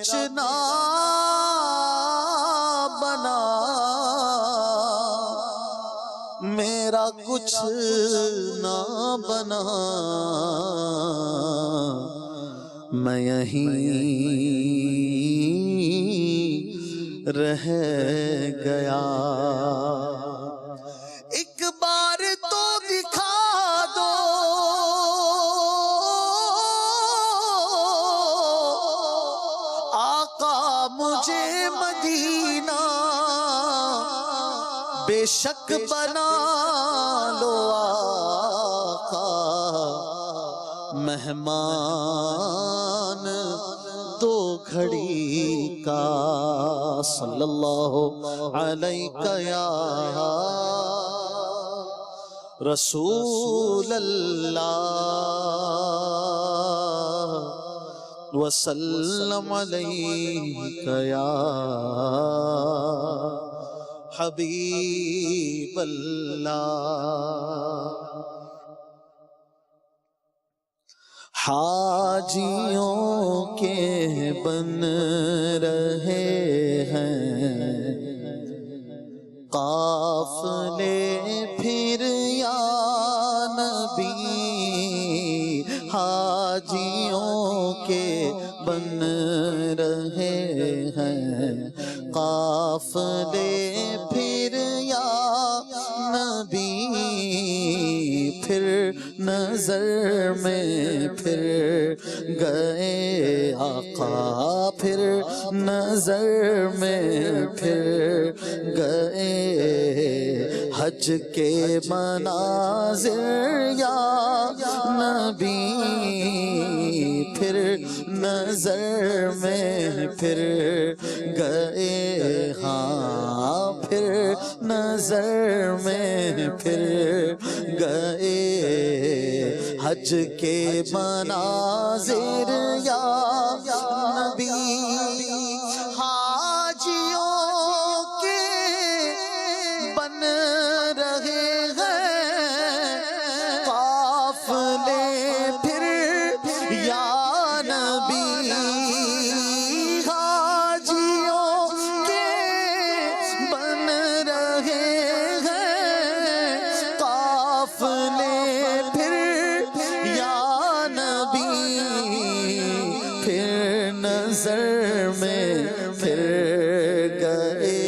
کچھ نہ بنا، میرا کچھ نہ بنا، میں یہیں رہ گیا۔ ایک بار تو دکھا دو آقا مجھے مدینہ، بے شک بنا لو آقا مہمان دو گھڑی کا، صلی اللہ علیہ یا رسول اللہ، وسلم علیہ یا حبیب اللہ۔ حاجیوں کے بن رہے ہیں قافلے پھر یا نبی، حاجیوں کے بن رہے ہیں قافلے پھر یا نبی، پھر نظر میں پھر گئے آقا، پھر نظر میں پھر گئے حج کے مناظر یا نبی، پھر نظر میں پھر گئے، ہاں پھر نظر میں پھر گئے حج کے مناظر یا نبی۔ حاجیوں کے بن رہے ہیں قافلے پھر یا نبی، حاجیوں کے بن رہے ہیں قافلے پھر یا نبی، پھر نظر میں پھر گئے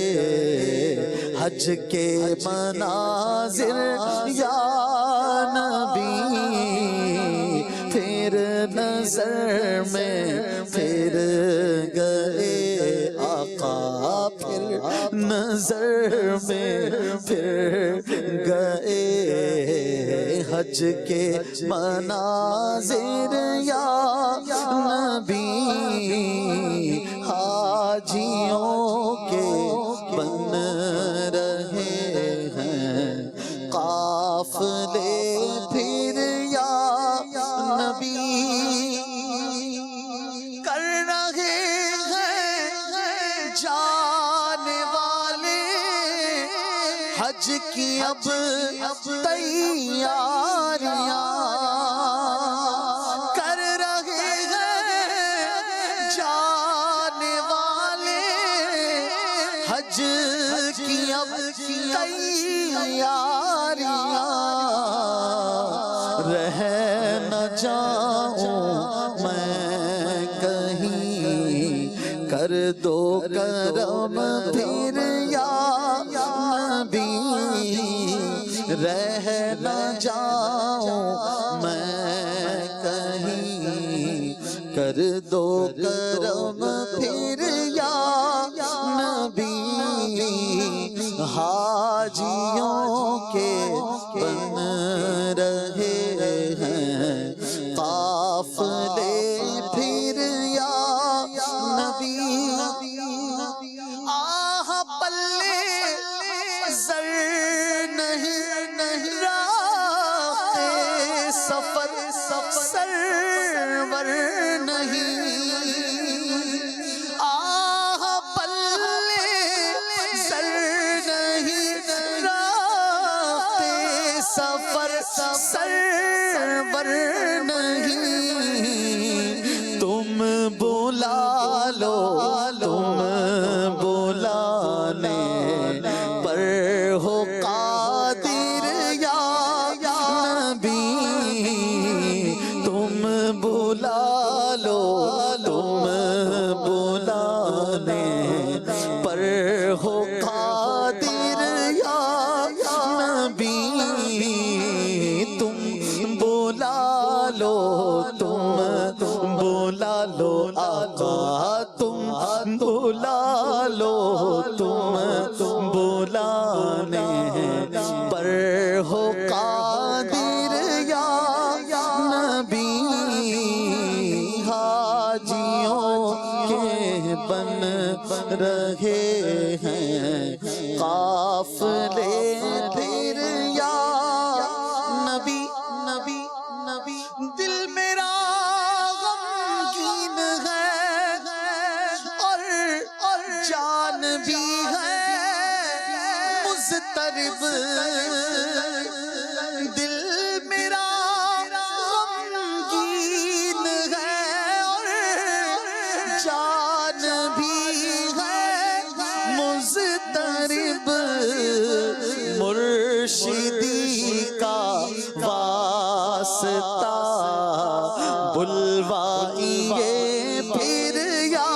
حج کے مناظر یا نبی، پھر نظر میں پھر گئے آقا، پھر نظر میں پھر گئے حج کے مناظر یا نبی، حاجیوں کے بن رہے ہیں قافلے پھر یا نبی، کر رہے ہیں جانے والے حج کی اب تیاریاں، کر رہے ہیں جانے والے حج کی اب تیاریاں، رہ نہ جاؤں میں کہیں، کر دو کرم پھر یا نبی، رہ نہ جاؤں میں کہیں، کر دو کرم پھر یا نبی، حاجیوں کے بن رہے ہیں قافلے پھر یا نبی، آہ پلے زر نہیں راہ سفر سرور نہیں، آہ پلے زر نہیں راہ سفر سرور نہیں، تم بلا لو تم بلانے پر ہو قادر یا نبی، حاجیوں کے بن رہے ہیں قافلے پھر یا نبی نبی نبی۔ دل میرا غمگین ہے اور جان بھی ہے مضطرب، دل میرا غمگین ہے اور جان بھی ہے مضطرب، مرشدی کا واسطہ بلوائیے پھر یا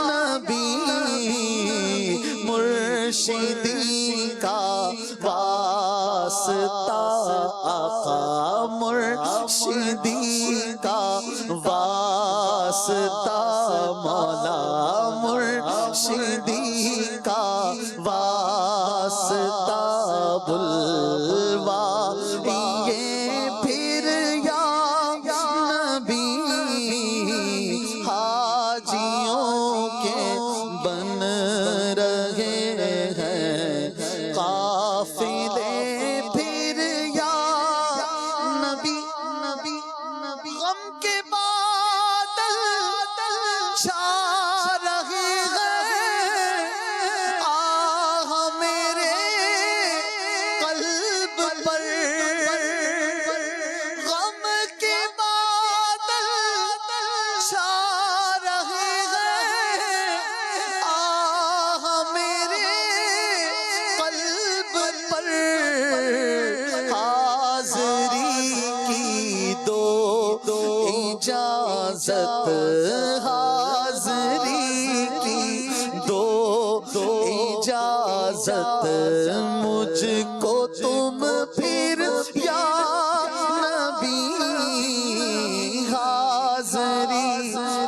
نبی، مرشدی کا واسطہ آقا، مرشدی کا واسطہ مولا، مرشدی کا واسطہ بلوائیے پھر یا نبی، حاجیوں کے بن رہے ہیں قافلے پھر یا نبی نبی نبی۔ غم کے بادل چھا رہے ہیں، آہ میرے قلب پر، غم کے بادل چھا رہے ہیں، آہ میرے قلب پر، حاضری کی دو اجازت، حاضری کی دو اجازت، مجھ کو تم پھر یا نبی، حاضری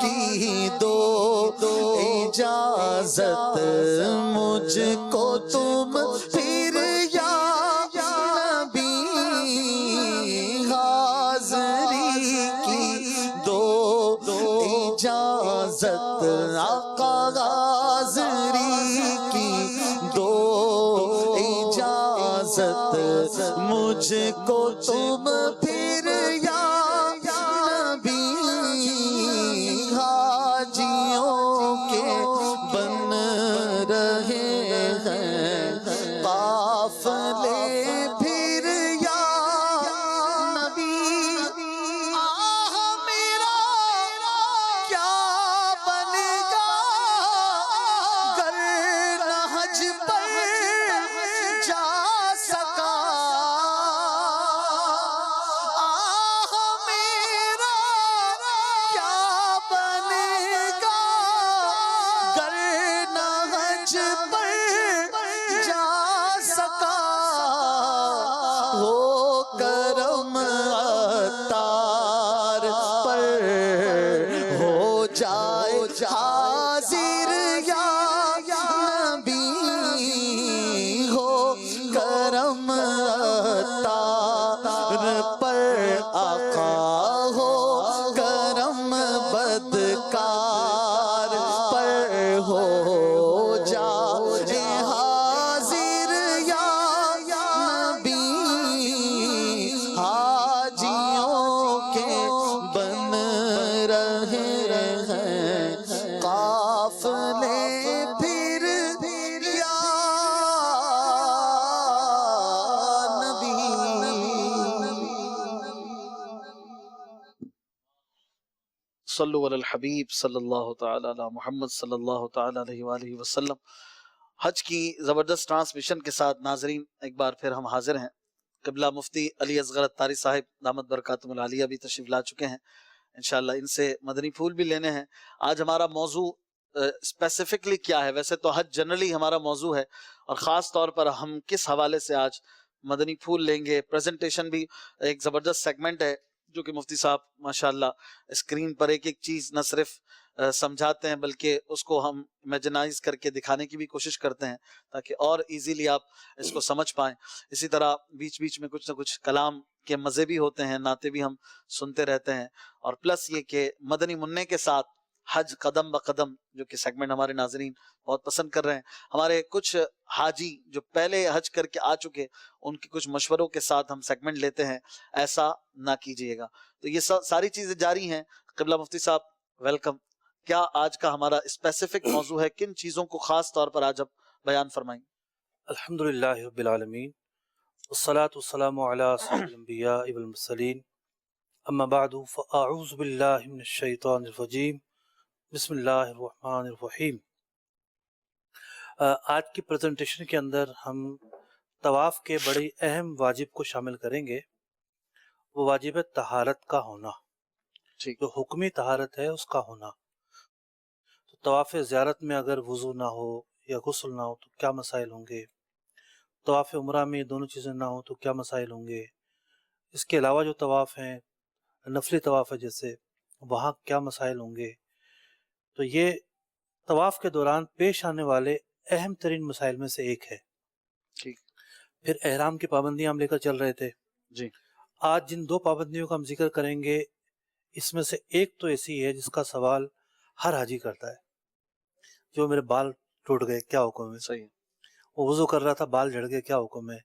کی دو اجازت، مجھ کو تم پھر یا نبی، حاضری کی دو اجازت، آقا حاضری کی دو اجازت، مجھ کو تم پھر یا نبی، حاجیوں کے بن رہے ہیں قافلے پھر یا نبی، آہ میرا کیا بنے گا گر نہج پر جا سکا، آہ میرا کیا بنے گا گر نہج پر جا سکا، ہو کرم عطار پر ہو جائے حاضر یا نبی، ہو کرم عطار پر آقا، ہو کرم بدکار پر ہو جائے حاضر یا نبی، حاجیوں کے بن رہے ہیں قافلے پھر یا نبی۔ صلو علی الحبیب صلی اللہ تعالی علی محمد صلی اللہ تعالی علیہ وآلہ وسلم۔ حج کی زبردست ٹرانسمیشن کے ساتھ ناظرین ایک بار پھر ہم حاضر ہیں۔ قبلہ مفتی علی اصغر اتاری صاحب دامت برکاتہم العالیہ بھی تشریف لا چکے ہیں، انشاءاللہ ان سے مدنی پھول بھی لینے ہیں۔ آج ہمارا موضوع اسپیسیفکلی کیا ہے؟ ویسے تو حج جنرلی ہمارا موضوع ہے، اور خاص طور پر ہم کس حوالے سے آج مدنی پھول لیں گے، پریزنٹیشن بھی ایک زبردست سیگمنٹ ہے جو کہ مفتی صاحب ماشاءاللہ اسکرین پر ایک ایک چیز نہ صرف سمجھاتے ہیں بلکہ اس کو ہم امیجنائز کر کے دکھانے کی بھی کوشش کرتے ہیں تاکہ اور ایزیلی آپ اس کو سمجھ پائیں. اسی طرح بیچ بیچ میں کچھ نہ کچھ کلام کے مزے بھی ہوتے ہیں، نعتیں بھی ہم سنتے رہتے ہیں. اور پلس یہ کہ مدنی منع کے ساتھ حج قدم بقدم جو کہ سیگمنٹ ہمارے ناظرین بہت پسند کر رہے ہیں. ہمارے کچھ حاجی جو پہلے حج کر کے آ چکے ان کے کچھ مشوروں کے ساتھ ہم سیگمنٹ لیتے ہیں، ایسا نہ کیجیے گا. تو یہ ساری چیزیں جاری ہیں. قبلہ مفتی صاحب ویلکم. کیا آج کا ہمارا اسپیسیفک موضوع ہے؟ کن چیزوں کو خاص طور پر آج آپ بیان فرمائیں؟ الحمدللہ رب العالمین والصلاة والسلام علی سید الانبیاء والمرسلین اما بعد فاعوذ باللہ من الشیطان الرجیم بسم اللہ الرحمن الرحیم. آج کی پریزنٹیشن کے اندر ہم طواف کے بڑی اہم واجب کو شامل کریں گے. وہ واجب ہے طہارت کا ہونا، جو حکمی طہارت ہے اس کا ہونا. تو طواف زیارت میں اگر وضو نہ ہو یا غسل نہ ہو تو کیا مسائل ہوں گے؟ طواف عمرہ میں یہ دونوں چیزیں نہ ہوں تو کیا مسائل ہوں گے؟ اس کے علاوہ جو طواف ہیں، نفلی طواف ہے جیسے، وہاں کیا مسائل ہوں گے؟ تو یہ طواف کے دوران پیش آنے والے اہم ترین مسائل میں سے ایک ہے. ٹھیک. پھر احرام کی پابندیاں ہم لے کر چل رہے تھے. جی. آج جن دو پابندیوں کا ہم ذکر کریں گے، اس میں سے ایک تو ایسی ہے جس کا سوال ہر حاجی کرتا ہے، جو میرے بال ٹوٹ گئے کیا حکم ہے؟ صحیح. وہ وضو کر رہا تھا، بال جھڑ گئے کیا حکم ہے؟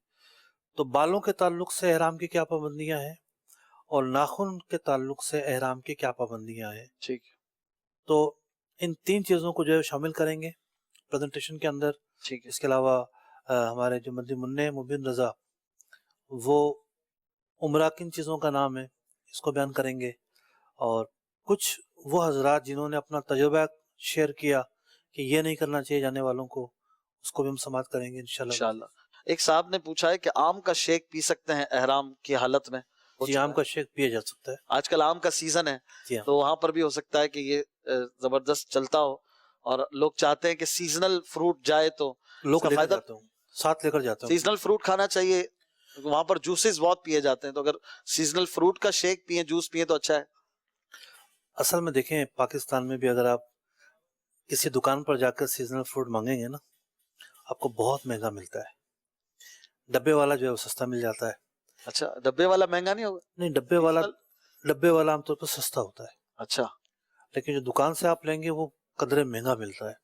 تو بالوں کے تعلق سے احرام کی کیا پابندیاں ہیں اور ناخن کے تعلق سے احرام کی کیا پابندیاں ہیں؟ ٹھیک. تو ان تین چیزوں کو جو ہے شامل کریں گے پریزنٹیشن کے اندر. ٹھیک ہے. اس کے علاوہ ہمارے جو مدنی منع مبین رضا وہ عمرہ کن چیزوں کا نام ہے اس کو بیان کریں گے، اور کچھ وہ حضرات جنہوں نے اپنا تجربہ شیئر کیا کہ یہ نہیں کرنا چاہیے جانے والوں کو، اس کو بھی ہم سماعت کریں گے انشاءاللہ. ایک صاحب نے پوچھا ہے کہ آم کا شیک پی سکتے ہیں احرام کی حالت میں؟ جی، آم کا شیک پیا جا سکتا ہے. آج کل آم کا سیزن ہے. جی ہاں. تو وہاں پر بھی ہو سکتا ہے کہ یہ زبردست چلتا ہو اور لوگ چاہتے ہیں کہ سیزنل فروٹ جائے تو لوگ لے کر جاتا ہوں، ساتھ لے کر جاتا ہوں. سیزنل فروٹ کھانا چاہیے. وہاں پر جوسز بہت پیے جاتے ہیں، تو اگر سیزنل فروٹ کا شیک پیئیں، جوس پیئیں تو اچھا ہے. اصل میں دیکھیں پاکستان میں بھی اگر آپ کسی دکان پر جا کر سیزنل فروٹ مانگیں گے نا، آپ کو بہت مہنگا ملتا ہے. ڈبے والا جو ہے وہ سستا مل جاتا ہے. اچھا، ڈبے والا مہنگا نہیں ہوگا؟ نہیں، ڈبے والا عام طور پر سستا ہوتا ہے. اچھا. لیکن جو دکان سے آپ لیں گے وہ قدرے مہنگا ملتا ہے.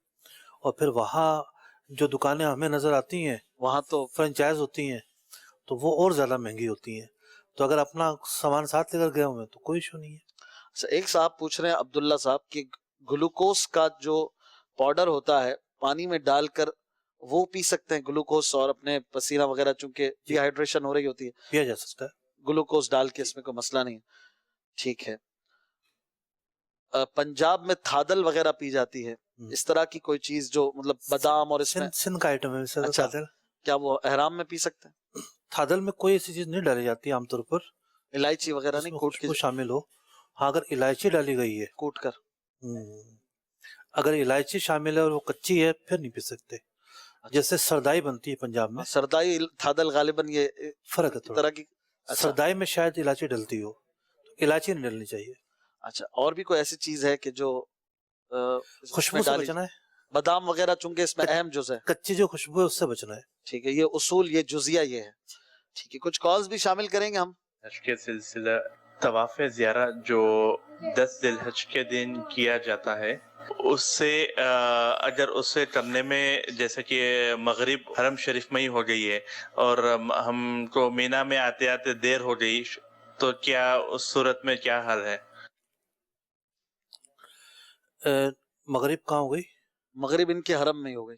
اور پھر وہاں جو دکانیں ہمیں نظر آتی ہیں وہاں تو فرنچائز ہوتی ہیں، تو وہ اور زیادہ مہنگی ہوتی ہیں. تو اگر اپنا سامان ساتھ لے کر گئے ہوئے تو کوئی ایشو نہیں ہے. ایک صاحب پوچھ رہے ہیں عبداللہ صاحب کہ گلوکوز کا جو پاؤڈر ہوتا ہے پانی میں ڈال کر وہ پی سکتے ہیں؟ گلوکوز اور اپنے پسینہ وغیرہ، چونکہ ڈی ہائیڈریشن ہو رہی ہوتی ہے، پیا جا سکتا ہے گلوکوز ڈال کے، اس میں کوئی مسئلہ نہیں ہے. ٹھیک ہے. پنجاب میں تھادل وغیرہ پی جاتی ہے، اس طرح کی کوئی چیز جو مطلب بادام اور اس میں سن کا آئٹم ہے. اچھا، کیا وہ احرام میں پی سکتے ہیں؟ تھادل میں کوئی ایسی چیز نہیں ڈالی جاتی عام طور پر، الائچی وغیرہ نہیں کوٹ کے شامل ہو. ہاں، اگر الائچی ڈالی گئی ہے کوٹ کر، اگر الائچی شامل ہے اور وہ کچی ہے پھر نہیں پی سکتے. جیسے سردائی بنتی ہے پنجاب میں، سردائی تھادل غالباً یہ فرق ہے طرح کی. سردائی میں شاید الائچی ڈلتی ہو، الائچی نہیں ڈلنی چاہیے. اچھا، اور بھی کوئی ایسی چیز ہے کہ جو خوشبو سے بچنا ہے؟ بادام وغیرہ چونکہ اس میں اہم جز ہے، کچی جو خوشبو ہے اس سے بچنا ہے. ٹھیک ہے. یہ اصول، یہ جزیہ یہ ہے. ٹھیک ہے. کچھ کالز بھی شامل کریں گے ہم. حج کے سلسلہ طواف زیارت جو 10 ذی الحج کے دن کیا جاتا ہے، اس سے اگر اسے کرنے میں جیسے کہ مغرب حرم شریف میں ہی ہو گئی ہے اور ہم کو مینا میں آتے آتے دیر ہو گئی، تو کیا اس صورت میں کیا حل ہے؟ مغرب کہاں ہو گئی؟ مغرب ان کے حرم میں ہی ہو گئی.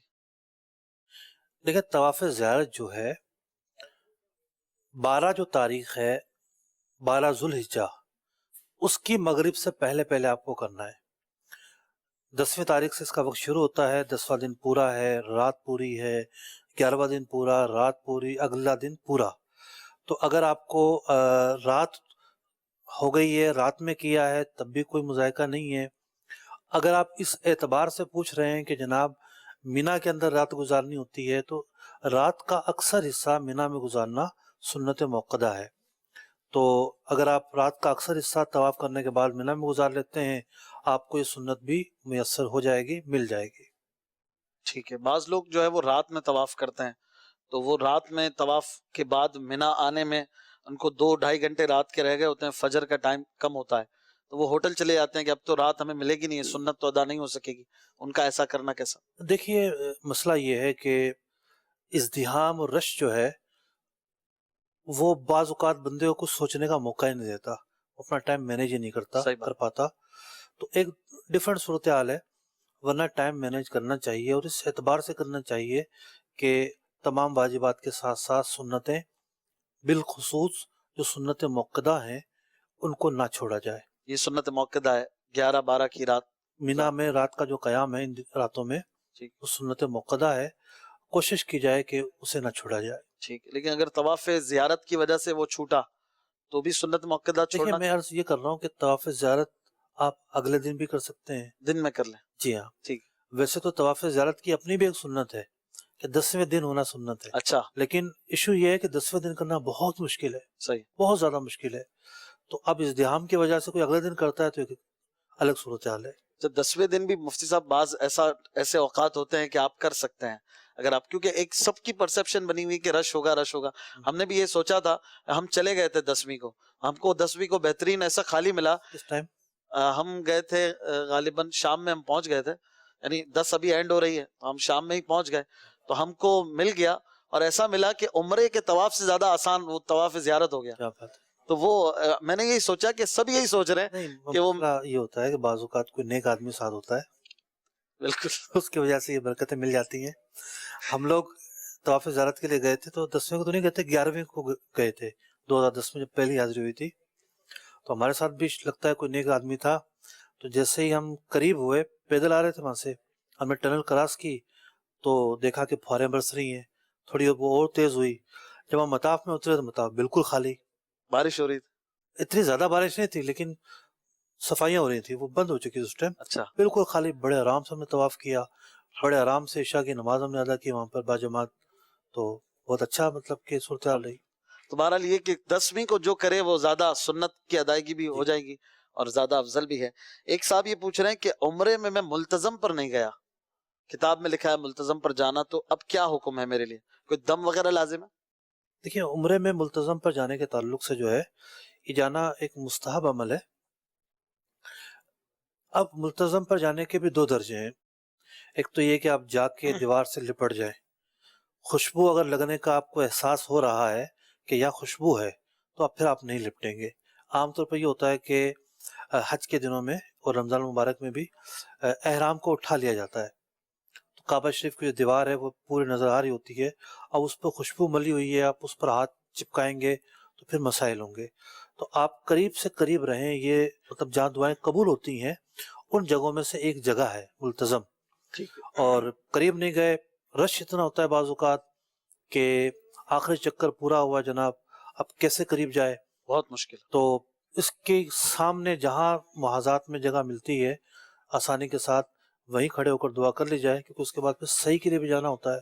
دیکھیں طواف زیارت جو ہے 12 جو تاریخ ہے 12 ذوالحجہ، اس کی مغرب سے پہلے آپ کو کرنا ہے. 10ویں تاریخ سے اس کا وقت شروع ہوتا ہے. 10واں دن پورا ہے، رات پوری ہے. 11واں دن پورا، رات پوری، اگلا دن پورا. تو اگر آپ کو رات ہو گئی ہے، رات میں کیا ہے، تب بھی کوئی مذائقہ نہیں ہے. اگر آپ اس اعتبار سے پوچھ رہے ہیں کہ جناب مینا کے اندر رات گزارنی ہوتی ہے، تو رات کا اکثر حصہ مینا میں گزارنا سنت موقدہ ہے. تو اگر آپ رات کا اکثر حصہ طواف کرنے کے بعد مینا میں گزار لیتے ہیں، آپ کو یہ سنت بھی میسر ہو جائے گی، مل جائے گی۔ ٹھیک ہے، بعض لوگ جو ہے وہ رات میں طواف کرتے ہیں، تو وہ رات میں طواف کے بعد مینا آنے میں ان کو 2-2.5 گھنٹے رات کے رہ گئے ہوتے ہیں، فجر کا ٹائم کم ہوتا ہے، تو وہ ہوٹل چلے جاتے ہیں کہ اب تو رات ہمیں ملے گی نہیں، سنت تو ادا نہیں ہو سکے گی، ان کا ایسا کرنا کیسا؟ دیکھیے مسئلہ یہ ہے کہ ازدحام اور رش جو ہے وہ بعض اوقات بندے کو کچھ سوچنے کا موقع ہی نہیں دیتا، وہ اپنا ٹائم مینیج ہی نہیں صحیح بات۔ کر پاتا، تو ایک ڈیفرنٹ صورتحال ہے، ورنہ ٹائم مینیج کرنا چاہیے، اور اس اعتبار سے کرنا چاہیے کہ تمام واجبات کے ساتھ ساتھ سنتیں، بالخصوص جو سنت موقدہ ہیں ان کو نہ چھوڑا جائے۔ یہ سنت موقدہ ہے 11-12 کی رات، مینا میں رات کا جو قیام ہے ان راتوں میں ٹھیک وہ سنت موقدہ ہے، کوشش کی جائے کہ اسے نہ چھوڑا جائے۔ ٹھیک ہے، لیکن اگر طواف زیارت کی وجہ سے وہ چھوٹا تو بھی سنت موقدہ دیکھیے چھوڑنا میں عرض یہ کر رہا ہوں کہ طواف زیارت آپ اگلے دن بھی کر سکتے ہیں، دن میں کر لیں۔ جی ہاں، ٹھیک، ویسے تو طواف زیارت کی اپنی بھی ایک سنت ہے کہ 10ویں دن ہونا سنت ہے، اچھا، لیکن ایشو یہ ہے کہ 10ویں دن کرنا بہت مشکل ہے، صحیح۔ بہت زیادہ مشکل ہے، تو اب ازدحام کی وجہ سے کوئی اگلے دن کرتا ہے تو ایک الگ صورتحال ہے۔ تو 10ویں دن بھی مفتی صاحب بعض ایسے اوقات ہوتے ہیں کہ آپ کر سکتے ہیں، اگر آپ، کیونکہ ایک سب کی پرسپشن بنی ہوئی کہ رش ہوگا رش ہوگا، ہم نے بھی یہ سوچا تھا، ہم چلے گئے تھے 10ویں کو، ہم کو 10ویں کو بہترین ایسا خالی ملا، اس ٹائم ہم گئے تھے غالباً شام میں ہم پہنچ گئے تھے، یعنی 10 ابھی اینڈ ہو رہی ہے، ہم شام میں ہی پہنچ گئے، تو ہم کو مل گیا، اور ایسا ملا کہ عمرے کے طواف سے زیادہ آسان وہ طواف زیارت ہو گیا، کیا بات ہے، تو وہ میں نے یہی سوچا کہ سب یہی سوچ رہے ہیں نہیں کہ وہ، مسئلہ یہ ہوتا ہے کہ بعض اوقات کوئی نیک آدمی ساتھ ہوتا ہے، بالکل اس کی وجہ سے یہ برکتیں مل جاتی ہیں۔ ہم لوگ طواف زیارت کے لیے گئے تھے تو 10ویں کو تو نہیں گئے تھے، 11ویں کو گئے تھے، 2010 میں جب پہلی حاضری ہوئی تھی، تو ہمارے ساتھ بھی لگتا ہے کوئی نیک آدمی تھا، تو جیسے ہی ہم قریب ہوئے، پیدل آ رہے تھے وہاں سے، ہم نے ٹنل کراس کی تو دیکھا کہ فواریں برس رہی ہیں، تھوڑی وہ اور تیز ہوئی، جب ہم مطاف میں اترے تو مطاف بالکل خالی، بارش ہو رہی تھی، اتنی زیادہ بارش نہیں تھی لیکن صفائیاں ہو رہی تھیں، وہ بند ہو چکی اس ٹائم، اچھا، بالکل خالی، بڑے آرام سے ہم نے طواف کیا، بڑے آرام سے عشاء کی نماز ہم نے ادا کی وہاں پر باجماعت، تو بہت اچھا مطلب کہ صورتحال رہی۔ تو بہرحال یہ کہ 10ویں کو جو کرے وہ زیادہ سنت کی ادائیگی بھی ہو جائے گی اور زیادہ افضل بھی ہے۔ ایک صاحب یہ پوچھ رہے ہیں کہ عمرے میں ملتزم پر نہیں گیا، کتاب میں لکھا ہے ملتزم پر جانا، تو اب کیا حکم ہے میرے لیے، کوئی دم وغیرہ لازم ہے؟ دیکھیے عمرے میں ملتزم پر جانے کے تعلق سے جو ہے یہ جانا ایک مستحب عمل ہے۔ اب ملتزم پر جانے کے بھی 2 درجے ہیں، ایک تو یہ کہ آپ جا کے دیوار سے لپٹ جائیں، خوشبو اگر لگنے کا آپ کو احساس ہو رہا ہے کہ یا خوشبو ہے تو اب پھر آپ نہیں لپٹیں گے۔ عام طور پر یہ ہوتا ہے کہ حج کے دنوں میں اور رمضان مبارک میں بھی احرام کو اٹھا لیا جاتا ہے، تو کعبہ شریف کی جو دیوار ہے وہ پوری نظر آ رہی ہوتی ہے، اب اس پہ خوشبو ملی ہوئی ہے، آپ اس پر ہاتھ چپکائیں گے تو پھر مسائل ہوں گے، تو آپ قریب سے قریب رہیں، یہ مطلب جہاں دعائیں قبول ہوتی ہیں ان جگہوں میں سے ایک جگہ ہے ملتزم، اور قریب نہیں گئے، رش اتنا ہوتا ہے بعض اوقات کہ آخری چکر پورا ہوا جناب، اب کیسے قریب جائے، بہت مشکل، تو اس کے سامنے جہاں محاذات میں جگہ ملتی ہے آسانی کے ساتھ وہیں کھڑے ہو کر دعا کر لی جائے، کیونکہ اس کے بعد پھر صحیح کے لیے بھی جانا ہوتا ہے،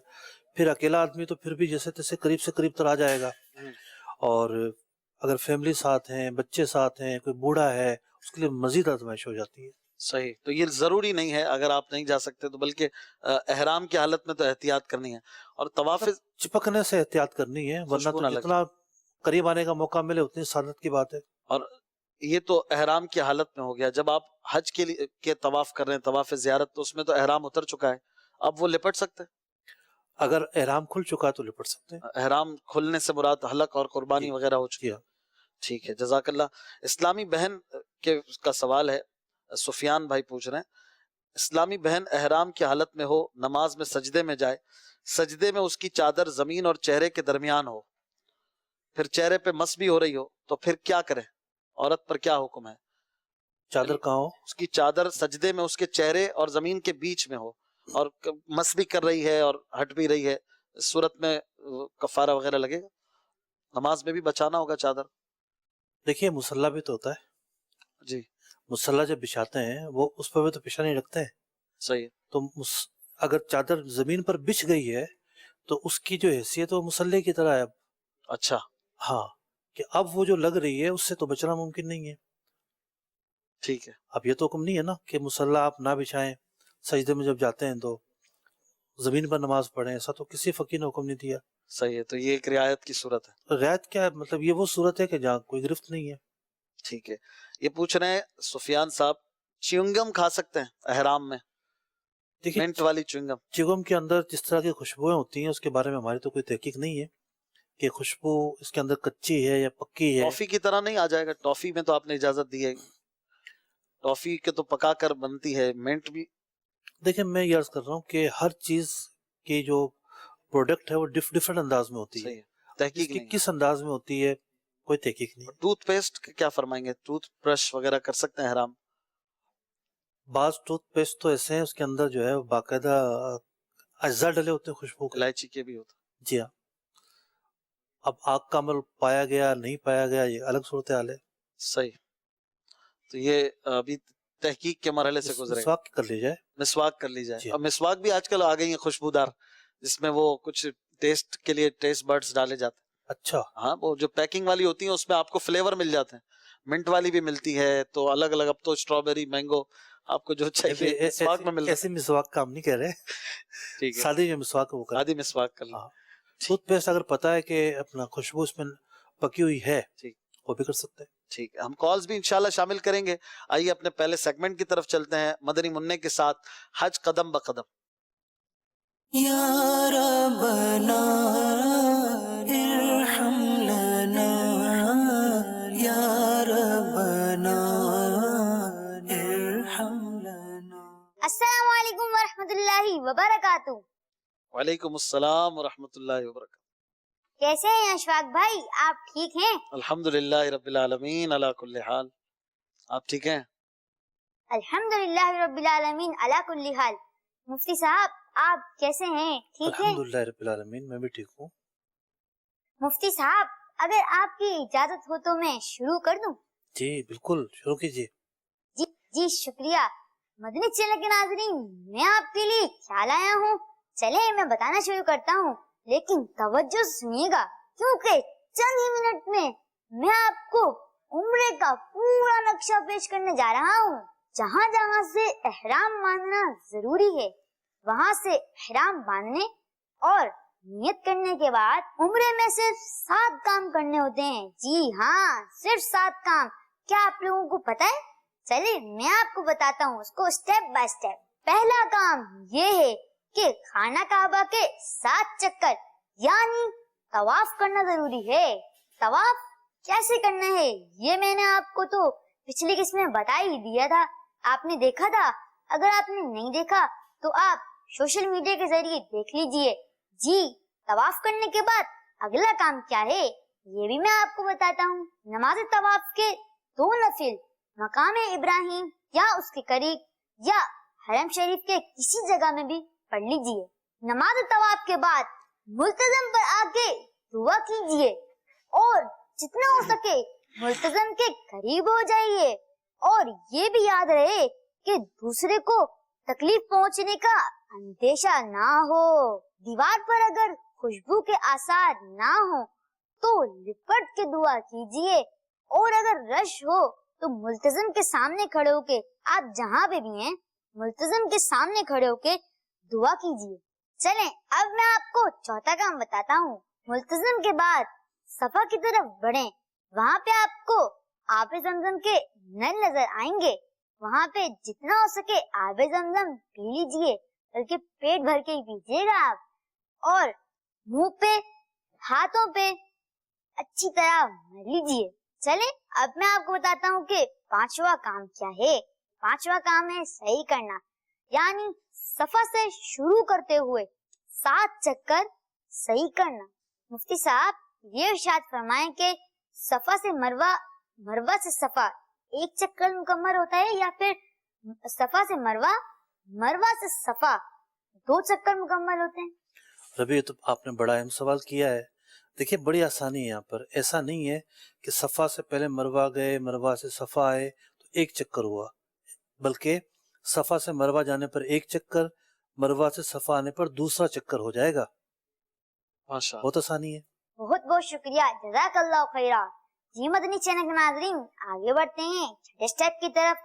پھر اکیلا آدمی تو پھر بھی جیسے تیسے قریب سے قریب تر آ جائے گا، اور اگر فیملی ساتھ ہیں، بچے ساتھ ہیں، کوئی بوڑھا ہے، اس کے لیے مزید آزمائش ہو جاتی ہے۔ صحیح، تو یہ ضروری نہیں ہے اگر آپ نہیں جا سکتے تو، بلکہ احرام کی حالت میں تو احتیاط کرنی ہے، اور طواف چپکنے سے احتیاط کرنی ہے، ورنہ خوشبو نہ تو لگ جتنا قریب آنے کا موقع ملے اتنی سعادت کی بات ہے۔ اور یہ تو احرام کی حالت میں ہو گیا، جب آپ حج کے لیے کے طواف کر رہے ہیں، طواف زیارت، تو اس میں تو احرام اتر چکا ہے، اب وہ لپٹ سکتے ہیں؟ اگر احرام کھل چکا تو لپٹ سکتے ہیں۔ احرام کھلنے سے مراد حلق اور قربانی جی وغیرہ ہو چکی جی ہے؟ ہاں۔ ٹھیک ہے، جزاک اللہ۔ اسلامی بہن کا سوال ہے، سفیان بھائی پوچھ رہے ہیں، اسلامی بہن احرام کی حالت میں ہو، نماز میں سجدے میں جائے، سجدے میں اس کی چادر زمین اور چہرے کے درمیان ہو، پھر چہرے پہ مس بھی ہو رہی ہو، تو پھر کیا کرے؟ عورت پر کیا حکم ہے؟ چادر کہاں ہو؟ اس کی چادر سجدے میں اس کے چہرے اور زمین کے بیچ میں ہو، اور مس بھی کر رہی ہے اور ہٹ بھی رہی ہے، اس صورت میں کفارہ وغیرہ لگے گا؟ نماز میں بھی بچانا ہوگا چادر؟ دیکھیے مصلی بھی تو ہوتا ہے، جی مصلی جب بچھاتے ہیں وہ اس پر بھی تو پیشانی رکھتے ہیں، صحیح ہے، تو اگر چادر زمین پر بچھ گئی ہے تو اس کی جو حیثیت ہے وہ مصلی کی طرح ہے اب، اچھا ہاں، کہ اب وہ جو لگ رہی ہے اس سے تو بچنا ممکن نہیں ہے۔ ٹھیک ہے. اب یہ تو حکم نہیں ہے نا کہ مصلی آپ نہ بچھائیں، سجدے میں جب جاتے ہیں تو زمین پر نماز پڑھیں، ایسا تو کسی فقیر نے حکم نہیں دیا. صحیح ہے، تو یہ ایک رعایت کی صورت ہے. رعایت کیا ہے؟ مطلب یہ وہ صورت ہے کہ جہاں کوئی گرفت نہیں ہے. ٹھیک ہے. یہ پوچھ رہے ہیں سفیان صاحب، چیونگم کھا سکتے ہیں احرام میں؟ دیکھیے منٹ والی چیونگم. چگم کے اندر جس طرح کی خوشبوئیں ہوتی ہیں اس کے بارے میں ہماری تو کوئی تحقیق نہیں ہے کہ خوشبو اس کے اندر کچی ہے یا پکی ہے. ٹافی کی طرح نہیں آ جائے گا؟ ٹافی میں تو آپ نے اجازت دی ہے، ٹافی کے تو پکا کر بنتی ہے، منٹ بھی. دیکھیں میں یہ عرض کر رہا ہوں کہ ہر چیز کی جو پروڈکٹ ہے وہ ڈفرینٹ انداز میں ہوتی ہے. صحیح ہے، تحقیق اس کی نہیں ہے. کس انداز میں ہوتی ہے کوئی تحقیق نہیں. ٹوتھ پیسٹ کیا فرمائیں گے؟ ٹوتھ برش وغیرہ کر سکتے ہیں احرام؟ بعض ٹوتھ پیسٹ تو ایسے ہیں اس کے اندر جو ہے باقاعدہ اجزاء ڈلے ہوتے ہیں خوشبو کے. الائچی کے بھی ہوتا. جی ہاں. اب آگ کا عمل پایا گیا نہیں پایا گیا یہ الگ صورتحال ہے. صحیح. تو یہ ابھی تحقیق کے مرحلے سے گزرے گا. مسواک کر لی جائے. مسواک کر لی جائے. جی. اب مسواک بھی آج کل آ گئی ہیں خوشبودار، جس میں وہ کچھ ٹیسٹ کے لیے ٹیسٹ برڈز ڈالے جاتے ہیں. اچھا. ہاں، وہ جو پیکنگ والی ہوتی ہیں اس میں آپ کو فلیور مل جاتے ہیں. منٹ والی بھی ملتی ہے، تو الگ الگ. اب تو اسٹرابیری، مینگو، آپ کو جو چاہیے مسواک میں ملتا ہے. ایسی مسواک کا ہم نہیں کہہ رہے، ٹھیک ہے، سادی جو مسواک وہ کر. آدھی مسواک کر لیں. ٹوتھ پیسٹ اگر پتا ہے کہ اپنا خوشبو اس میں پکی ہوئی ہے ٹھیک، وہ بھی کر سکتے ہیں. ٹھیک ہے. ہم کالز بھی انشاءاللہ شامل کریں گے. آئیے اپنے پہلے سیگمنٹ کی طرف چلتے ہیں مدنی منع کے ساتھ، حج قدم بقدم. یا ربنا ارحم لنا یا ربنا ارحم لنا. السلام علیکم ورحمۃ اللہ وبرکاتہ. وعلیکم السلام ورحمۃ اللہ وبرکاتہ. کیسے ہیں اشفاق بھائی؟ آپ ٹھیک ہیں؟ الحمدللہ رب العالمین علی کل حال. آپ ٹھیک ہیں؟ الحمدللہ رب العالمین علی کل حال. مفتی صاحب آپ کیسے ہیں؟ ٹھیک ہیں؟ الحمدللہ رب العالمین میں بھی ٹھیک ہوں. مفتی صاحب اگر آپ کی اجازت ہو تو میں شروع کر دوں؟ جی بالکل شروع کیجیے. جی شکریہ. مدنی چینل کے ناظرین، میں آپ کے لیے کیا لایا ہوں، چلے میں بتانا شروع کرتا ہوں، لیکن توجہ سے سنیے گا کیونکہ چند ہی منٹ میں آپ کو عمرے کا پورا نقشہ پیش کرنے جا رہا ہوں. جہاں جہاں سے احرام باندھنا ضروری ہے وہاں سے احرام باندھنے اور نیت کرنے کے بعد عمرے میں صرف 7 کام کرنے ہوتے ہیں. جی ہاں، صرف 7 کام. کیا آپ لوگوں کو پتہ ہے؟ چلیے میں آپ کو بتاتا ہوں اس کو اسٹیپ بائی اسٹیپ. پہلا کام یہ ہے کہ خانہ کعبہ کے 7 چکر یعنی طواف کرنا ضروری ہے. طواف کیسے کرنا ہے یہ میں نے آپ کو تو پچھلی قسط میں بتا ہی دیا تھا، آپ نے دیکھا تھا. اگر آپ نے نہیں دیکھا تو آپ سوشل میڈیا کے ذریعے دیکھ لیجئے. جی طواف کرنے کے بعد اگلا کام کیا ہے یہ بھی میں آپ کو بتاتا ہوں. نماز طواف کے 2 نفل مقام ابراہیم یا اس کے قریب یا حرم شریف کے کسی جگہ میں بھی پڑھ لیجئے. نماز طواف کے بعد ملتزم پر آ کے دعا کیجئے اور جتنا ہو سکے ملتزم کے قریب ہو جائیے. اور یہ بھی یاد رہے کہ دوسرے کو تکلیف پہنچنے کا اندیشہ نہ ہو. دیوار پر اگر خوشبو کے آثار نہ ہو تو لپٹ کے دعا کیجئے، اور اگر رش ہو تو ملتزم کے سامنے کھڑے ہو کے، آپ جہاں پہ بھی ہیں ملتزم کے سامنے کھڑے ہو کے دعا کیجئے. چلیں اب میں آپ کو چوتھا کام بتاتا ہوں. ملتزم کے بعد صفا کی طرف بڑھیں، وہاں پہ آپ کو آب زمزم کے نل نظر آئیں گے. وہاں پہ جتنا ہو سکے آب زمزم پی لیجئے، بلکہ پیٹ بھر کے ہی پیجیے گا آپ، اور منہ پہ ہاتھوں پہ اچھی طرح مل لیجئے. چلیں اب میں آپ کو بتاتا ہوں کہ 5واں کام کیا ہے. 5واں کام ہے صحیح کرنا، یعنی صفا سے شروع کرتے ہوئے 7 چکر صحیح کرنا. مفتی صاحب یہ ارشاد فرمائیں کہ صفا سے مروہ، مروہ سے صفا 1 چکر مکمل ہوتا ہے، یا پھر صفا سے مروہ، مروہ سے صفا 2 چکر مکمل ہوتے ہیں؟ ربی تو آپ نے بڑا اہم سوال کیا ہے. دیکھیے بڑی آسانی ہے یہاں پر. ایسا نہیں ہے کہ صفا سے پہلے مروہ گئے، مروہ سے صفا آئے تو 1 چکر ہوا، بلکہ صفا سے مروہ جانے پر 1 چکر، مروہ سے صفا آنے پر 2 چکر ہو جائے گا. بہت آسانی ہے. بہت بہت شکریہ، جزاک اللہ خیرہ. جی مدنی چینل کے ناظرین آگے بڑھتے ہیں چھٹے سٹیپ کی طرف.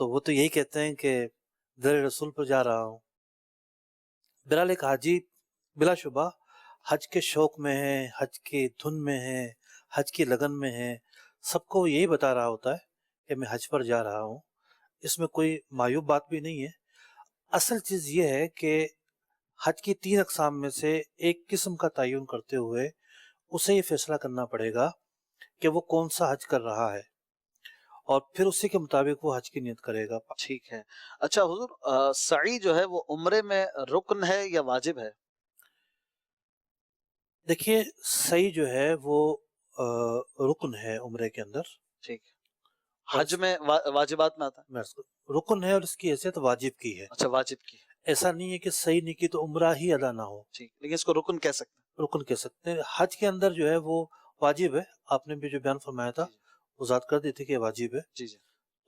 تو وہ تو یہی کہتے ہیں کہ در رسول پر جا رہا ہوں. بہرحال ایک حاجی بلا شبہ حج کے شوق میں ہے، حج کی دھن میں ہے، حج کی لگن میں ہے، سب کو یہی بتا رہا ہوتا ہے کہ میں حج پر جا رہا ہوں. اس میں کوئی معیوب بات بھی نہیں ہے. اصل چیز یہ ہے کہ حج کی 3 اقسام میں سے ایک قسم کا تعین کرتے ہوئے اسے یہ فیصلہ کرنا پڑے گا کہ وہ کون سا حج کر رہا ہے، اور پھر اسی کے مطابق وہ حج کی نیت کرے گا. ٹھیک ہے. اچھا حضور، سعی جو ہے وہ عمرے میں رکن ہے یا واجب ہے؟ دیکھیے سعی جو ہے وہ رکن ہے عمرے کے اندر. ٹھیک ہے. حج میں واجبات میں آتا ہے. رکن ہے اور اس کی حیثیت واجب کی ہے. اچھا واجب کی. ایسا نہیں ہے کہ صحیح نہیں کی تو عمرہ ہی ادا نہ ہو. ٹھیک، لیکن اس کو رکن کہہ سکتے ہیں. رکن کہہ سکتے ہیں. حج کے اندر جو ہے وہ واجب ہے. آپ نے بھی جو بیان فرمایا تھا وضاحت کر دی تھی کہ واجب ہے. جی جی.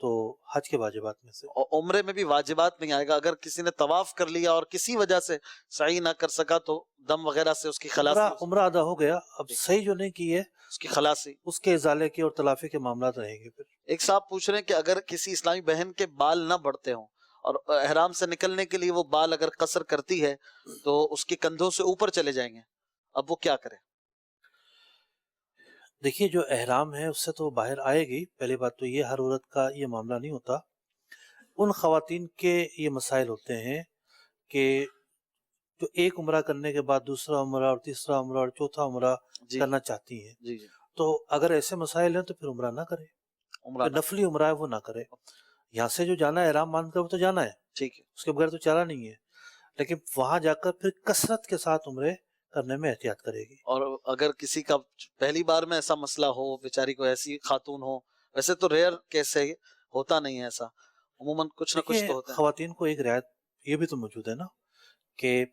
تو حج کے واجبات میں سے. اور عمرے میں بھی واجبات نہیں آئے گا. اگر کسی نے طواف کر لیا اور کسی وجہ سے سعی نہ کر سکا تو دم وغیرہ سے اس کی خلاصی، عمرہ ادا ہو گیا. اب صحیح جو نہیں کی ہے اس کی خلاصی، اس کے ازالے کے اور تلافی کے معاملات رہیں گے. پھر ایک صاحب پوچھ رہے ہیں کہ اگر کسی اسلامی بہن کے بال نہ بڑھتے ہوں اور احرام سے نکلنے کے لیے وہ بال اگر قصر کرتی ہے تو اس کے کندھوں سے اوپر چلے جائیں گے، اب وہ کیا کرے؟ دیکھیے جو احرام ہے اس سے تو باہر آئے گی. پہلی بات تو یہ ہر عورت کا یہ معاملہ نہیں ہوتا. ان خواتین کے یہ مسائل ہوتے ہیں کہ جو ایک عمرہ کرنے کے بعد دوسرا عمرہ اور تیسرا عمرہ اور چوتھا عمرہ کرنا چاہتی ہیں. جی جی. تو اگر ایسے مسائل ہیں تو پھر عمرہ نہ کرے. عمرہ نفلی عمرہ ہے وہ نہ کرے. یہاں سے جو جانا ہے احرام مان کر وہ تو جانا ہے، ٹھیک ہے، اس کے بغیر تو چارہ نہیں ہے. لیکن وہاں جا کر پھر کثرت کے ساتھ عمرے کرنے میں احتیاط کرے گی. اور اگر کسی کا پہلی بار میں ایسا مسئلہ ہو، بیچاری کو ایسی خاتون ہو، ویسے تو ریئر کیس ہے، ہوتا نہیں ہے ایسا، عموماً کچھ نہ کچھ تو ہوتا ہے. خواتین کو ایک رعایت یہ بھی تو موجود ہے نا کہ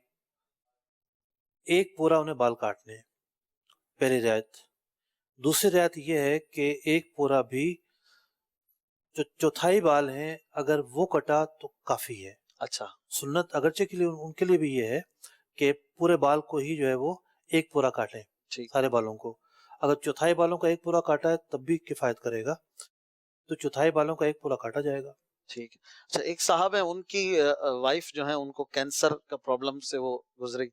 ایک پورا انہیں بال کاٹنے ہیں، پہلی رعایت. دوسری رعایت یہ ہے کہ ایک پورا بھی جو چوتھائی بال ہیں اگر وہ کٹا تو کافی ہے. اچھا. سنت اگرچہ کے لیے ان کے لیے بھی یہ ہے کہ پورے بال کو ہی جو ہے وہ ایک پورا کاٹیں، سارے بالوں کو. اگر چوتھائی بالوں کا ایک پورا کاٹا ہے تب بھی کفایت کرے گا، تو چوتھائی بالوں کا ایک پورا کاٹا جائے گا. ٹھیک ہے. اچھا ایک صاحب ہیں، ان کی وائف جو ہیں ان کو کینسر کا پرابلم سے وہ گزری،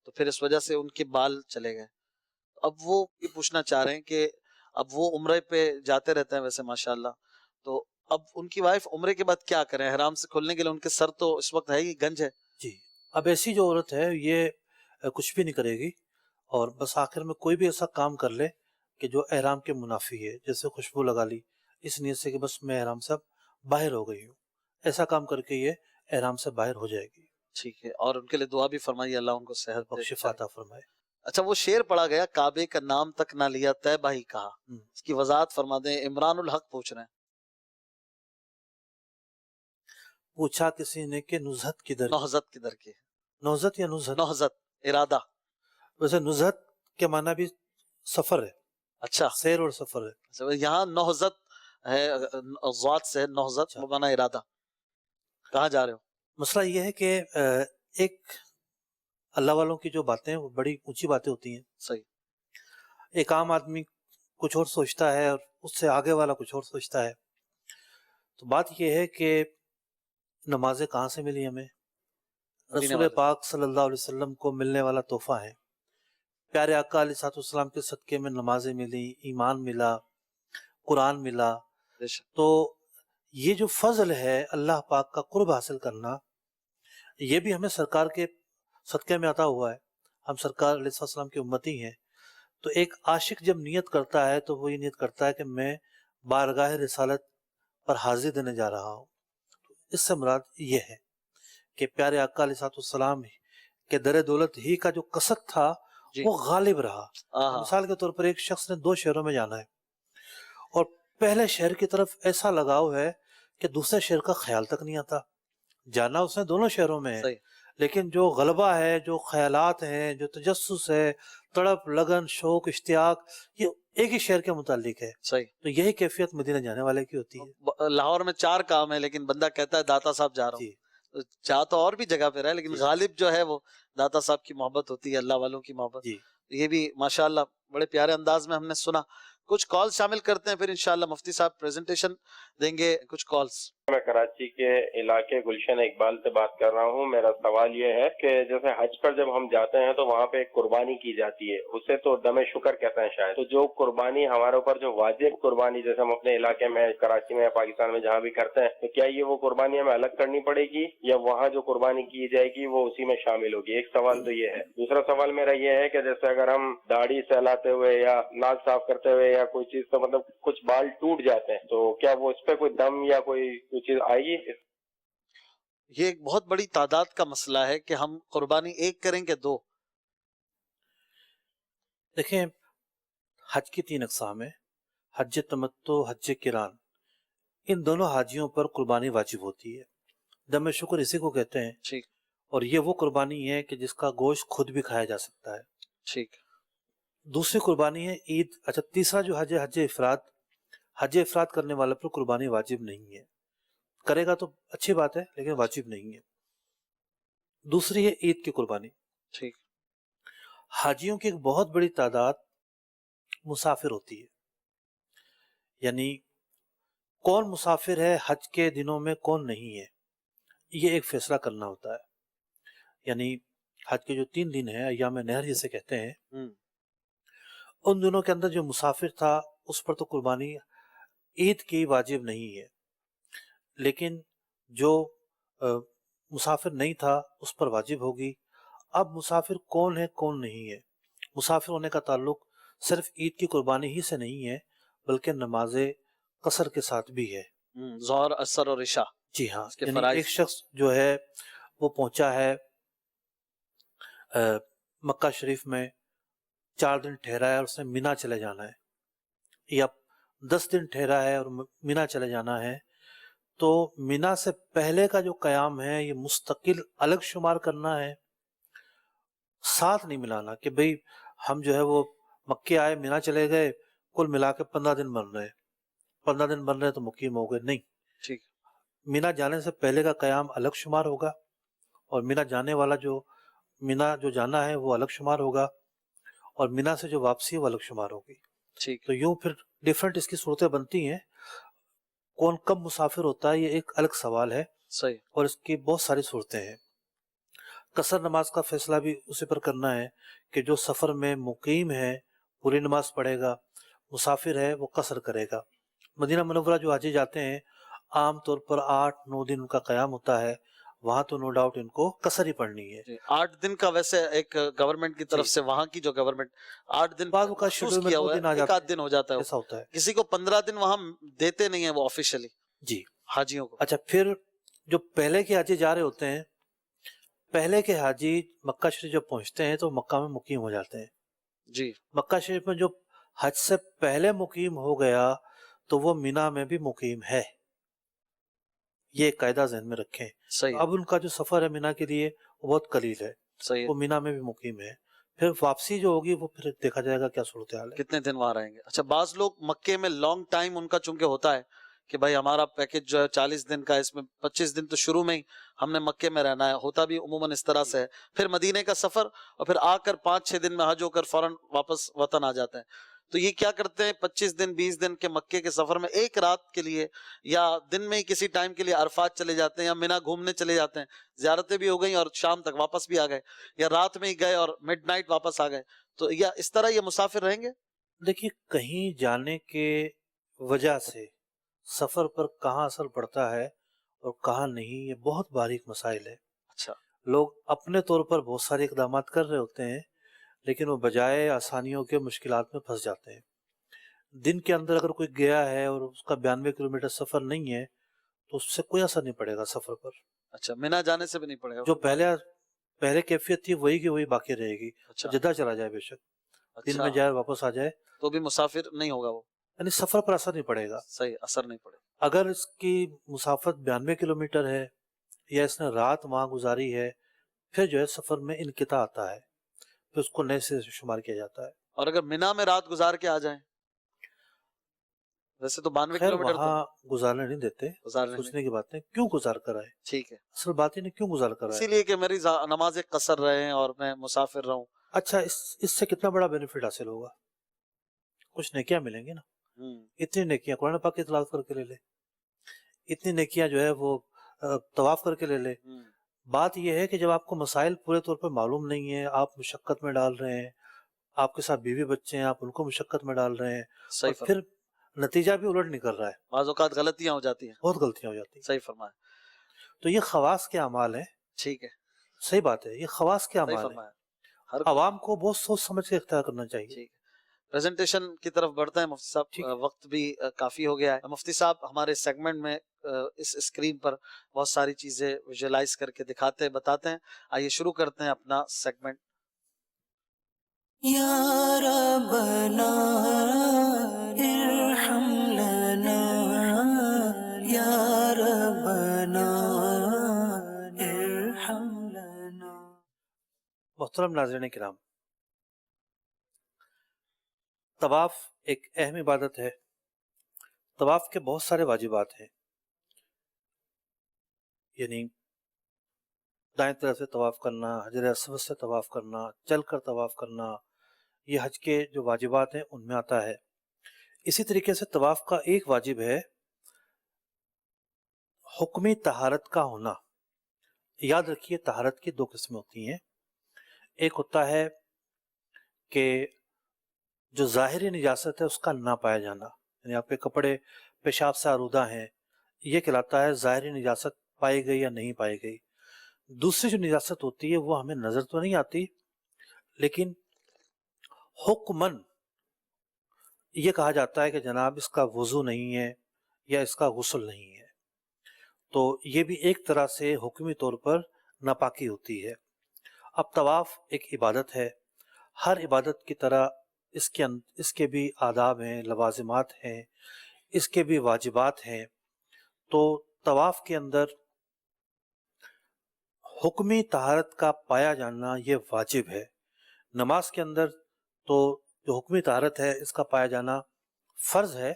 تو پھر اس وجہ سے ان کے بال چلے گئے. اب وہ یہ پوچھنا چاہ رہے ہیں کہ اب وہ عمرے پہ جاتے رہتے ہیں ویسے ماشاءاللہ، تو اب ان کی وائف عمرے کے بعد کیا کریں؟ احرام سے کھلنے کے لیے ان کے سر تو اس وقت ہے ہی گنج ہے. جی اب ایسی جو عورت ہے یہ کچھ بھی نہیں کرے گی، اور بس آخر میں کوئی بھی ایسا کام کر لے کہ جو احرام کے منافی ہے، جیسے خوشبو لگا لی اس نیت سے کہ بس میں احرام سے باہر ہو گئی ہوں، ایسا کام کر کے یہ احرام سے باہر ہو جائے گی. ٹھیک ہے. اور ان کے لیے دعا بھی فرمائیے اللہ ان کو صحت اور شفا عطا فرمائے. اچھا وہ شعر پڑھا گیا کعبے کا نام تک نہ لیا طیبہ ہی کہا، اس کی وضاحت فرما دیں. عمران الحق پوچھ رہے ہیں. پوچھا کسی نے کہ نزہت کدھر؟ نہضت کدھر کی ہے؟ نہضت یا نزہت؟ نہضت ارادہ. ویسے نزہت کے معنی بھی سفر ہے. اچھا سیر اور سفر ہے. یہاں نہضت ہے، ذات سے نہضت معنی ارادہ. کہاں جا رہے ہو؟ مسئلہ یہ ہے کہ ایک اللہ والوں کی جو باتیں وہ بڑی اونچی باتیں ہوتی ہیں. صحیح. ایک عام آدمی کچھ اور سوچتا ہے اور اس سے آگے والا کچھ اور سوچتا ہے. تو بات یہ ہے کہ نمازیں کہاں سے ملی ہمیں؟ رسول پاک صلی اللہ علیہ وسلم کو ملنے والا تحفہ ہے. پیارے آقا علیہ السلام کے صدقے میں نمازیں ملی، ایمان ملا، قرآن ملا. تو یہ جو فضل ہے اللہ پاک کا قرب حاصل کرنا، یہ بھی ہمیں سرکار کے صدقے میں عطا ہوا ہے. ہم سرکار علیہ السلام کی امتی ہیں. تو ایک عاشق جب نیت کرتا ہے تو وہ یہ نیت کرتا ہے کہ میں بارگاہ رسالت پر حاضری دینے جا رہا ہوں. اس سے مراد یہ ہے کہ پیارے آقا علیہ السلام کے در دولت ہی کا جو قصد تھا وہ غالب رہا. مثال کے طور پر ایک شخص نے 2 شہروں میں جانا ہے اور پہلے شہر کی طرف ایسا لگاؤ ہے کہ دوسرے شہر کا خیال تک نہیں آتا. جانا اس نے دونوں شہروں میں ہے، لیکن جو غلبہ ہے، جو خیالات ہیں، جو تجسس ہے، تڑپ، لگن، شوق، اشتیاق، یہ ایک ہی شہر کے متعلق ہے. تو یہی کیفیت مدینہ جانے والے کی ہوتی ہے. لاہور میں 4 کام ہے لیکن بندہ کہتا ہے داتا صاحب جا رہا ہوں. چاہ تو اور بھی جگہ پہ رہا ہے لیکن غالب جو ہے وہ داتا صاحب کی محبت ہوتی ہے، اللہ والوں کی محبت. یہ بھی ماشاءاللہ بڑے پیارے انداز میں ہم نے سنا. کچھ کال شامل کرتے ہیں، پھر انشاءاللہ مفتی صاحب پریزنٹیشن دیں گے. کچھ کالز. میں کراچی کے علاقے گلشن اقبال سے بات کر رہا ہوں. میرا سوال یہ ہے کہ جیسے حج پر جب ہم جاتے ہیں تو وہاں پہ ایک قربانی کی جاتی ہے، اسے تو دم شکر کہتے ہیں شاید. تو جو قربانی ہمارے اوپر جو واجب قربانی جیسے ہم اپنے علاقے میں کراچی میں یا پاکستان میں جہاں بھی کرتے ہیں، تو کیا یہ وہ قربانی ہمیں الگ کرنی پڑے گی یا وہاں جو قربانی کی جائے گی وہ اسی میں شامل ہوگی؟ ایک سوال تو یہ ہے. دوسرا سوال میرا یہ ہے کہ جیسے اگر ہم داڑھی سہلاتے ہوئے یا ناک صاف کرتے ہوئے یا کوئی چیز تو مطلب کچھ بال ٹوٹ جاتے ہیں، تو کیا وہ اس پہ کوئی دم یا کوئی چیز آئے گی؟ یہ ایک بہت بڑی تعداد کا مسئلہ ہے کہ ہم قربانی ایک کریں کہ دو. دیکھیں، حج کی 3 اقسام ہیں: حج تمتع، حج کران. ان دونوں حاجیوں پر قربانی واجب ہوتی ہے. دم شکر اسی کو کہتے ہیں. ٹھیک اور یہ وہ قربانی ہے کہ جس کا گوشت خود بھی کھایا جا سکتا ہے. ٹھیک. دوسری قربانی ہے عید. اچھا، تیسرا جو حج ہے حج افراد. حج افراد کرنے والے پر قربانی واجب نہیں ہے. کرے گا تو اچھی بات ہے لیکن واجب نہیں ہے. دوسری ہے عید کی قربانی. ٹھیک. حاجیوں کی ایک بہت بڑی تعداد مسافر ہوتی ہے. یعنی کون مسافر ہے حج کے دنوں میں کون نہیں ہے، یہ ایک فیصلہ کرنا ہوتا ہے. یعنی حج کے جو 3 دن ہیں، ایام نہر جسے کہتے ہیں، ان دنوں کے اندر جو مسافر تھا اس پر تو قربانی عید کی واجب نہیں ہے. لیکن جو مسافر نہیں تھا اس پر واجب ہوگی. اب مسافر کون ہے کون نہیں ہے، مسافر ہونے کا تعلق صرف عید کی قربانی ہی سے نہیں ہے بلکہ نماز قصر کے ساتھ بھی ہے. ظہر، عصر اور عشاء. جی ہاں. کے یعنی فرائض. ایک شخص جو ہے وہ پہنچا ہے مکہ شریف میں، 4 دن ٹھہرا ہے اور اس نے مینا چلے جانا ہے، یا 10 دن ٹھہرا ہے اور مینا چلے جانا ہے، تو مینا سے پہلے کا جو قیام ہے یہ مستقل الگ شمار کرنا ہے، ساتھ نہیں ملانا کہ بھئی ہم جو ہے وہ مکے آئے مینا چلے گئے، کل ملا کے 15 دن بن رہے 15 دن بن رہے تو مقیم ہو گئے. نہیں، ٹھیک. مینا جانے سے پہلے کا قیام الگ شمار ہوگا اور مینا جانے والا جو مینا جو جانا ہے وہ الگ شمار ہوگا اور مینا سے جو واپسی ہے وہ الگ شمار ہوگی. ٹھیک. تو یوں پھر ڈیفرنٹ اس کی صورتیں بنتی ہیں. کون کب مسافر ہوتا ہے یہ ایک الگ سوال ہے صحیح. اور اس کی بہت ساری صورتیں ہیں. قصر نماز کا فیصلہ بھی اسی پر کرنا ہے کہ جو سفر میں مقیم ہے پوری نماز پڑھے گا، مسافر ہے وہ قصر کرے گا. مدینہ منورہ جو حاجی جاتے ہیں عام طور پر 8-9 دن ان کا قیام ہوتا ہے، وہاں تو نو ڈاؤٹ ان کو قصر ہی پڑھنی ہے. 8 دن کا ویسے ایک گورنمنٹ کی طرف سے، وہاں کی جو گورنمنٹ 8 دن بعض کا مخصوص شیڈول میں کیا 2 ہوا دن ہے، آ ایک جاتا آدھ دن ہو جاتا ہے. ایسا ہوتا ہے. کسی کو 15 دن وہاں دیتے نہیں ہیں وہ آفیشلی جی حاجیوں کو. اچھا، پھر جو پہلے کے حاجی جا رہے ہوتے ہیں، پہلے کے حاجی مکہ شریف جب پہنچتے ہیں تو مکہ میں مقیم ہو جاتے ہیں. جی. مکہ شریف میں جو حج سے پہلے مقیم ہو گیا تو وہ مینا میں بھی مقیم ہے. یہ ایک قاعدہ ذہن میں رکھیں. صحیح. اب ان کا جو سفر ہے مینا کے لیے وہ بہت قلیل ہے، صحیح. وہ مینا میں بھی مقیم ہے. پھر واپسی جو ہوگی وہ پھر دیکھا جائے گا کیا صورتحال ہے. کتنے دن وہاں رہیں گے. اچھا، بعض لوگ مکے میں لانگ ٹائم ان کا چونکہ ہوتا ہے کہ بھائی ہمارا پیکج جو ہے 40 دن کا، اس میں 25 دن تو شروع میں ہی ہم نے مکے میں رہنا ہے، ہوتا بھی عموماً اس طرح سے ہے. پھر مدینے کا سفر اور پھر آ کر 5-6 دن میں حج ہو کر فوراً واپس وطن آ جاتے ہیں. تو یہ کیا کرتے ہیں 25 دن 20 دن کے مکے کے سفر میں ایک رات کے لیے یا دن میں ہی کسی ٹائم کے لیے عرفات چلے جاتے ہیں یا مینا گھومنے چلے جاتے ہیں. زیارتیں بھی ہو گئیں اور شام تک واپس بھی آ گئے، یا رات میں ہی گئے اور مڈ نائٹ واپس آ گئے. تو یا اس طرح یہ مسافر رہیں گے. دیکھیے، کہیں جانے کے وجہ سے سفر پر کہاں اثر پڑتا ہے اور کہاں نہیں، یہ بہت باریک مسائل ہے. اچھا. لوگ اپنے طور پر بہت سارے اقدامات کر رہے ہوتے ہیں لیکن وہ بجائے آسانیوں کے مشکلات میں پھنس جاتے ہیں. دن کے اندر اگر کوئی گیا ہے اور اس کا 92 کلومیٹر سفر نہیں ہے تو اس سے کوئی اثر نہیں پڑے گا سفر پر. اچھا، مینا جانے سے بھی نہیں پڑے گا. جو پہلے کیفیت تھی وہی کی وہی باقی رہے گی. اچھا. جدہ چلا جائے بے شک، دن میں جائے واپس آ جائے تو بھی مسافر نہیں ہوگا وہ، یعنی سفر پر اثر نہیں پڑے گا. صحیح، اثر نہیں پڑے. اگر اس کی مسافت 92 کلومیٹر ہے یا اس نے رات وہاں گزاری ہے، پھر جو ہے سفر میں انقطاع آتا ہے، پھر اس کو نئے سے شمار کیا جاتا ہے. اور اگر مینا میں رات گزار کے آ جائیں، ویسے تو 92 خیر کلومیٹر وہاں گزارنے نہیں دیتے، گزارنے سوچنے کی بات ہے کیوں گزار کر آئے. ٹھیک ہے. اصل بات ہی نہیں کیوں گزار کر اسی آئے. لیے کہ میری نماز قصر رہے اور میں مسافر رہوں. اچھا، اس سے کتنا بڑا بینیفٹ حاصل ہوگا. کچھ نیکیاں ملیں گی نا. ہوں، اتنی نیکیاں قرآن پاک کی تلاوت کر کے لے لے, اتنی نیکیاں جو ہے وہ طواف کر کے لے لے. ہوں، بات یہ ہے کہ جب آپ کو مسائل پورے طور پر معلوم نہیں ہیں, آپ مشقت میں ڈال رہے ہیں, آپ کے ساتھ بیوی بچے ہیں, آپ ان کو مشقت میں ڈال رہے ہیں, اور صحیح پھر فرمایا. نتیجہ بھی الٹ نہیں کر رہا ہے, بعض اوقات غلطیاں ہو جاتی ہیں. بہت غلطیاں ہو جاتی ہیں. صحیح فرمایا. تو یہ خواص کے اعمال ہیں. ٹھیک ہے. صحیح بات ہے, یہ خواص کے صحیح اعمال ہیں. فرمایا. ہر عوام کو بہت سوچ سمجھ کے اختیار کرنا چاہیے. ٹھیک ہے. پریزنٹیشن کی طرف بڑھتے ہیں مفتی ٹھیک صاحب, وقت بھی کافی ہو گیا ہے. مفتی صاحب ہمارے سیگمنٹ میں اس اسکرین پر بہت ساری چیزیں ویژولاائز کر کے دکھاتے ہیں, بتاتے ہیں. آئیے شروع کرتے ہیں اپنا سیگمنٹ. یا ربنا ارحم لنا یا ربنا ارحم لنا. محترم ناظرین کرام, طواف ایک اہم عبادت ہے. طواف کے بہت سارے واجبات ہیں, یعنی دائیں طرف سے طواف کرنا, حجر اسود سے طواف کرنا, چل کر طواف کرنا, یہ حج کے جو واجبات ہیں ان میں آتا ہے. اسی طریقے سے طواف کا ایک واجب ہے حکمی طہارت کا ہونا. یاد رکھیے طہارت کی دو قسمیں ہوتی ہیں. ایک ہوتا ہے کہ جو ظاہری نجاست ہے اس کا نہ پایا جانا, یعنی آپ کے کپڑے پیشاب سے آلودہ ہیں, یہ کہلاتا ہے ظاہری نجاست پائی گئی یا نہیں پائی گئی. دوسری جو نجاست ہوتی ہے وہ ہمیں نظر تو نہیں آتی, لیکن حکماً یہ کہا جاتا ہے کہ جناب اس کا وضو نہیں ہے یا اس کا غسل نہیں ہے. تو یہ بھی ایک طرح سے حکمی طور پر ناپاکی ہوتی ہے. اب طواف ایک عبادت ہے, ہر عبادت کی طرح اس کے بھی آداب ہیں, لوازمات ہیں, اس کے بھی واجبات ہیں. تو طواف کے اندر حکمی طہارت کا پایا جانا یہ واجب ہے. نماز کے اندر تو جو حکمی طہارت ہے اس کا پایا جانا فرض ہے,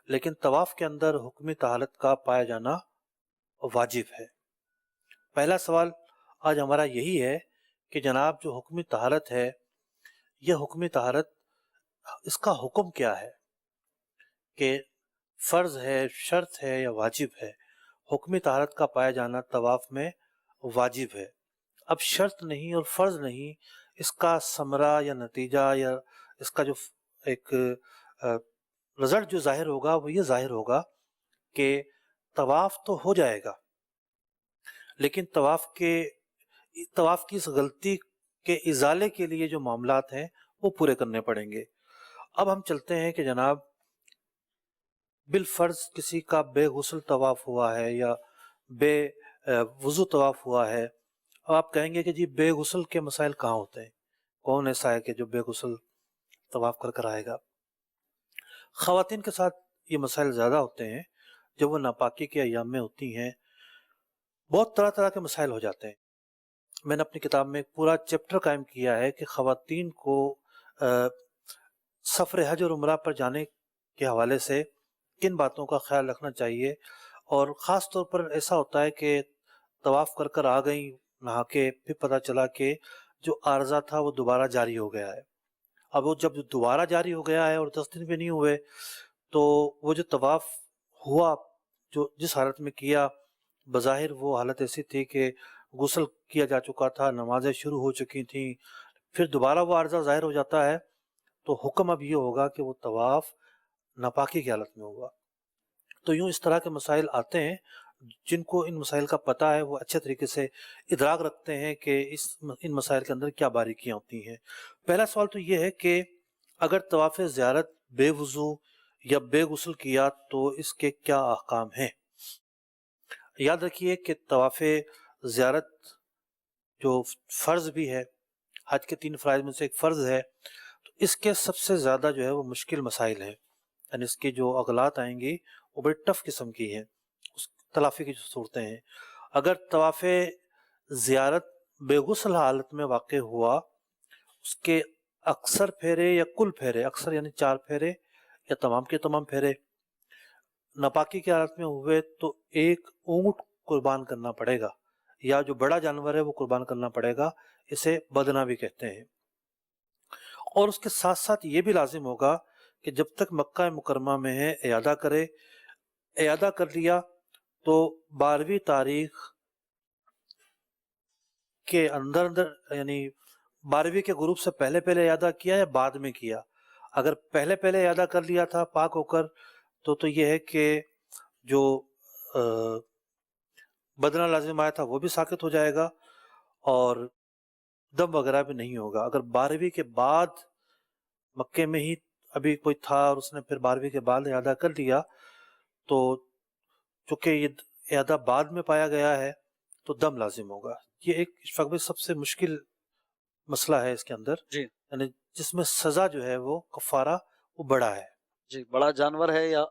لیکن طواف کے اندر حکمی طہارت کا پایا جانا واجب ہے. پہلا سوال آج ہمارا یہی ہے کہ جناب جو حکمی طہارت ہے, یہ حکمی طہارت اس کا حکم کیا ہے, کہ فرض ہے, شرط ہے یا واجب ہے. حکمی طہارت کا پایا جانا طواف میں واجب ہے. اب شرط نہیں اور فرض نہیں, اس کا ثمرہ یا نتیجہ یا اس کا جو ایک رزلٹ جو ظاہر ہوگا وہ یہ ظاہر ہوگا کہ طواف تو ہو جائے گا, لیکن طواف کی اس غلطی کے ازالے کے لیے جو معاملات ہیں وہ پورے کرنے پڑیں گے. اب ہم چلتے ہیں کہ جناب بالفرض کسی کا بے غسل طواف ہوا ہے یا بے وضو طواف ہوا ہے. اب آپ کہیں گے کہ جی بے غسل کے مسائل کہاں ہوتے ہیں, کون ایسا ہے کہ جو بے غسل طواف کر آئے گا. خواتین کے ساتھ یہ مسائل زیادہ ہوتے ہیں جب وہ ناپاکی کے ایام میں ہوتی ہیں. بہت طرح طرح کے مسائل ہو جاتے ہیں. میں نے اپنی کتاب میں ایک پورا چیپٹر قائم کیا ہے کہ خواتین کو سفر حج اور عمرہ پر جانے کے حوالے سے کن باتوں کا خیال رکھنا چاہیے. اور خاص طور پر ایسا ہوتا ہے کہ طواف کر آ گئیں نہا کے, پھر پتہ چلا کہ جو عارضہ تھا وہ دوبارہ جاری ہو گیا ہے. اب وہ جب دوبارہ جاری ہو گیا ہے اور 10 دن بھی نہیں ہوئے, تو وہ جو طواف ہوا جو جس حالت میں کیا, بظاہر وہ حالت ایسی تھی کہ غسل کیا جا چکا تھا, نمازیں شروع ہو چکی تھیں, پھر دوبارہ وہ عارضہ ظاہر ہو جاتا ہے, تو حکم اب یہ ہوگا کہ وہ طواف ناپاکی کی حالت میں ہوگا. تو یوں اس طرح کے مسائل آتے ہیں. جن کو ان مسائل کا پتہ ہے وہ اچھے طریقے سے ادراک رکھتے ہیں کہ ان مسائل کے اندر کیا باریکیاں ہوتی ہیں. پہلا سوال تو یہ ہے کہ اگر طواف زیارت بے وضو یا بے غسل کیا تو اس کے کیا احکام ہیں. یاد رکھیے کہ طواف زیارت جو فرض بھی ہے, حج کے 3 فرائض میں سے ایک فرض ہے, تو اس کے سب سے زیادہ جو ہے وہ مشکل مسائل ہیں, یعنی اس کی جو اغلاط آئیں گی وہ بڑی ٹف قسم کی ہیں, اس تلافی کی جو صورتیں ہیں. اگر طواف زیارت بے غسل حالت میں واقع ہوا, اس کے اکثر پھیرے یا کل پھیرے, اکثر یعنی 4 پھیرے یا تمام کے تمام پھیرے ناپاکی کی حالت میں ہوئے, تو ایک اونٹ قربان کرنا پڑے گا, یا جو بڑا جانور ہے وہ قربان کرنا پڑے گا. اسے بدنہ بھی کہتے ہیں. اور اس کے ساتھ ساتھ یہ بھی لازم ہوگا کہ جب تک مکہ مکرمہ میں ہے اعادہ کرے. اعادہ کر لیا تو 12ویں تاریخ کے اندر یعنی 12ویں کے غروب سے پہلے اعادہ کیا یا بعد میں کیا. اگر پہلے اعادہ کر لیا تھا پاک ہو کر تو یہ ہے کہ جو بدنہ لازم آیا تھا وہ بھی ساقط ہو جائے گا اور دم وغیرہ بھی نہیں ہوگا. اگر 12ویں کے بعد مکے میں ہی ابھی کوئی تھا اور اس نے پھر 12ویں کے بعد اعادہ کر لیا تو چونکہ یہ اعادہ بعد میں پایا گیا ہے تو دم لازم ہوگا. یہ ایک اشفاق بھائی سب سے مشکل مسئلہ ہے اس کے اندر جی. یعنی جس میں سزا جو ہے وہ کفارہ وہ بڑا ہے. جی بڑا جانور ہے یا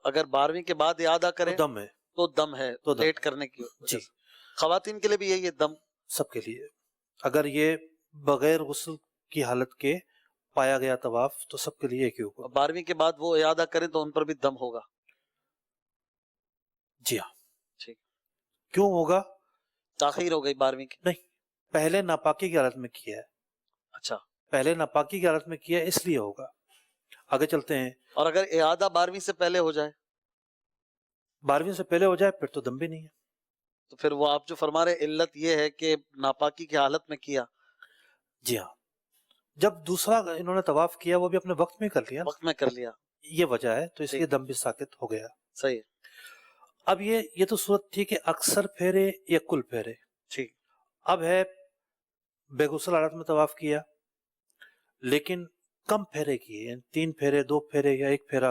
اگر 12ویں کے بعد اعادہ کرے تو دم ہے. تو دم ہے تو دم لیٹ کرنے کی وجہ جی سے. خواتین کے لیے بھی یہی ہے دم. سب کے لیے. اگر یہ بغیر غسل کی حالت کے پایا گیا طواف تو سب کے لیے ایک ہی حکم. 12ویں کے بعد وہ اعادہ کریں تو ان پر بھی دم ہوگا. جی ہاں. ٹھیک. کیوں ہوگا؟ تاخیر ہو گئی 12ویں کی. نہیں، پہلے ناپاکی کی حالت میں کیا ہے. اچھا. پہلے ناپاکی کی حالت میں کیا ہے اس لیے ہوگا. آگے چلتے ہیں. اور اگر اعادہ 12ویں سے پہلے ہو جائے 12ویں سے پہلے ہو جائے پھر تو دم بھی نہیں ہے. تو پھر وہ آپ جو فرما رہے علت یہ ہے کہ ناپاکی کی حالت میں کیا. جی ہاں. جب دوسرا انہوں نے طواف کیا وہ بھی اپنے وقت میں کر لیا، وقت میں کر لیا. یہ وجہ ہے تو اس لیے دم بھی ساقط ہو گیا. صحیح ہے. اب یہ تو صورت تھی کہ اکثر پھیرے یا کل پھیرے. ٹھیک. اب ہے بے غسل حالت میں طواف کیا لیکن کم پھیرے کیے، یعنی 3 پھیرے 2 پھیرے یا 1 پھیرا،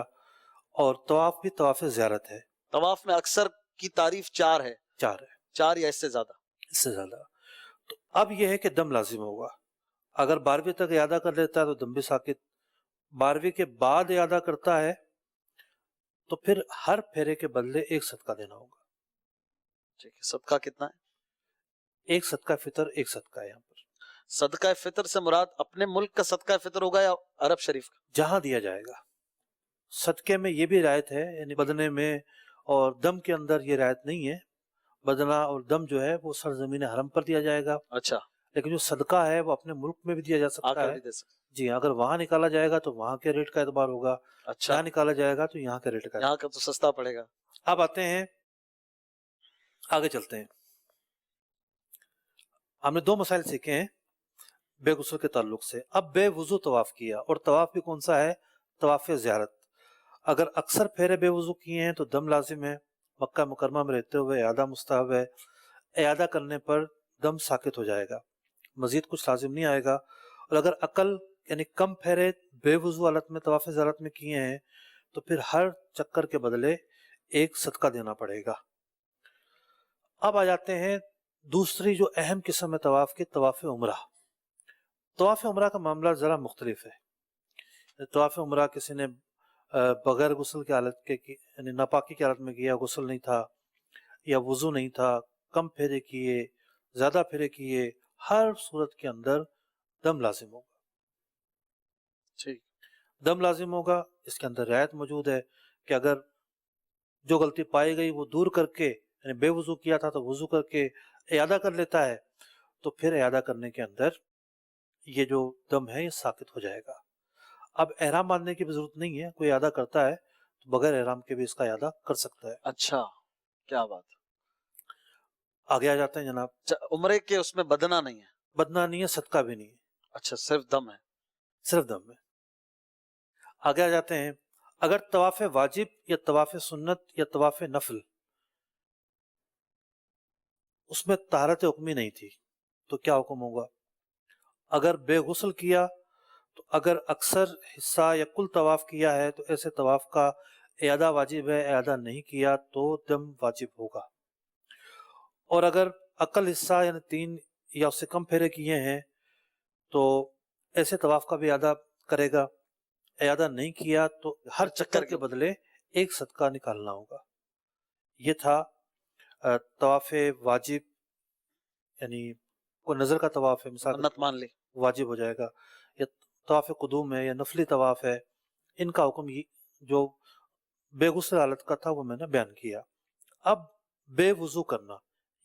اور طواف بھی طواف زیارت ہے. طواف میں اکثر کی تعریف 4 ہے. 4 ہے. 4 یا اس سے زیادہ. اس سے زیادہ. تو اب یہ ہے کہ دم لازم ہوگا. اگر 12ویں تک اعادہ کر لیتا ہے تو دم بھی ساقط. 12ویں کے بعد اعادہ کرتا ہے تو پھر ہر پھیرے کے بدلے 1 صدقہ دینا ہوگا. ٹھیک ہے. صدقہ کتنا ہے؟ 1 صدقہ فطر 1 صدقہ ہے. یہاں پر صدقہ فطر سے مراد اپنے ملک کا صدقہ فطر ہوگا یا عرب شریف کا؟ جہاں دیا جائے گا. صدقے میں یہ بھی رعایت ہے، یعنی بدنے میں اور دم کے اندر یہ رعایت نہیں ہے. بدنہ اور دم جو ہے وہ سرزمین حرم پر دیا جائے گا، اچھا. لیکن جو صدقہ ہے وہ اپنے ملک میں بھی دیا جا آ سکتا کر ہے. بھی دے سکتے. جی ہاں. اگر وہاں نکالا جائے گا تو وہاں کے ریٹ کا اعتبار ہوگا، اچھا. یہاں نکالا جائے گا تو یہاں کے ریٹ کا. یہاں کا تو سستا پڑے گا. اب آتے ہیں، آگے چلتے ہیں. ہم نے 2 مسائل سیکھے ہیں بے غسل کے تعلق سے. اب بے وضو طواف کیا، اور طواف بھی کون سا ہے؟ طواف زیارت. اگر اکثر پھیرے بے وضو کیے ہیں تو دم لازم ہے. مکہ مکرمہ میں رہتے ہوئے اعادہ مستحب ہے. اعادہ کرنے پر دم ساقط ہو جائے گا، مزید کچھ لازم نہیں آئے گا. اور اگر عقل یعنی کم پھیرے بے وضو حالت میں طواف زیارت میں کیے ہیں تو پھر ہر چکر کے بدلے 1 صدقہ دینا پڑے گا. اب آ جاتے ہیں دوسری جو اہم قسم ہے طواف کی، طواف عمرہ. طواف عمرہ کا معاملہ ذرا مختلف ہے. طواف عمرہ کسی نے بغیر غسل کی حالت کے یعنی ناپاکی کی حالت میں کیا، غسل نہیں تھا یا وضو نہیں تھا، کم پھیرے کیے زیادہ پھیرے کیے، ہر صورت کے اندر دم لازم ہوگا. ٹھیک. دم لازم ہوگا. اس کے اندر رعایت موجود ہے کہ اگر جو غلطی پائی گئی وہ دور کر کے، یعنی بے وضو کیا تھا تو وضو کر کے اعادہ کر لیتا ہے تو پھر اعادہ کرنے کے اندر یہ جو دم ہے یہ ساقط ہو جائے گا. اب احرام باندھنے کی بھی ضرورت نہیں ہے. کوئی اعادہ کرتا ہے تو بغیر احرام کے بھی اس کا اعادہ کر سکتا ہے. اچھا. کیا بات. آگے آ جاتے ہیں جناب. عمرے کے اس میں بدنہ نہیں ہے؟ بدنہ نہیں ہے، صدقہ بھی نہیں ہے. اچھا. صرف دم ہے. صرف دم ہے. آگے آ جاتے ہیں. اگر طواف واجب یا طواف سنت یا طواف نفل اس میں طہارت حکمی نہیں تھی تو کیا حکم ہوگا؟ اگر بے غسل کیا تو اگر اکثر حصہ یا کل طواف کیا ہے تو ایسے طواف کا اعادہ واجب ہے، اعادہ نہیں کیا تو دم واجب ہوگا. اور اگر اقل حصہ یعنی 3 یا اس سے کم پھیرے کیے ہیں تو ایسے طواف کا بھی اعادہ کرے گا. اعادہ نہیں کیا تو ہر چکر کے بدلے 1 صدقہ نکالنا ہوگا. یہ تھا طواف واجب، یعنی کوئی نظر کا طواف ہے مثال منت مان لی واجب ہو جائے گا، یا طواف قدوم ہے یا نفلی طواف ہے. ان کا حکم جو بے غسل حالت کا تھا وہ میں نے بیان کیا. اب بے وضو کرنا،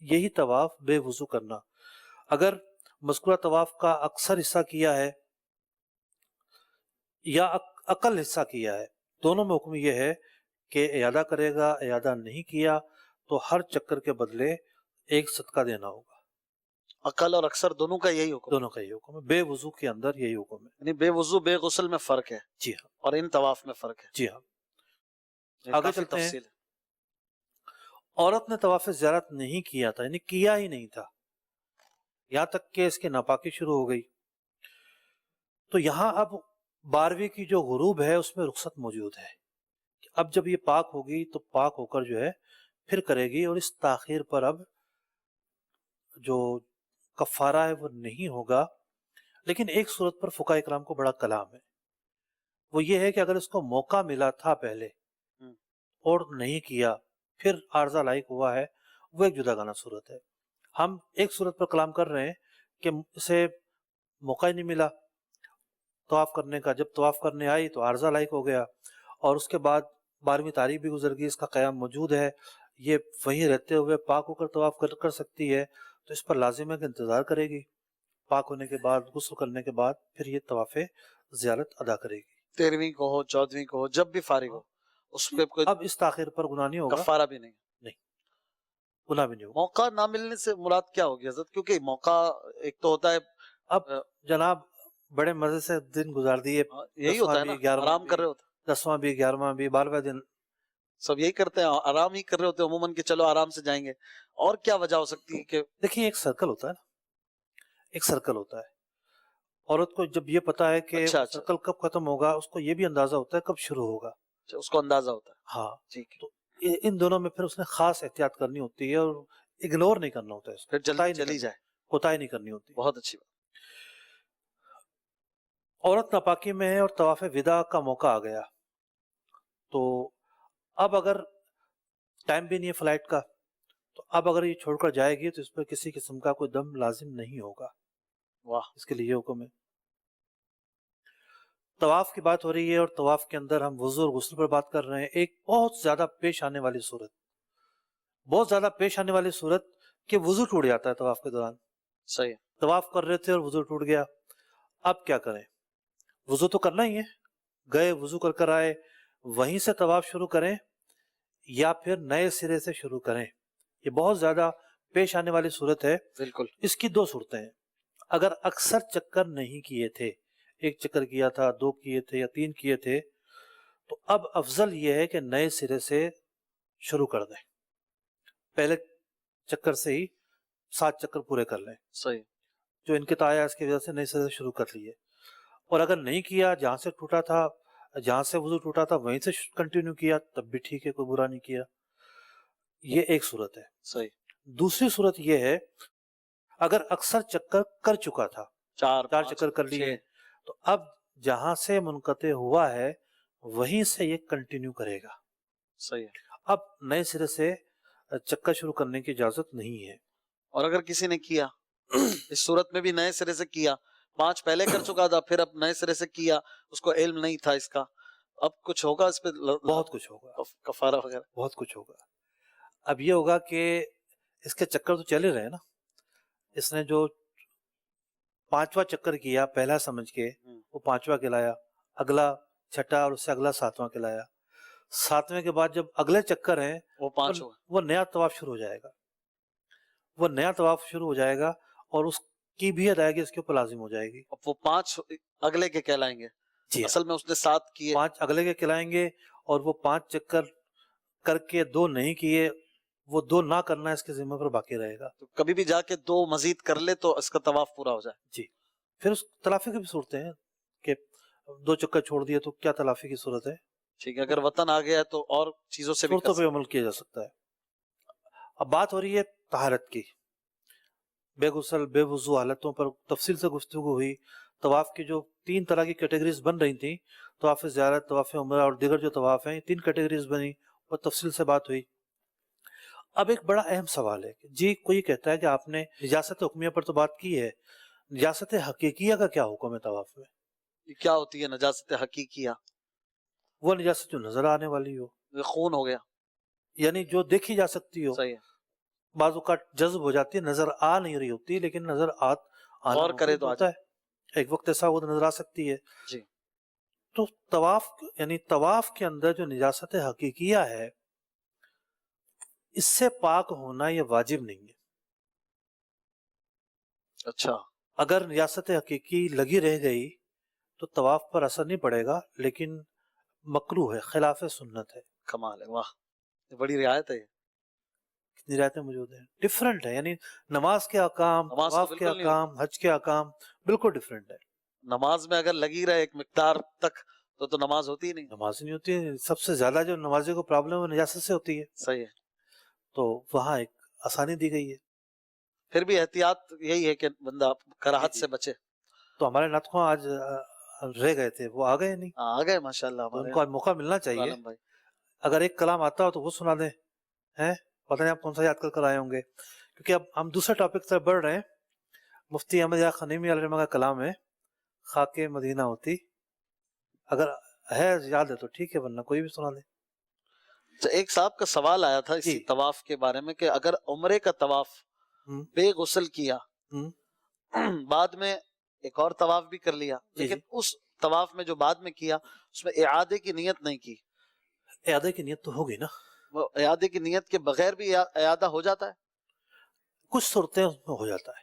یہی طواف بے وضو کرنا. اگر مذکورہ طواف کا اکثر حصہ کیا ہے یا عقل حصہ کیا ہے. دونوں میں حکم یہ ہے کہ اعادہ کرے گا، اعادہ نہیں کیا تو ہر چکر کے بدلے ایک صدقہ دینا ہوگا. عقل اور اکثر دونوں کا یہی حکم دونوں کا یہی حکم ہے. بے وضو کے اندر یہی حکم ہے. یعنی بے وضو بے غسل میں فرق ہے جی ہاں، اور ان طواف میں فرق ہے. جی ہاں. یہ آگے کافی چلتے ہیں. تفصیل ہے. عورت نے طواف زیارت نہیں کیا تھا، یعنی کیا ہی نہیں تھا، یہاں تک کہ اس کی ناپاکی شروع ہو گئی. تو یہاں اب 12ویں کی جو غروب ہے اس میں رخصت موجود ہے. اب جب یہ پاک ہوگی تو پاک ہو کر جو ہے پھر کرے گی، اور اس تاخیر پر اب جو کفارہ ہے وہ نہیں ہوگا. لیکن ایک صورت پر فقہاء کرام کو بڑا کلام ہے، وہ یہ ہے کہ اگر اس کو موقع ملا تھا پہلے اور نہیں کیا پھر عارضہ لاحق ہوا ہے، وہ ایک جدا گانا صورت ہے. ہم ایک صورت پر کلام کر رہے ہیں کہ اسے موقع ہی نہیں ملا طواف کرنے کا. جب طواف کرنے آئی تو عارضہ لاحق ہو گیا، اور اس کے بعد 12ویں تاریخ بھی گزر گئی، اس کا قیام موجود ہے، یہ وہیں رہتے ہوئے پاک ہو کر طواف کر سکتی ہے. تو اس پر لازم ہے کہ انتظار کرے گی، پاک ہونے کے بعد غسل کرنے کے بعد پھر یہ طواف زیارت ادا کرے گی. 13ویں کو ہو 14ویں کو ہو جب بھی فارغ ہو اس پہ کوئی اب اس تاخیر پر گناہ نہیں ہوگا، کفارہ بھی نہیں. گناہ بھی نہیں ہوگا. موقع نہ ملنے سے مراد کیا ہوگی حضرت؟ کیونکہ موقع ایک تو ہوتا ہے اب جناب بڑے مزے سے دن گزار دیے، یہی ہوتا ہے نا، آرام کر رہے ہوتے ہیں. 10واں بھی 11واں بھی 12واں دن سب یہی کرتے ہیں، آرام ہی کر رہے ہوتے ہیں عموماً کہ چلو آرام سے جائیں گے. اور کیا وجہ ہو سکتی ہے کہ دیکھیں ایک سرکل ہوتا ہے نا، ایک سرکل ہوتا ہے. عورت کو جب یہ پتا ہے کہ اچھا سرکل کب ختم ہوگا، اس کو یہ بھی اندازہ ہوتا ہے کب شروع ہوگا. اس کو اندازہ ہوتا ہے. ہاں، ٹھیک ہے. تو ان دونوں میں پھر اس نے خاص احتیاط کرنی ہوتی ہے اور اگنور نہیں کرنا ہوتا ہے، اس کو پھر جلدی چلی جائے. کوتاہی نہیں کرنی ہوتی. بہت اچھی بات. عورت ناپاکی میں ہے اور طواف وداع کا موقع آ گیا، تو اب اگر ٹائم بھی نہیں ہے فلائٹ کا، تو اب اگر یہ چھوڑ کر جائے گی تو اس پر کسی قسم کا کوئی دم لازم نہیں ہوگا. واہ. اس کے لیے یہ حکم ہے. طواف کی بات ہو رہی ہے اور طواف کے اندر ہم وضو اور غسل پر بات کر رہے ہیں. ایک بہت زیادہ پیش آنے والی صورت، بہت زیادہ پیش آنے والی صورت کہ وضو ٹوٹ جاتا ہے طواف کے دوران. صحیح. طواف کر رہے تھے اور وضو ٹوٹ گیا، اب کیا کریں؟ وضو تو کرنا ہی ہے، گئے وضو کر کر آئے، وہیں سے طواف شروع کریں یا پھر نئے سرے سے شروع کریں؟ یہ بہت زیادہ پیش آنے والی صورت ہے. بالکل. اس کی دو صورتیں ہیں. اگر اکثر چکر نہیں کیے تھے، ایک چکر کیا تھا، 2 کیے تھے یا 3 کیے تھے، تو اب افضل یہ ہے کہ نئے سرے سے شروع کر دیں، پہلے چکر سے ہی 7 چکر پورے کر لیں. صحیح. جو انقطاع آیا اس کی وجہ سے نئے سرے سے شروع کر لیے. اور اگر نہیں کیا، جہاں سے ٹوٹا تھا، جہاں سے وضو ٹوٹا تھا وہیں سے کنٹینیو کیا، تب بھی ٹھیک ہے، کوئی برا نہیں کیا. یہ ایک صورت ہے. صحیح. دوسری صورت یہ ہے اگر اکثر چکر کر چکا تھا، 4 چکر کر لیے، تو اب جہاں سے منقطع ہوا ہے وہیں سے یہ کنٹینیو کرے گا. صحیح ہے. اب نئے سرے سے چکر شروع کرنے کی اجازت نہیں ہے. اور اگر کسی نے کیا اس صورت میں بھی نئے سرے سے کیا، 5 پہلے کر چکا تھا پھر اب نئے سرے سے کیا، اس کو علم نہیں تھا اس کا، اب کچھ ہوگا اس پہ؟ بہت کچھ ہوگا، کفارہ وغیرہ بہت کچھ ہوگا. اب یہ ہوگا کہ اس کے چکر تو چل ہی رہے نا. اس نے جو 5واں چکر کیا پہلا سمجھ کے، وہ 5واں کہلایا، اگلا 6واں اور اس سے اگلا 7واں کہلایا. 7ویں کے بعد جب اگلے چکر ہیں وہ 5 ہوگا. وہ نیا طواف شروع ہو جائے گا، وہ نیا طواف شروع ہو جائے گا اور اس کی بھی ادائیگی اس کے اوپر لازم ہو جائے گی. اب وہ 5 اگلے کے کہلائیں گے. جی اصل میں اس نے 7 کیے، 5 اگلے کے کہلائیں گے، اور وہ 5 چکر کر کے 2 نہیں کیے، وہ 2 نہ کرنا اس کے ذمہ پر باقی رہے گا. تو کبھی بھی جا کے 2 مزید کر لے تو اس کا طواف پورا ہو جائے. جی. پھر اس تلافی کی بھی صورتیں ہیں کہ 2 چکر چھوڑ دیے تو کیا تلافی کی صورت ہے. ٹھیک ہے. اگر وطن آ گیا ہے تو اور چیزوں سے بھی صورتوں پہ عمل کیا جا سکتا ہے. اب بات ہو رہی ہے طہارت کی. بے غسل بے وضو حالتوں پر تفصیل سے گفتگو ہوئی. طواف کی جو 3 طرح کی کیٹیگریز بن رہی تھیں، طواف زیارت، طواف عمرہ اور دیگر جو طواف ہیں، 3 کیٹیگریز بنی اور تفصیل سے بات ہوئی. اب ایک بڑا اہم سوال ہے کہ جی کوئی کہتا ہے کہ آپ نے نجاست حکمیہ پر تو بات کی ہے، نجاست حقیقیہ کا کیا حکم ہے طواف میں؟ یہ کیا ہوتی ہے نجاست حقیقیہ؟ وہ نجاست جو نظر آنے والی ہو، یہ خون ہو گیا. یعنی جو دیکھی جا سکتی ہو. صحیح ہے. بعض اوقات جذب ہو جاتی ہے، نظر آ نہیں رہی ہوتی لیکن نظر آنا غور کرے تو ہوتا ہے. ایک وقت ایسا وہ نظر آ سکتی ہے. جی. تو طواف یعنی طواف کے اندر جو نجاست حقیقیہ ہے اس سے پاک ہونا یہ واجب نہیں ہے. اچھا اگر نجاست حقیقی لگی رہ گئی تو طواف پر اثر نہیں پڑے گا، لیکن مکروہ ہے، خلاف سنت ہے. کمال ہے، واہ یہ بڑی رعایت ہے. کتنی رعایتیں موجود ہیں، ڈفرینٹ ہے. یعنی نماز کے احکام، نماز تو طواف کے بالکل نہیں احکام، حج کے احکام بالکل ڈفرینٹ ہے. نماز میں اگر لگی رہے ایک مقدار تک تو نماز ہوتی ہی نہیں. نماز نہیں ہوتی ہے. سب سے زیادہ جو نمازی کو پرابلم ہے نجاست سے ہوتی ہے، صحیح ہے. تو وہاں ایک آسانی دی گئی ہے. پھر بھی احتیاط یہی ہے کہ بندہ کراہت جی. سے بچے. تو ہمارے ناتخواں آج رہ گئے تھے، وہ آ گئے نہیں، آ گئے ماشاءاللہ تو ان ہمارے کو آج موقع ملنا چاہیے. عالم بھائی. اگر ایک کلام آتا ہو تو وہ سنا دیں. ہیں پتہ نہیں آپ کون سا یاد کر آئے ہوں گے، کیونکہ اب ہم دوسرے ٹاپک سے بڑھ رہے ہیں. مفتی احمد یا خنیمی علیہ الرحمہ کا کلام ہے، خاک مدینہ ہوتی. اگر ہے یاد ہے تو ٹھیک ہے، ورنہ کوئی بھی سنا دیں. اچھا، ایک صاحب کا سوال آیا تھا اسی جی. طواف کے بارے میں کہ اگر عمرے کا طواف ہم، بے غسل کیا، ہم، بعد میں ایک اور طواف بھی کر لیا، جی لیکن جی. اس طواف میں جو بعد میں کیا اس میں اعادے کی نیت نہیں کی، اعادے کی نیت تو ہوگی نا. وہ اعادے کی نیت کے بغیر بھی اعادہ ہو جاتا ہے؟ کچھ صورتیں اس میں ہو جاتا ہے.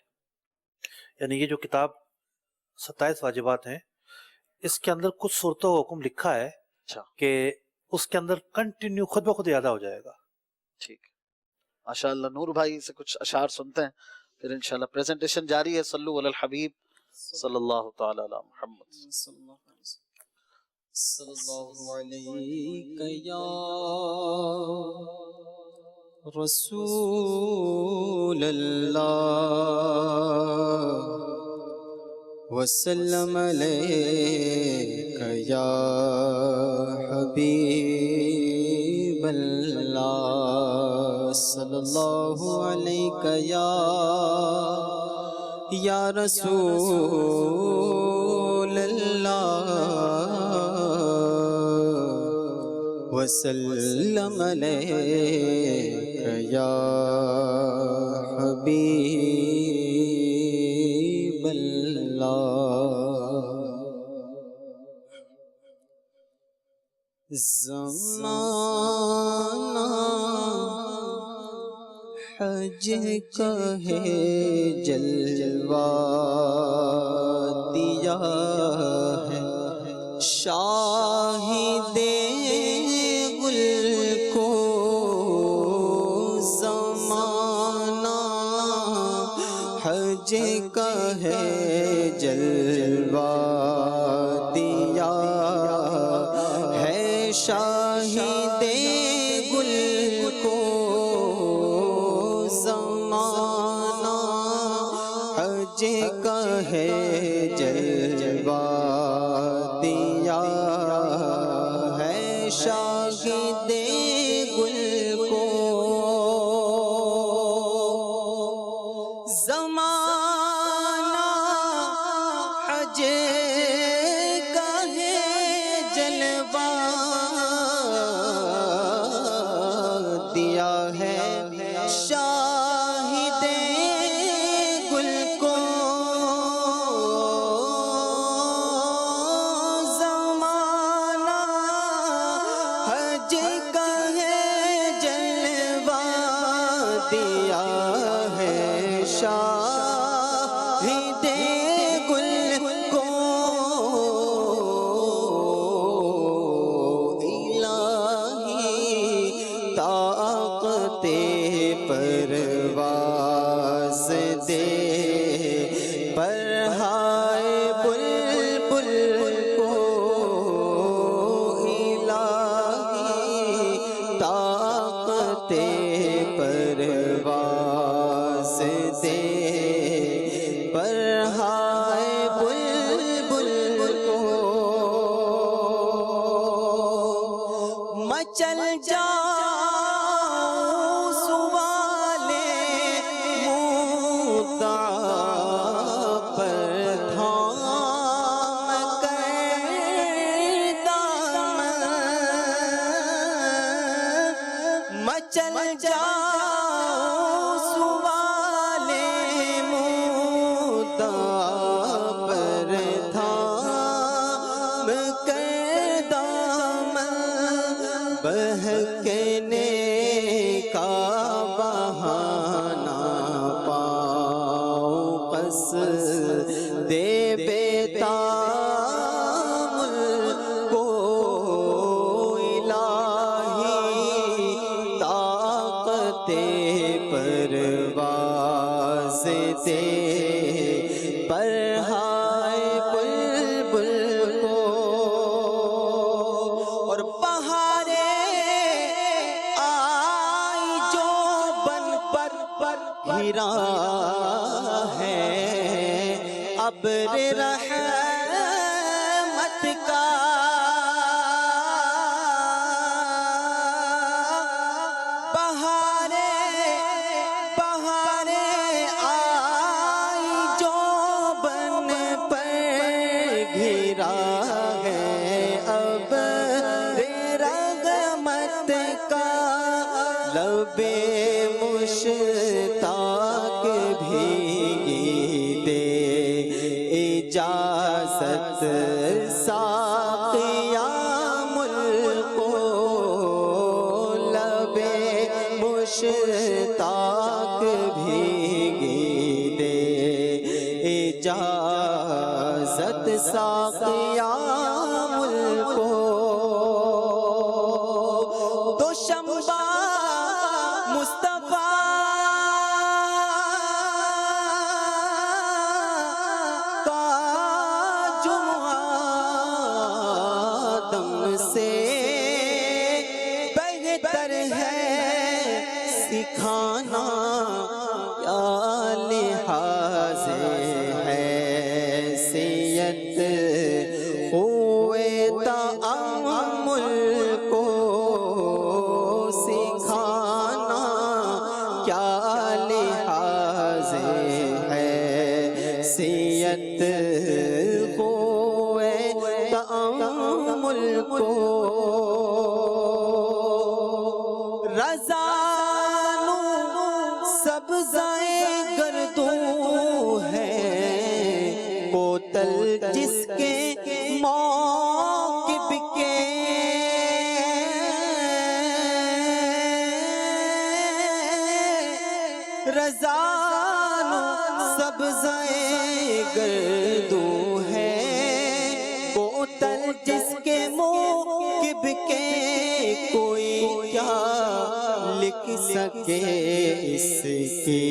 یعنی یہ جو کتاب 27 واجبات ہیں، اس کے اندر کچھ صورتوں کا حکم لکھا ہے اچھا کہ اس کے اندر کنٹینیو خود بخود اعادہ ہو جائے گا. ٹھیک ہے. ماشاءاللہ نور بھائی سے کچھ اشعار سنتے ہیں، پھر انشاءاللہ پریزنٹیشن جاری ہے. صلو علی الحبیب صلی اللہ تعالی علی محمد. صلی اللہ علیہ یا رسول اللہ وسلم علیک یا حبیب اللہ صلی اللہ علیہ یا رسول اللہ وسلم علیک یا حبیب اللہ. زمانہ حج کا ہے جلوہ دیا ہے، شاہد گل کو زمانہ حج کا ہے جلوہ دیا ہے، شاہد گل کو زمانہ حج کا ہے جلوہ دیا ہے، شاہد گل کو زمانہ حج کا ہے جلوہ دیا ہے، شاہد گل کو زمانہ حج کا ہے جلوہ دیا ہے، شاہد گل کو الہی طاقت پرواز دے، پرہائے بلبل کو الہی طاقت پرواز دے، پرہائے بلبل کو مچل جاؤ سوالے مدعا پر تھام کر دامن، مچل جاؤ سوالے مدعا پر تھام کر بہکنے کا بہانہ پاؤں، قصد بیتام کو الہی طاقت پرواز دے، پرہائے بلبل کو، اور بہاریں آئی جو بن پر گھرا ہے ابر رحمت کا، بہاریں آئی جو بن پر گھرا ہے ابر رحمت کا، لب مشتاق بھیگی دے اجازت ساقیا ملک کو، لب مشتاق بھیگی دے اجازت ساقیا ملک کو، دوشنبہ مصطفیٰ کا جمعہ دم سے بہتر ہے سکھانا، کیا لحاظ حیثیت ہوئے تأمل کو سکھانا، کیا لحاظ حیثیت ہوئے تأمل کو، رضانو سبزائے گردوں ہے، کوتل جس کے موکب کے، رضانو سبزائے گردوں ہے، کوتل جس کے موکب کے، کوئی کیا لکھ سکے اس کی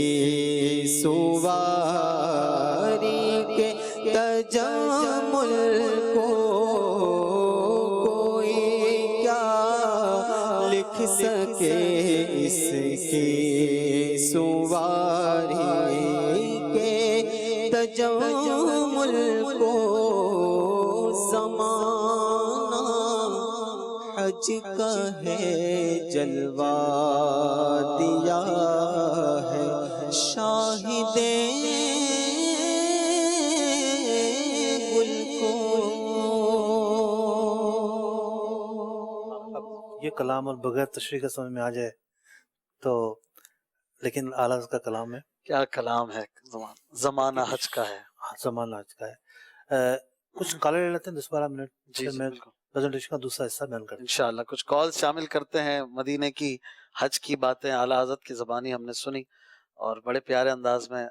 سواری کے تجمل کو، کوئی کیا لکھ سکے اس کی سواری کے تجمل کو، زمانہ حج کا ہے جلوہ دیا ہے شاہد گل کو۔ اب یہ کلام اور بغیر تشریح کے سمجھ میں آ جائے تو، لیکن اعلیٰ کا کلام ہے، کیا کلام ہے، زمانہ حج کا ہے۔ زمانہ آج کا ہے۔ کچھ کالے لے لیتے ہیں 10-12 منٹ، جی پھر جی میں بالکل، پریزنٹیشن کا دوسرا حصہ بیان کرتا انشاءاللہ کچھ کال شامل کرتے ہیں۔ مدینے کی حج کی باتیں اعلیٰ حضرت کی زبانی ہم نے سنی اور بڑے پیارے انداز میں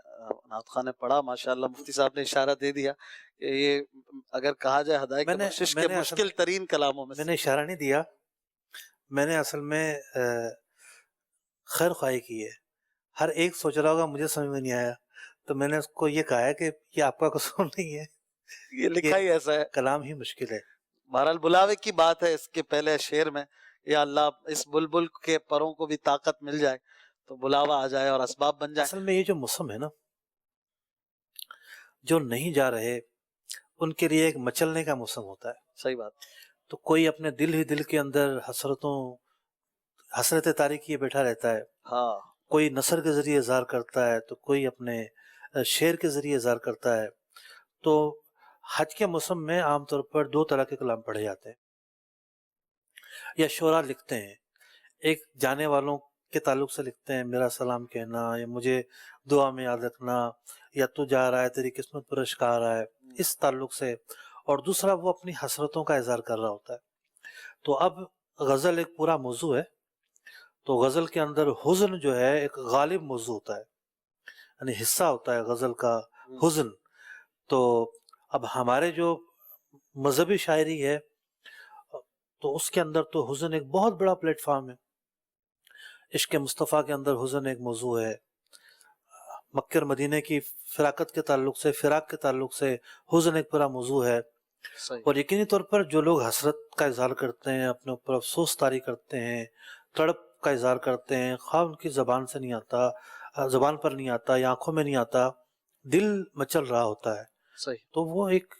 نعت خواہ نے پڑھا، ماشاءاللہ مفتی صاحب نے اشارہ دے دیا کہ یہ اگر کہا جائے ہدایت میں نے- بخشش میں کے نے مشکل ترین کلاموں میں میں سے۔ نے اشارہ نہیں دیا، میں نے اصل میں خیر خواہی کی ہے۔ ہر ایک سوچ رہا ہوگا مجھے سمجھ میں نہیں آیا، تو میں نے اس کو یہ کہا ہے کہ یہ آپ کا قصور نہیں ہے، یہ لکھا ہی ایسا ہے۔ کلام ہی مشکل ہے۔ بہرحال بلاوے کی بات ہے، اس کے پہلے شعر میں یا اللہ اس بلبل کے پروں کو بھی طاقت مل جائے تو بلاوا آ جائے اور اسباب بن جائے۔ اصل میں یہ جو موسم ہے نا، جو نہیں جا رہے ان کے لیے ایک مچلنے کا موسم ہوتا ہے۔ صحیح بات۔ تو کوئی اپنے دل ہی دل کے اندر حسرت طاری کیے بیٹھا رہتا ہے، ہاں کوئی نثر کے ذریعے اظہار کرتا ہے، تو کوئی اپنے شعر کے ذریعے اظہار کرتا ہے۔ تو حج کے موسم میں عام طور پر 2 طرح کے کلام پڑھے جاتے ہیں، یا شعرا لکھتے ہیں۔ ایک جانے والوں کے تعلق سے لکھتے ہیں، میرا سلام کہنا، یا مجھے دعا میں یاد رکھنا، یا تو جا رہا ہے تیری قسمت پر اشک آ رہا ہے، اس تعلق سے۔ اور دوسرا وہ اپنی حسرتوں کا اظہار کر رہا ہوتا ہے۔ تو اب غزل ایک پورا موضوع ہے، تو غزل کے اندر حزن جو ہے ایک غالب موضوع ہوتا ہے، یعنی حصہ ہوتا ہے غزل کا حزن. تو اب ہمارے جو مذہبی شاعری ہے تو اس کے اندر تو حزن ایک بہت بڑا پلیٹ فارم ہے. عشق مصطفیٰ کے اندر حزن ایک موضوع ہے، مکہ اور مدینے کی فراق کے تعلق سے حزن ایک بڑا موضوع ہے. صحیح. اور یقینی طور پر جو لوگ حسرت کا اظہار کرتے ہیں، اپنے اوپر افسوس طاری کرتے ہیں، تڑپ کا اظہار کرتے ہیں، خواہ ان کی زبان سے نہیں آتا، زبان پر نہیں آتا یا آنکھوں میں نہیں آتا، دل مچل رہا ہوتا ہے، صحیح. تو وہ ایک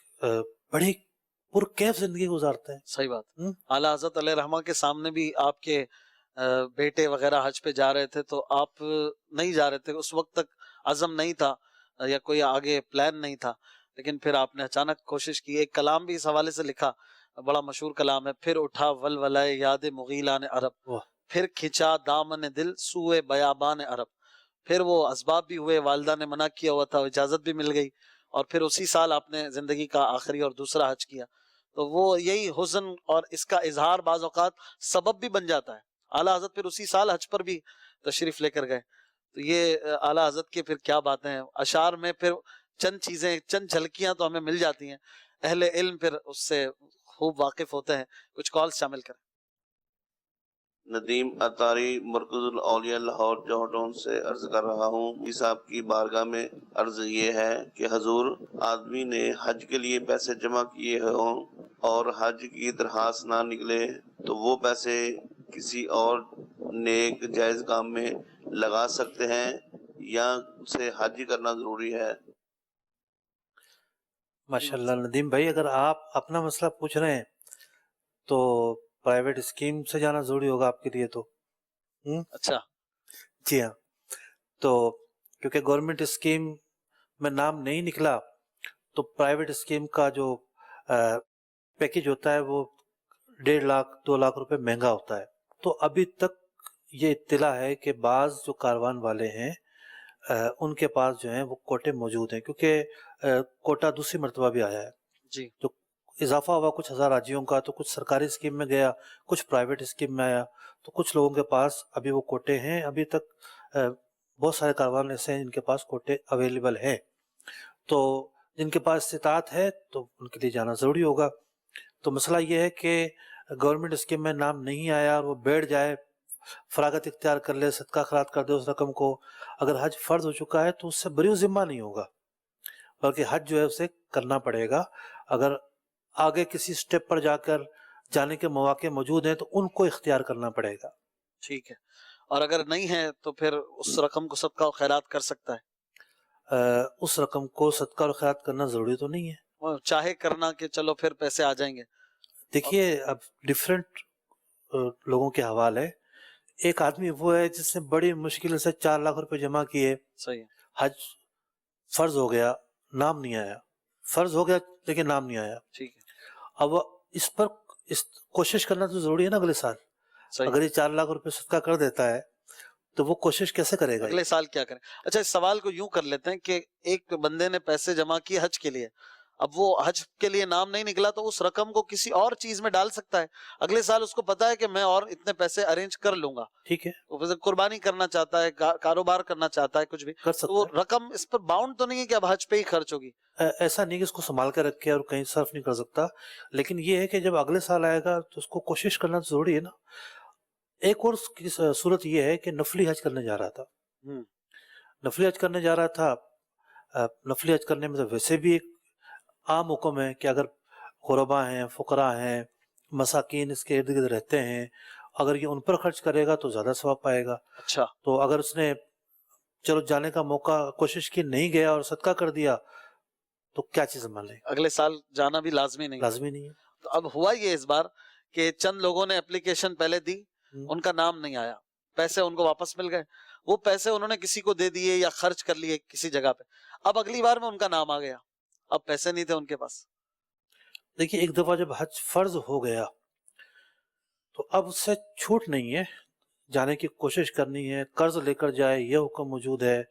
بڑی پرکیف زندگی گزارتے ہیں. صحیح بات. اعلیٰ حضرت علیہ رحمہ کے سامنے بھی آپ کے بیٹے وغیرہ حج پہ جا رہے تھے تو آپ نہیں جا رہے تھے، اس وقت تک عزم نہیں تھا یا کوئی آگے پلان نہیں تھا، لیکن پھر آپ نے اچانک کوشش کی. ایک کلام بھی اس حوالے سے لکھا، بڑا مشہور کلام ہے، پھر اٹھا ولولۂ یاد مغیلان عرب، پھر کھچا دامن دل سوئے بیابان عرب. پھر وہ اسباب بھی ہوئے، والدہ نے منع کیا ہوا تھا، اجازت بھی مل گئی، اور پھر اسی سال آپ نے زندگی کا آخری اور دوسرا حج کیا. تو وہ یہی حزن اور اس کا اظہار بعض اوقات سبب بھی بن جاتا ہے. اعلیٰ حضرت پھر اسی سال حج پر بھی تشریف لے کر گئے. تو یہ اعلیٰ حضرت کے پھر کیا باتیں ہیں. اشعار میں پھر چند چیزیں، چند جھلکیاں تو ہمیں مل جاتی ہیں، اہل علم پھر اس سے خوب واقف ہوتے ہیں. کچھ کالز شامل کریں. ندیم اطاری مرکز الاولیاء لاہور جوہر سے عرض کر رہا ہوں. جی صاحب کی بارگاہ میں عرض یہ ہے کہ حضور، آدمی نے حج کے لیے پیسے جمع کیے ہوں اور حج کی درخواست نہ نکلے تو وہ پیسے کسی اور نیک جائز کام میں لگا سکتے ہیں یا اسے حج کرنا ضروری ہے؟ ماشاءاللہ ندیم بھائی، اگر آپ اپنا مسئلہ پوچھ رہے ہیں تو پرائیویٹ اسکیم سے جانا ضروری ہوگا آپ کے لیے. تو اچھا. جی ہاں، تو کیونکہ گورنمنٹ اسکیم میں نام نہیں نکلا تو پرائیویٹ اسکیم کا جو پیکج ہوتا ہے وہ 1.5 لاکھ 2 لاکھ روپے مہنگا ہوتا ہے. تو ابھی تک یہ اطلاع ہے کہ بعض جو کاروان والے ہیں ان کے پاس جو ہیں وہ کوٹے موجود ہیں، کیونکہ کوٹا دوسری مرتبہ بھی آیا ہے. جی. تو اضافہ ہوا کچھ ہزار حاجیوں کا، تو کچھ سرکاری اسکیم میں گیا، کچھ پرائیویٹ اسکیم میں آیا. تو کچھ لوگوں کے پاس ابھی وہ کوٹے ہیں. ابھی تک بہت سارے کاروان ایسے ہیں جن کے پاس کوٹے اویلیبل ہیں. تو جن کے پاس استطاعت ہے تو ان کے لیے جانا ضروری ہوگا. تو مسئلہ یہ ہے کہ گورنمنٹ اسکیم میں نام نہیں آیا اور وہ بیٹھ جائے، فراغت اختیار کر لے، صدقہ خیرات کر دے اس رقم کو. اگر حج فرض ہو چکا ہے تو اس سے بری ذمہ نہیں ہوگا، بلکہ حج جو ہے اسے کرنا پڑے گا. اگر آگے کسی سٹیپ پر جا کر جانے کے مواقع موجود ہیں تو ان کو اختیار کرنا پڑے گا. ٹھیک ہے. اور اگر نہیں ہے تو پھر اس رقم کو صدقہ و خیرات کر سکتا ہے. اس رقم کو صدقہ اور خیرات کرنا ضروری تو نہیں ہے، وہ چاہے کرنا کہ چلو پھر پیسے آ جائیں گے. دیکھیے اب ڈیفرنٹ لوگوں کے حوالے. ایک آدمی وہ ہے جس نے بڑی مشکل سے 4 لاکھ روپے جمع کیے، صحیح ہے. حج فرض ہو گیا، نام نہیں آیا. فرض ہو گیا لیکن نام نہیں آیا. ٹھیک ہے. اب اس پر کوشش کرنا تو ضروری ہے نا اگلے سال. صحیح. اگر یہ 4 لاکھ روپے صدقہ کر دیتا ہے تو وہ کوشش کیسے کرے گا؟ اگلے سال کیا کریں؟ اچھا، اس سوال کو یوں کر لیتے ہیں کہ ایک بندے نے پیسے جمع کیے حج کے لیے، اب وہ حج کے لیے نام نہیں نکلا تو اس رقم کو کسی اور چیز میں ڈال سکتا ہے. اگلے سال اس کو پتا ہے کہ میں اور اتنے پیسے ارینج کر لوں گا. ٹھیک ہے، وہ قربانی کرنا چاہتا ہے، کاروبار کرنا چاہتا ہے، کچھ بھی کر تو وہ سکتا ہے. رقم اس پر باؤنڈ تو نہیں ہے کہ اب حج پہ ہی خرچ ہوگی. ایسا نہیں کہ اس کو سنبھال کے رکھے اور کہیں صرف نہیں کر سکتا، لیکن یہ ہے کہ جب اگلے سال آئے گا تو اس کو کوشش کرنا تو ضروری ہے نا. ایک اور صورت یہ ہے کہ نفلی حج کرنے جا رہا تھا. نفلی حج کرنے جا رہا تھا. نفلی حج کرنے میں تو ویسے بھی ایک عام حکم ہے کہ اگر غربا ہیں، فقراء ہیں، مساکین اس کے ارد گرد رہتے ہیں، اگر یہ ان پر خرچ کرے گا تو زیادہ ثواب پائے گا. اچھا. تو اگر اس نے چلو جانے کا موقع کوشش کی، نہیں گیا اور صدقہ کر دیا تو کیا چیز مان لیں؟ اگلے سال جانا بھی لازمی نہیں. لازمی نہیں ہے. تو اب ہوا یہ اس بار کہ چند لوگوں نے اپلیکیشن پہلے دی، ان کا نام نہیں آیا، پیسے ان کو واپس مل گئے. وہ پیسے انہوں نے کسی کو دے دیے یا خرچ کر لیے کسی جگہ پہ. اب اگلی بار میں ان کا نام آ گیا، اب پیسے نہیں تھے ان کے پاس. دیکھیے ایک دفعہ جب حج فرض ہو گیا تو اب اس سے چھوٹ نہیں ہے، جانے کی کوشش کرنی ہے، قرض لے کر جائے یہ حکم موجود ہے.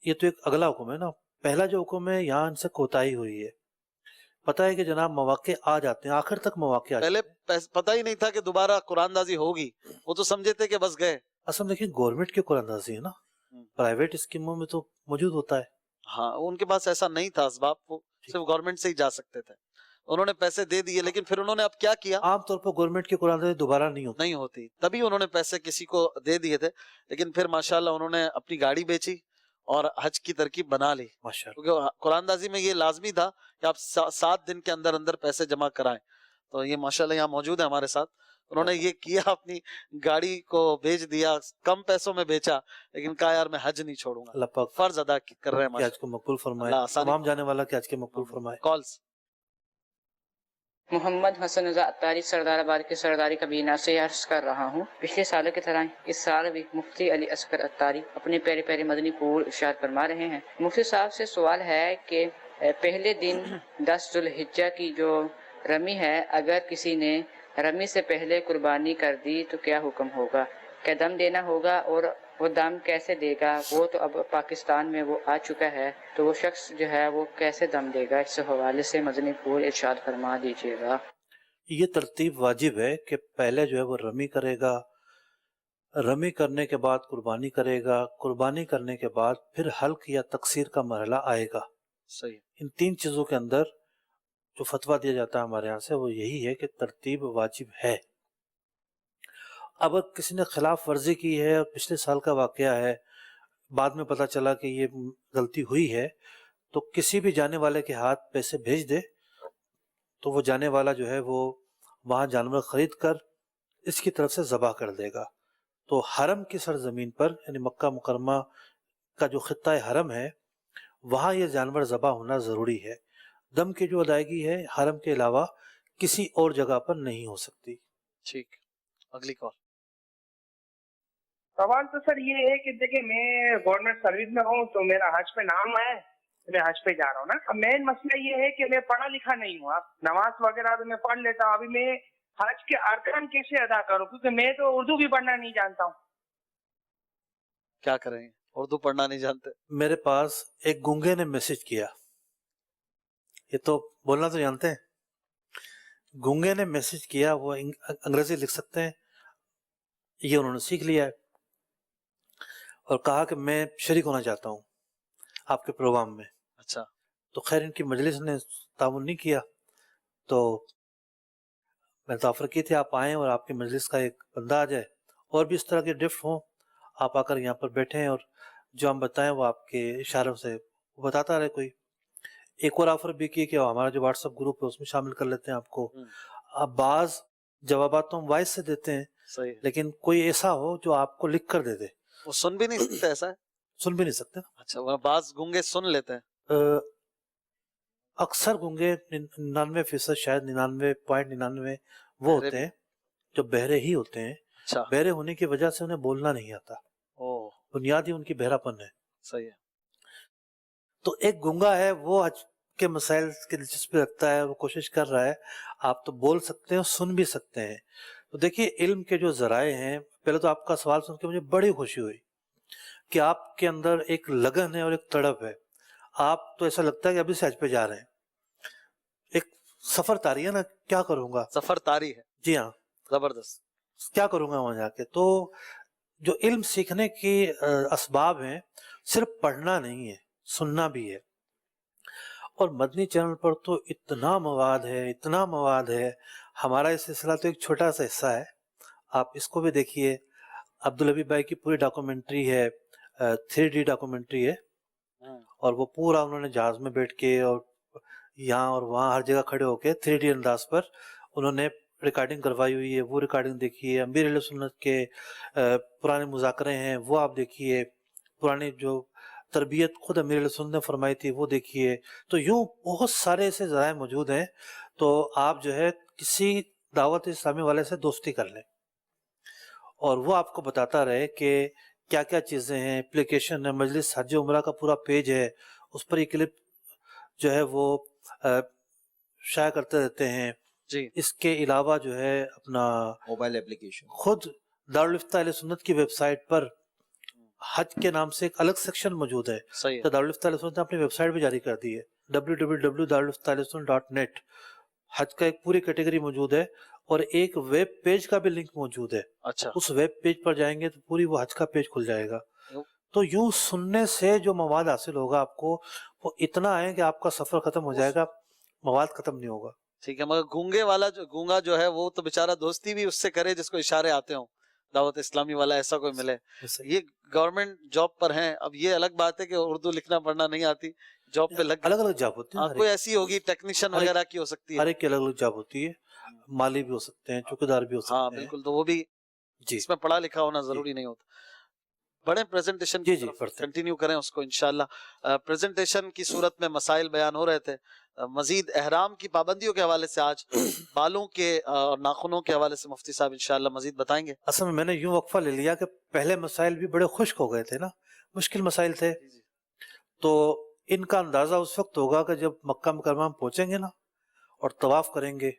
یہ تو ایک اگلا حکم ہے نا. پہلا جو حکم ہے یہاں ان سے کوتاہی ہوئی ہے. پتہ ہے کہ جناب مواقع آ جاتے ہیں، آخر تک مواقع آ پہلے جاتے ہیں. پتہ ہی نہیں تھا کہ دوبارہ قرآن دازی ہوگی، وہ تو سمجھے تھے کہ بس گئے. اصل میں دیکھیں گورنمنٹ کی قرآن اندازی ہے نا، پرائیویٹ اسکیموں میں تو موجود ہوتا ہے. ہاں ان کے پاس ایسا نہیں تھا اسباب، وہ صرف گورنمنٹ سے ہی جا سکتے تھے. انہوں نے پیسے دے دیے، لیکن پھر انہوں نے اب کیا کیا؟ عام طور پر گورنمنٹ کی قرآن اندازی دوبارہ نہیں ہوتی. نہیں ہوتی، تبھی انہوں نے پیسے کسی کو دے دیے تھے. لیکن پھر ماشاءاللہ انہوں نے اپنی گاڑی بیچی اور حج کی ترکیب بنا لی، ماشاءاللہ. کیونکہ قرآن دازی میں یہ لازمی تھا کہ آپ 7 دن کے اندر اندر پیسے جمع کرائیں. تو یہ ماشاءاللہ یہاں موجود ہے ہمارے ساتھ. انہوں نے یہ کیا، اپنی گاڑی کو بیچ دیا، کم پیسوں میں بیچا، لیکن کہا یار میں حج نہیں چھوڑوں گا. اللہ پاک فرض ادا کر رہے ہیں کہ آج کو مقبول فرمائے، اللہ آسانی تمام جانے والا کہ آج کے مقبول فرمائے. کالز. محمد حسن رضا اتاری سردار آباد کی سرداری کابینہ سے عرض کر رہا ہوں. پچھلے سالوں کی طرح اس سال بھی مفتی علی اصغر اتاری اپنے پیارے پیارے مدنی پھول ارشاد فرما رہے ہیں. مفتی صاحب سے سوال ہے کہ پہلے دن 10 ذوالحجہ کی جو رمی ہے، اگر کسی نے رمی سے پہلے قربانی کر دی تو کیا حکم ہوگا؟ کیا دم دینا ہوگا؟ اور وہ دم کیسے دے گا؟ وہ تو اب پاکستان میں وہ آ چکا ہے، تو وہ شخص جو ہے وہ کیسے دم دے گا؟ اس حوالے سے مدنی پھول ارشاد فرما دیجیے گا. یہ ترتیب واجب ہے کہ پہلے جو ہے وہ رمی کرے گا، رمی کرنے کے بعد قربانی کرے گا، قربانی کرنے کے بعد پھر حلق یا تقصیر کا مرحلہ آئے گا. صحیح. ان 3 چیزوں کے اندر جو فتویٰ دیا جاتا ہے ہمارے یہاں سے وہ یہی ہے کہ ترتیب واجب ہے. اب اگر کسی نے خلاف ورزی کی ہے اور پچھلے سال کا واقعہ ہے، بعد میں پتہ چلا کہ یہ غلطی ہوئی ہے، تو کسی بھی جانے والے کے ہاتھ پیسے بھیج دے تو وہ جانے والا جو ہے وہ وہاں جانور خرید کر اس کی طرف سے ذبح کر دے گا. تو حرم کی سرزمین پر یعنی مکہ مکرمہ کا جو خطہ حرم ہے وہاں یہ جانور ذبح ہونا ضروری ہے. دم کی جو ادائیگی ہے حرم کے علاوہ کسی اور جگہ پر نہیں ہو سکتی. ٹھیک. اگلی کال. سوال تو سر یہ ہے کہ دیکھیں میں گورنمنٹ سروس میں ہوں تو میرا حج پہ نام ہے، میں حج پہ جا رہا ہوں نا. اب مین مسئلہ یہ ہے کہ میں پڑھا لکھا نہیں ہوں. اب نماز وغیرہ تو میں پڑھ لیتا ہوں، ابھی میں حج کے ارکان کیسے ادا کروں؟ کیونکہ میں تو اردو بھی پڑھنا نہیں جانتا ہوں. کیا کریں گے؟ اردو پڑھنا نہیں جانتے. میرے پاس ایک گونگے نے میسج کیا، یہ تو بولنا تو جانتے ہیں. گونگے نے میسج کیا، وہ انگریزی لکھ سکتے ہیں، یہ انہوں نے سیکھ لیا ہے، اور کہا کہ میں شریک ہونا چاہتا ہوں آپ کے پروگرام میں. اچھا. تو خیر ان کی مجلس نے تعاون نہیں کیا، تو میں تو آفر کی تھی آپ آئیں اور آپ کی مجلس کا ایک بندہ آ جائے، اور بھی اس طرح کے ڈفٹ ہوں، آپ آ کر یہاں پر بیٹھیں اور جو ہم بتائیں وہ آپ کے اشاروں سے بتاتا رہے کوئی. ایک اور آفر بھی کی کہ ہمارا جو واٹس ایپ گروپ ہے اس میں شامل کر لیتے ہیں آپ کو. اب بعض جوابات تو ہم وائس سے دیتے ہیں، صحیح. لیکن کوئی ایسا ہو جو آپ کو لکھ کر دے دے. وہ سن بھی نہیں سکتے؟ ایسا ہے؟ سن بھی نہیں سکتے. اچھا. وہ بعض گونگے سن لیتے ہیں. اکثر گونگے 99% شاید 99.99 وہ ہوتے ہیں جو بہرے ہی ہوتے ہیں. اچھا. بہرے ہونے کی وجہ سے انہیں بولنا نہیں آتا، بنیادی ان کی بہراپن ہے. صحیح ہے. تو ایک گونگا ہے وہ حج کے مسائل کی دلچسپی رکھتا ہے، وہ کوشش کر رہا ہے. آپ تو بول سکتے ہیں، سن بھی سکتے ہیں. تو دیکھیے علم کے جو ذرائع ہیں، پہلے تو آپ کا سوال سن کے مجھے بڑی خوشی ہوئی کہ آپ کے اندر ایک لگن ہے اور ایک تڑپ ہے. آپ تو ایسا لگتا ہے کہ ابھی سے حج پہ جا رہے ہیں. ایک سفر طاری ہے نا، کیا کروں گا، سفر طاری ہے. جی ہاں، زبردست. کیا کروں گا وہاں جا کے. تو جو علم سیکھنے کی اسباب ہیں صرف پڑھنا نہیں ہے، سننا بھی ہے. اور مدنی چینل پر تو اتنا مواد ہے، اتنا مواد ہے. ہمارا یہ سلسلہ تو ایک چھوٹا سا حصہ ہے، آپ اس کو بھی دیکھیے. عبدالحبیب بھائی کی پوری ڈاکومنٹری ہے، 3D ڈاکومنٹری ہے، اور وہ پورا انہوں نے جہاز میں بیٹھ کے اور یہاں اور وہاں ہر جگہ کھڑے ہو کے 3D انداز پر انہوں نے ریکارڈنگ کروائی ہوئی ہے. وہ ریکارڈنگ دیکھیے. امیر علیہ سنت کے پرانے مذاکرے ہیں وہ آپ دیکھیے. پرانی جو تربیت خود امیر علیہ سنت نے فرمائی تھی وہ دیکھیے. تو یوں بہت سارے ایسے ذرائع موجود ہیں. تو آپ جو ہے کسی دعوت اسلامی والے سے دوستی کر لیں اور وہ آپ کو بتاتا رہے کہ کیا کیا چیزیں ہیں. اپلیکیشن ہے، مجلس حج عمرہ کا پورا پیج ہے، اس پر یہ کلپ جو ہے وہ شائع کرتے رہتے ہیں. جی. اس کے علاوہ جو ہے اپنا موبائل اپلیکیشن خود دارالفتہ اہل سنت کی ویب سائٹ پر حج کے نام سے ایک الگ سیکشن موجود ہے صحیح تو دارالفتہ علیہ نے اپنی ویب سائٹ بھی جاری کر دی ہے www.darulفتہ.net. حج کا ایک پوری کیٹیگری موجود ہے اور ایک ویب پیج کا بھی لنک موجود ہے. اچھا اس ویب پیج پر جائیں گے تو پوری وہ حج کا پیج کھل جائے گا. تو یوں سننے سے جو مواد حاصل ہوگا آپ کو وہ اتنا ہے کہ آپ کا سفر ختم ہو جائے گا، مواد ختم نہیں ہوگا. ٹھیک ہے، مگر گونگا جو ہے وہ تو بیچارہ دوستی بھی اس سے کرے جس کو اشارے آتے ہوں، دعوت اسلامی والا ایسا کوئی ملے. یہ گورنمنٹ جاب پر ہیں، اب یہ الگ بات ہے کہ اردو لکھنا پڑھنا نہیں آتی، جاب پہ لگ الگ الگ جاب ہوتی ہے. کوئی ایسی ہوگی ٹیکنیشین وغیرہ کی ہو سکتی ہر ہے. ایک کی الگ الگ جاب ہوتی ہے، مالی بھی ہو سکتے ہیں، چوکیدار بھی ہو ہاں سکتے ہیں. بالکل، تو وہ بھی جی اس میں پڑھا لکھا ہونا ضروری نہیں ہوتا. بڑے پریزنٹیشن جی پڑھتے ہیں. کنٹینیو کریں اس کو انشاءاللہ. پریزنٹیشن کی صورت میں مسائل بیان ہو رہے تھے. مزید احرام کی پابندیوں کے حوالے سے آج بالوں کے اور ناخنوں کے حوالے سے مفتی صاحب انشاءاللہ مزید بتائیں گے. اصل میں نے یوں وقفہ لے لیا کہ پہلے مسائل بھی بڑے خشک ہو گئے تھے نا، مشکل مسائل تھے، تو ان کا اندازہ اس وقت ہوگا کہ جب مکہ مکرمہ میں پہنچیں گے نا اور طواف کریں گے،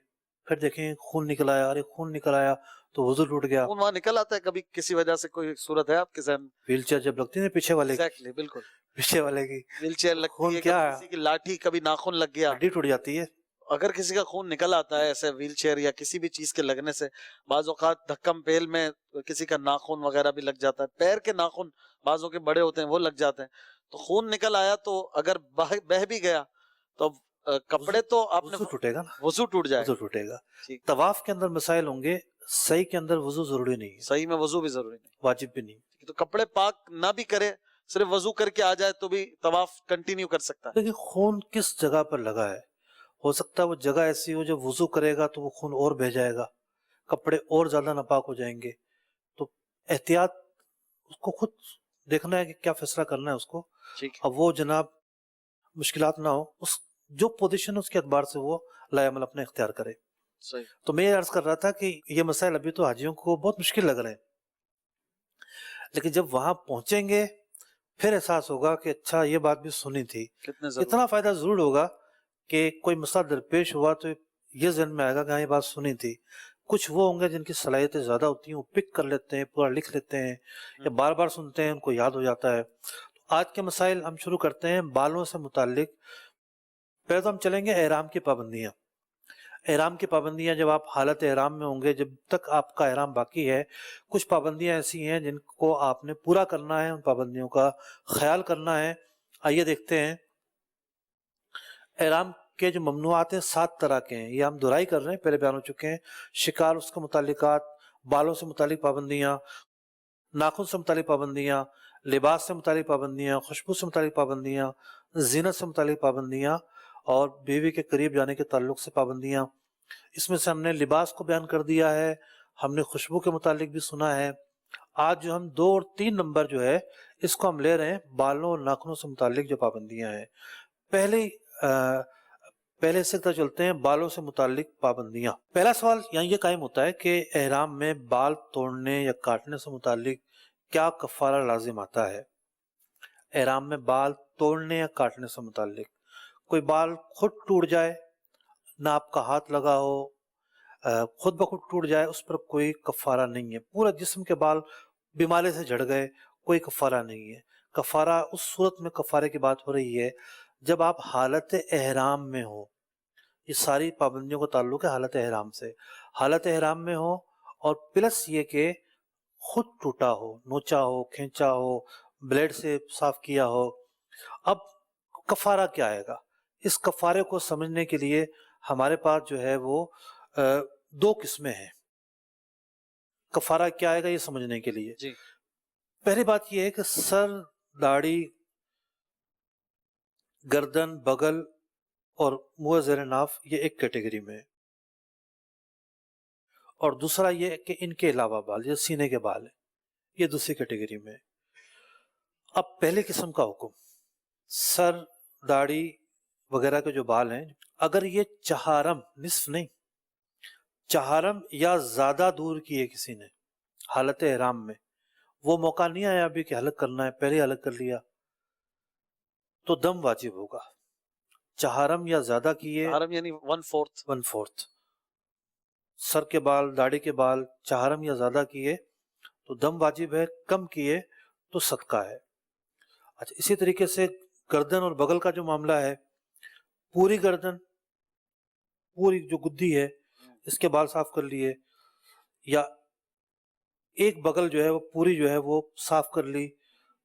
پھر دیکھیں خون نکل آیا، ارے خون نکل آیا تو وضو ٹوٹ گیا. خون وہاں نکل آتا ہے کبھی کسی وجہ سے؟ کوئی صورت ہے آپ کے ذہن میں؟ ویل چیئر جب لگتی ہے پیچھے والے کی، ایگزیکٹلی بالکل، پیچھے والے کی ویل چیئر لگتی خون ہے، کیا کبھی کسی کی لاٹھی، کبھی ناخن لگ گیا، ہڈی ٹوٹ جاتی ہے. اگر کسی کا خون نکل آتا ہے ایسے ویل چیئر یا کسی بھی چیز کے لگنے سے، بعض اوقات دھکم پیل میں کسی کا ناخن وغیرہ بھی لگ جاتا ہے، پیر کے ناخن بعضوں کے بڑے ہوتے ہیں وہ لگ جاتے ہیں، تو خون نکل آیا تو اگر بہہ بھی گیا تو کپڑے تو آپ نے وضو ٹوٹے گا نا، وضو ٹوٹ جائے. وضو ٹوٹے گا. ٹھیک، طواف کے اندر مسائل ہوں گے، صحیح کے اندر وضو ضروری نہیں ہے، صحیح میں وضو بھی ضروری نہیں، واجب بھی نہیں. تو کپڑے پاک نہ بھی کرے، صرف وضو کر کے آ جائے تو بھی طواف کنٹینیو کر سکتا ہے. لیکن خون کس جگہ پر لگا ہے؟ ہو سکتا ہے وہ جگہ ایسی ہو جب وضو کرے گا تو وہ خون اور بہہ جائے گا، کپڑے اور زیادہ ناپاک ہو جائیں گے. تو احتیاط اس کو خود دیکھنا ہے کہ کیا فیصلہ کرنا ہے اس کو. ٹھیک، اب وہ جناب مشکلات نہ ہو، اس جو پوزیشن اس کے اعتبار سے وہ لا عمل اپنے اختیار کرے. صحیح. تو میں یہ عرض کر رہا تھا کہ یہ مسائل ابھی تو حاجیوں کو بہت مشکل لگ رہے ہیں، لیکن جب وہاں پہنچیں گے پھر احساس ہوگا کہ اچھا یہ بات بھی سنی تھی. کتنے ضروری. اتنا فائدہ ضرور ہوگا کہ کوئی مسئلہ درپیش ہوا تو یہ ذہن میں آئے گا کہ ہاں یہ بات سنی تھی. کچھ وہ ہوں گے جن کی صلاحیتیں زیادہ ہوتی ہیں، وہ پک کر لیتے ہیں، پورا لکھ لیتے ہیں، یا بار بار سنتے ہیں ان کو یاد ہو جاتا ہے. تو آج کے مسائل ہم شروع کرتے ہیں بالوں سے متعلق. پہلے تو ہم چلیں گے احرام کی پابندیاں. احرام کی پابندیاں جب آپ حالت احرام میں ہوں گے، جب تک آپ کا احرام باقی ہے، کچھ پابندیاں ایسی ہیں جن کو آپ نے پورا کرنا ہے، ان پابندیوں کا خیال کرنا ہے. آئیے دیکھتے ہیں. احرام کے جو ممنوعات ہیں 7 طرح کے ہیں، یہ ہم دہرائی کر رہے ہیں، پہلے بیان ہو چکے ہیں. شکار، اس کے متعلقات، بالوں سے متعلق پابندیاں، ناخن سے متعلق پابندیاں، لباس سے متعلق پابندیاں، خوشبو سے متعلق پابندیاں، زینت سے متعلق پابندیاں، اور بیوی کے قریب جانے کے تعلق سے پابندیاں. اس میں سے ہم نے لباس کو بیان کر دیا ہے، ہم نے خوشبو کے متعلق بھی سنا ہے. آج جو ہم 2 اور 3 نمبر جو ہے اس کو ہم لے رہے ہیں بالوں اور ناخنوں سے متعلق جو پابندیاں ہیں. پہلے سے چلتے ہیں بالوں سے متعلق پابندیاں. پہلا سوال یہاں یہ قائم ہوتا ہے کہ احرام میں بال توڑنے یا کاٹنے سے متعلق کیا کفارہ لازم آتا ہے؟ احرام میں بال توڑنے یا کاٹنے سے متعلق کوئی بال خود ٹوٹ جائے، نہ آپ کا ہاتھ لگا ہو، خود بخود ٹوٹ جائے، اس پر کوئی کفارہ نہیں ہے. پورا جسم کے بال بیمارے سے جھڑ گئے، کوئی کفارہ نہیں ہے. کفارہ اس صورت میں کفارے کی بات ہو رہی ہے جب آپ حالت احرام میں ہو. یہ ساری پابندیوں کا تعلق ہے حالت احرام سے. حالت احرام میں ہو اور پلس یہ کہ خود ٹوٹا ہو، نوچا ہو، کھینچا ہو، بلیڈ سے صاف کیا ہو. اب کفارہ کیا آئے گا؟ اس کفارے کو سمجھنے کے لیے ہمارے پاس جو ہے وہ 2 قسمیں ہیں. کفارہ کیا آئے گا یہ سمجھنے کے لیے جی. پہلی بات یہ ہے کہ سر، داڑھی، گردن، بغل اور منہ زیر ناف یہ ایک کیٹیگری میں ہے، اور دوسرا یہ کہ ان کے علاوہ بال، یہ سینے کے بال ہیں، یہ دوسری کیٹیگری میں ہے. اب پہلی قسم کا حکم، سر، داڑھی وغیرہ کے جو بال ہیں، اگر یہ چہارم، نصف نہیں، چہارم یا زیادہ دور کیے کسی نے حالت احرام میں، وہ موقع نہیں آیا ابھی کہ حلق کرنا ہے، پہلے حلق کر لیا، تو دم واجب ہوگا. چہارم یا زیادہ کیے، حرم یعنی 1/4 سر کے بال، داڑھی کے بال چہارم یا زیادہ کیے تو دم واجب ہے. کم کیے تو صدقہ ہے. اچھا اسی طریقے سے گردن اور بغل کا جو معاملہ ہے، پوری گردن، پوری جو گدھی ہے اس کے بال صاف کر لیے، یا ایک بغل جو ہے وہ پوری جو ہے وہ صاف کر لی،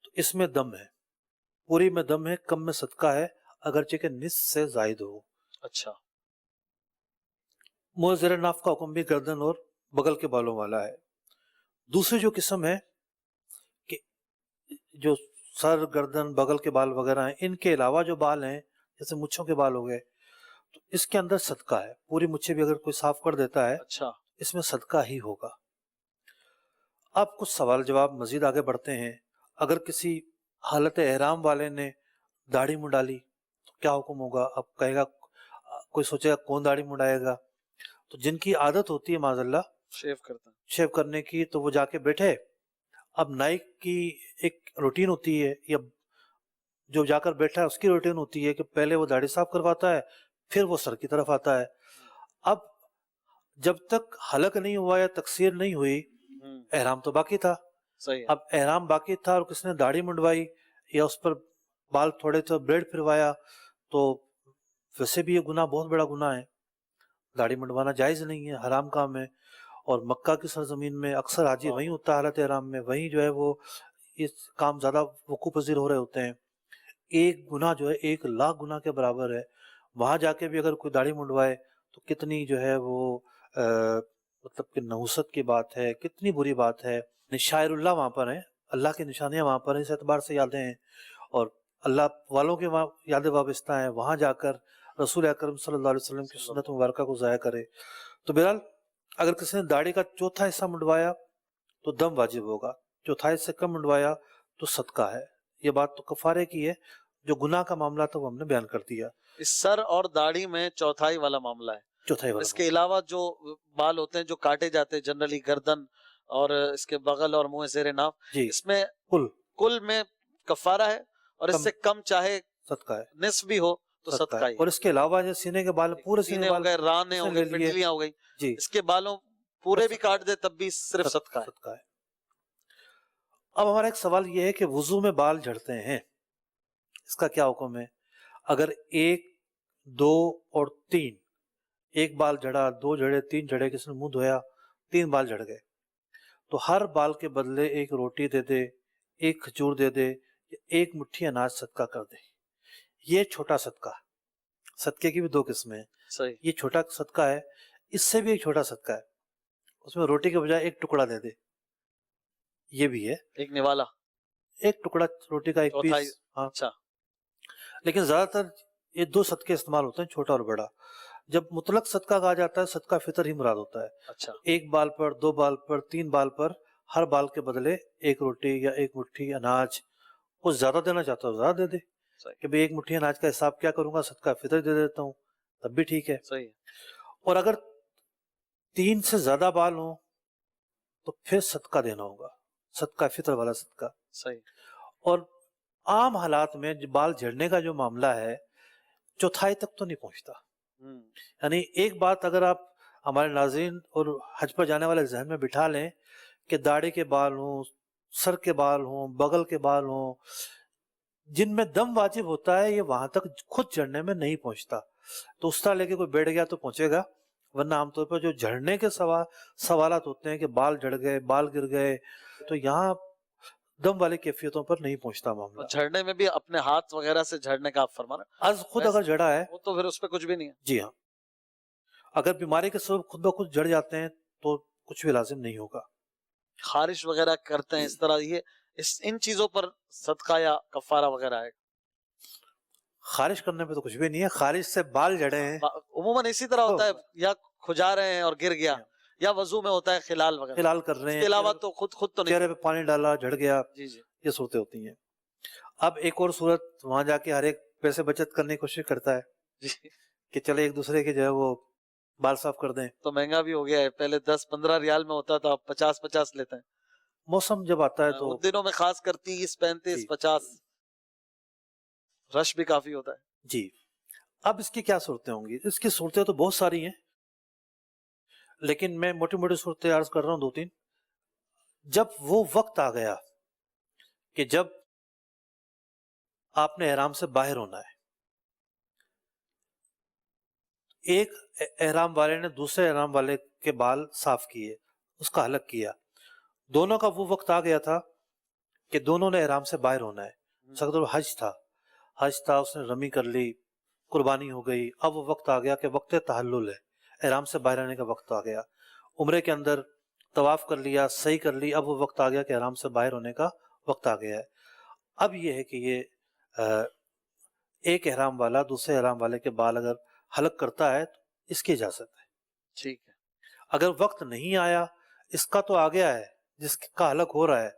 تو اس میں دم ہے، پوری میں دم ہے، کم میں صدقہ ہے اگرچہ کہ نصف سے زائد ہو. اچھا منہ زیر ناف کا حکم بھی گردن اور بغل کے بالوں والا ہے. دوسری جو قسم ہے کہ جو سر، گردن، بغل کے بال وغیرہ ہیں، ان کے علاوہ جو بال ہیں جیسے مچھوں کے بال ہو گئے، تو اس کے اندر صدقہ ہے. پوری مچھے بھی اگر کوئی صاف کر دیتا ہے اچھا اس میں صدقہ ہی ہوگا. اب کچھ سوال جواب مزید آگے بڑھتے ہیں. اگر کسی حالت احرام والے نے داڑھی منڈالی تو کیا حکم ہوگا؟ اب کہے گا، کوئی سوچے گا کون داڑھی منڈائے گا؟ تو جن کی عادت ہوتی ہے معاذ اللہ شیو کرتا ہے. شیو کرنے کی، تو وہ جا کے بیٹھے. اب نائک کی ایک روٹین ہوتی ہے، یا جو جا کر بیٹھا ہے اس کی روٹین ہوتی ہے کہ پہلے وہ داڑھی صاف کرواتا ہے، پھر وہ سر کی طرف آتا ہے. اب جب تک حلق نہیں ہوا یا تقصیر نہیں ہوئی، احرام تو باقی تھا. صحیح ہے. اب احرام باقی تھا اور کس نے داڑھی منڈوائی یا اس پر بال تھوڑے سے بلیڈ پھروایا، تو ویسے بھی یہ گناہ بہت بڑا گناہ ہے. داڑھی منڈوانا جائز نہیں ہے، حرام کام ہے. اور مکہ کی سرزمین میں اکثر حاجی وہیں ہوتا ہے حالت احرام میں، وہیں جو ہے وہ اس کام زیادہ وقوع پذیر ہو رہے ہوتے ہیں. ایک گناہ جو ہے 1,00,000 گناہ کے برابر ہے. وہاں جا کے بھی اگر کوئی داڑھی منڈوائے تو کتنی جو ہے وہ مطلب کہ نحوست کی بات ہے، کتنی بری بات ہے. شاعر اللہ وہاں پر ہیں، اللہ کی نشانیاں وہاں پر ہیں، اس اعتبار سے یادیں ہیں، اور اللہ والوں کے وہاں یادیں وابستہ ہیں. وہاں جا کر رسول اکرم صلی اللہ علیہ وسلم کی سنت مبارکہ کو ضائع کرے. تو بہرحال اگر کسی نے داڑھی کا چوتھا حصہ منڈوایا تو دم واجب ہوگا، چوتھائی سے کم منڈوایا تو صدقہ ہے. یہ بات تو کفارے کی ہے، جو گناہ کا معاملہ تھا وہ ہم نے بیان کر دیا. اس سر اور داڑھی میں چوتھائی والا معاملہ ہے. چوتھائی والا اس کے علاوہ جو بال ہوتے ہیں جو کاٹے جاتے ہیں جنرلی گردن اور اس کے بغل اور منہ زیر ناف، جی اس میں کل کل میں کفارہ ہے، اور اس کم سے کم چاہے صدقہ ہے، نصف بھی ہو تو صدقہ صدقہ ہے. ہی. اور اس کے علاوہ جو سینے کے بال، پورے سینے سینے کے ہو بال گئے، رانے اس ہو نے گئی، لے لیے. پنڈلیاں ہو گئی، جی اس کے بالوں پورے بھی کاٹ دے تب بھی صرف صدقہ ہے. صدقہ ہے. اب ہمارا ایک سوال یہ ہے کہ وضو میں بال جھڑتے ہیں، اس کا کیا حکم ہے؟ اگر 1، 2 اور 3، ایک بال جھڑا، 2 جھڑے، 3 جھڑے، کسی نے منہ دھویا، 3 بال جھڑ گئے، تو ہر بال کے بدلے ایک روٹی دے دے، ایک کھجور دے دے، ایک مٹھی اناج صدقہ کر دے. یہ چھوٹا صدقہ. صدقے کی بھی 2 قسمیں ہیں. صحیح. یہ چھوٹا صدقہ ہے، اس سے بھی ایک چھوٹا صدقہ ہے، اس میں روٹی کے بجائے ایک ٹکڑا دے دے. یہ بھی ہے، ایک نوالا، ایک ٹکڑا روٹی کا، ایک چوتھائی. پیس. ہاں، اچھا لیکن زیادہ تر یہ 2 صدقے استعمال ہوتے ہیں، چھوٹا اور بڑا. جب مطلق صدقہ کہا جاتا ہے، صدقہ فطر ہی مراد ہوتا ہے. اچھا ایک بال پر، 2 بال پر، 3 بال پر، ہر بال کے بدلے ایک روٹی یا ایک مٹھی اناج. کچھ زیادہ دینا چاہتا ہو زیادہ دے دے، صحیح. کہ بھئی ایک مٹھی اناج کا حساب کیا کروں گا، صدقہ فطر دے دیتا ہوں، تب بھی ٹھیک ہے. صحیح. اور اگر 3 سے زیادہ بال ہوں تو پھر صدقہ دینا ہوگا، صدقہ فطر والا صدقہ. صحیح. اور عام حالات میں بال جھڑنے کا جو معاملہ ہے چوتھائی تک تو نہیں پہنچتا. یعنی ایک بات اگر آپ ہمارے ناظرین اور حج پر جانے والے ذہن میں بٹھا لیں کہ داڑھی کے بال ہوں، سر کے بال ہوں، بغل کے بال ہوں، جن میں دم واجب ہوتا ہے، یہ وہاں تک خود جھڑنے میں نہیں پہنچتا. تو اس طرح لے کے کوئی بیٹھ گیا تو پہنچے گا، ورنہ عام طور پر جو جھڑنے کے سوالات ہوتے ہیں کہ بال جھڑ گئے، بال گر گئے، تو یہاں دم والی کیفیتوں پر نہیں پہنچتا معاملہ. جھڑنے میں بھی اپنے ہاتھ وغیرہ سے جھڑنے کا آپ فرما رہے از خود اگر جھڑا ہے، وہ تو پھر اس پہ کچھ بھی نہیں ہے. جی ہاں، اگر بیماری کے سبب خود بخود جڑ جاتے ہیں تو کچھ بھی لازم نہیں ہوگا. خارش وغیرہ کرتے ہیں اس طرح، یہ ان چیزوں پر صدقہ یا کفارہ وغیرہ ہے؟ خارش کرنے پہ تو کچھ بھی نہیں ہے. خارش سے بال جڑے ہیں عموماً اسی طرح ہوتا ہے، یا کھجا رہے ہیں اور گر گیا، یا وضو میں ہوتا ہے خلال وغیرہ، خلال کر رہے اس ہیں، کے علاوہ تو خود تو نہیں. چہرے پہ پانی ڈالا، جھڑ گیا، جی جی یہ صورتیں ہوتی ہیں. اب ایک اور صورت، وہاں جا کے ہر ایک پیسے بچت کرنے کی کوشش کرتا ہے جی. کہ چلے ایک دوسرے کے جو ہے وہ بال صاف کر دیں. تو مہنگا بھی ہو گیا ہے، پہلے 10-15 ریال میں ہوتا تھا، اب 50-50 لیتے ہیں. موسم جب آتا ہے تو ان دنوں میں خاص کر 30-35-50 رش بھی کافی ہوتا ہے. جی. اب اس کی کیا صورتیں ہوں گی؟ اس کی صورتیں تو بہت ساری ہیں، لیکن میں موٹی موٹی صورتیں عرض کر رہا ہوں 2-3. جب وہ وقت آ گیا کہ جب آپ نے احرام سے باہر ہونا ہے، ایک احرام والے نے دوسرے احرام والے کے بال صاف کیے، اس کا حلق کیا، دونوں کا وہ وقت آ گیا تھا کہ دونوں نے احرام سے باہر ہونا ہے. سکر حج تھا، اس نے رمی کر لی، قربانی ہو گئی، اب وہ وقت آ گیا کہ وقت تحلل ہے، احرام سے باہر آنے کا وقت آ گیا. عمرے کے اندر طواف کر لیا، صحیح کر لی، اب وہ وقت آ گیا کہ احرام سے باہر ہونے کا وقت آ گیا ہے. اب یہ ہے کہ یہ ایک احرام والا دوسرے احرام والے کے بال اگر حلق کرتا ہے تو اس کی اجازت ہے. ٹھیک ہے. اگر وقت نہیں آیا، اس کا تو آ گیا ہے جس کا حلق ہو رہا ہے،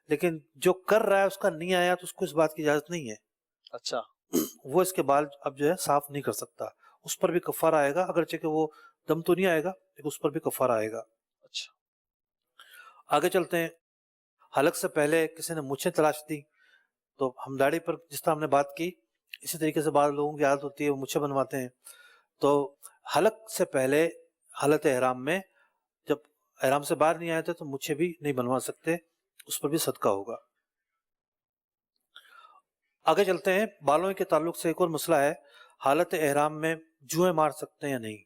لیکن جو کر رہا ہے اس کا نہیں آیا تو اس کو اس بات کی اجازت نہیں ہے. اچھا. وہ اس کے بال اب جو ہے صاف نہیں کر سکتا، اس پر بھی کفارہ آئے گا، اگرچہ کہ وہ دم تو نہیں آئے گا لیکن اس پر بھی کفارہ آئے گا. اچھا. آگے چلتے ہیں. حلق سے پہلے کسی نے مونچھیں تراش دی تو ہم داڑھی پر جس طرح ہم نے بات کی اسی طریقے سے بعض لوگوں کی عادت ہوتی ہے وہ مونچھیں بنواتے ہیں. تو حلق سے پہلے حالت احرام میں جب احرام سے باہر نہیں آئے تھے تو مونچھیں بھی نہیں بنوا سکتے، اس پر بھی صدقہ ہوگا. آگے چلتے ہیں. بالوں کے تعلق سے ایک اور مسئلہ ہے، حالت احرام میں جوئیں مار سکتے ہیں یا نہیں.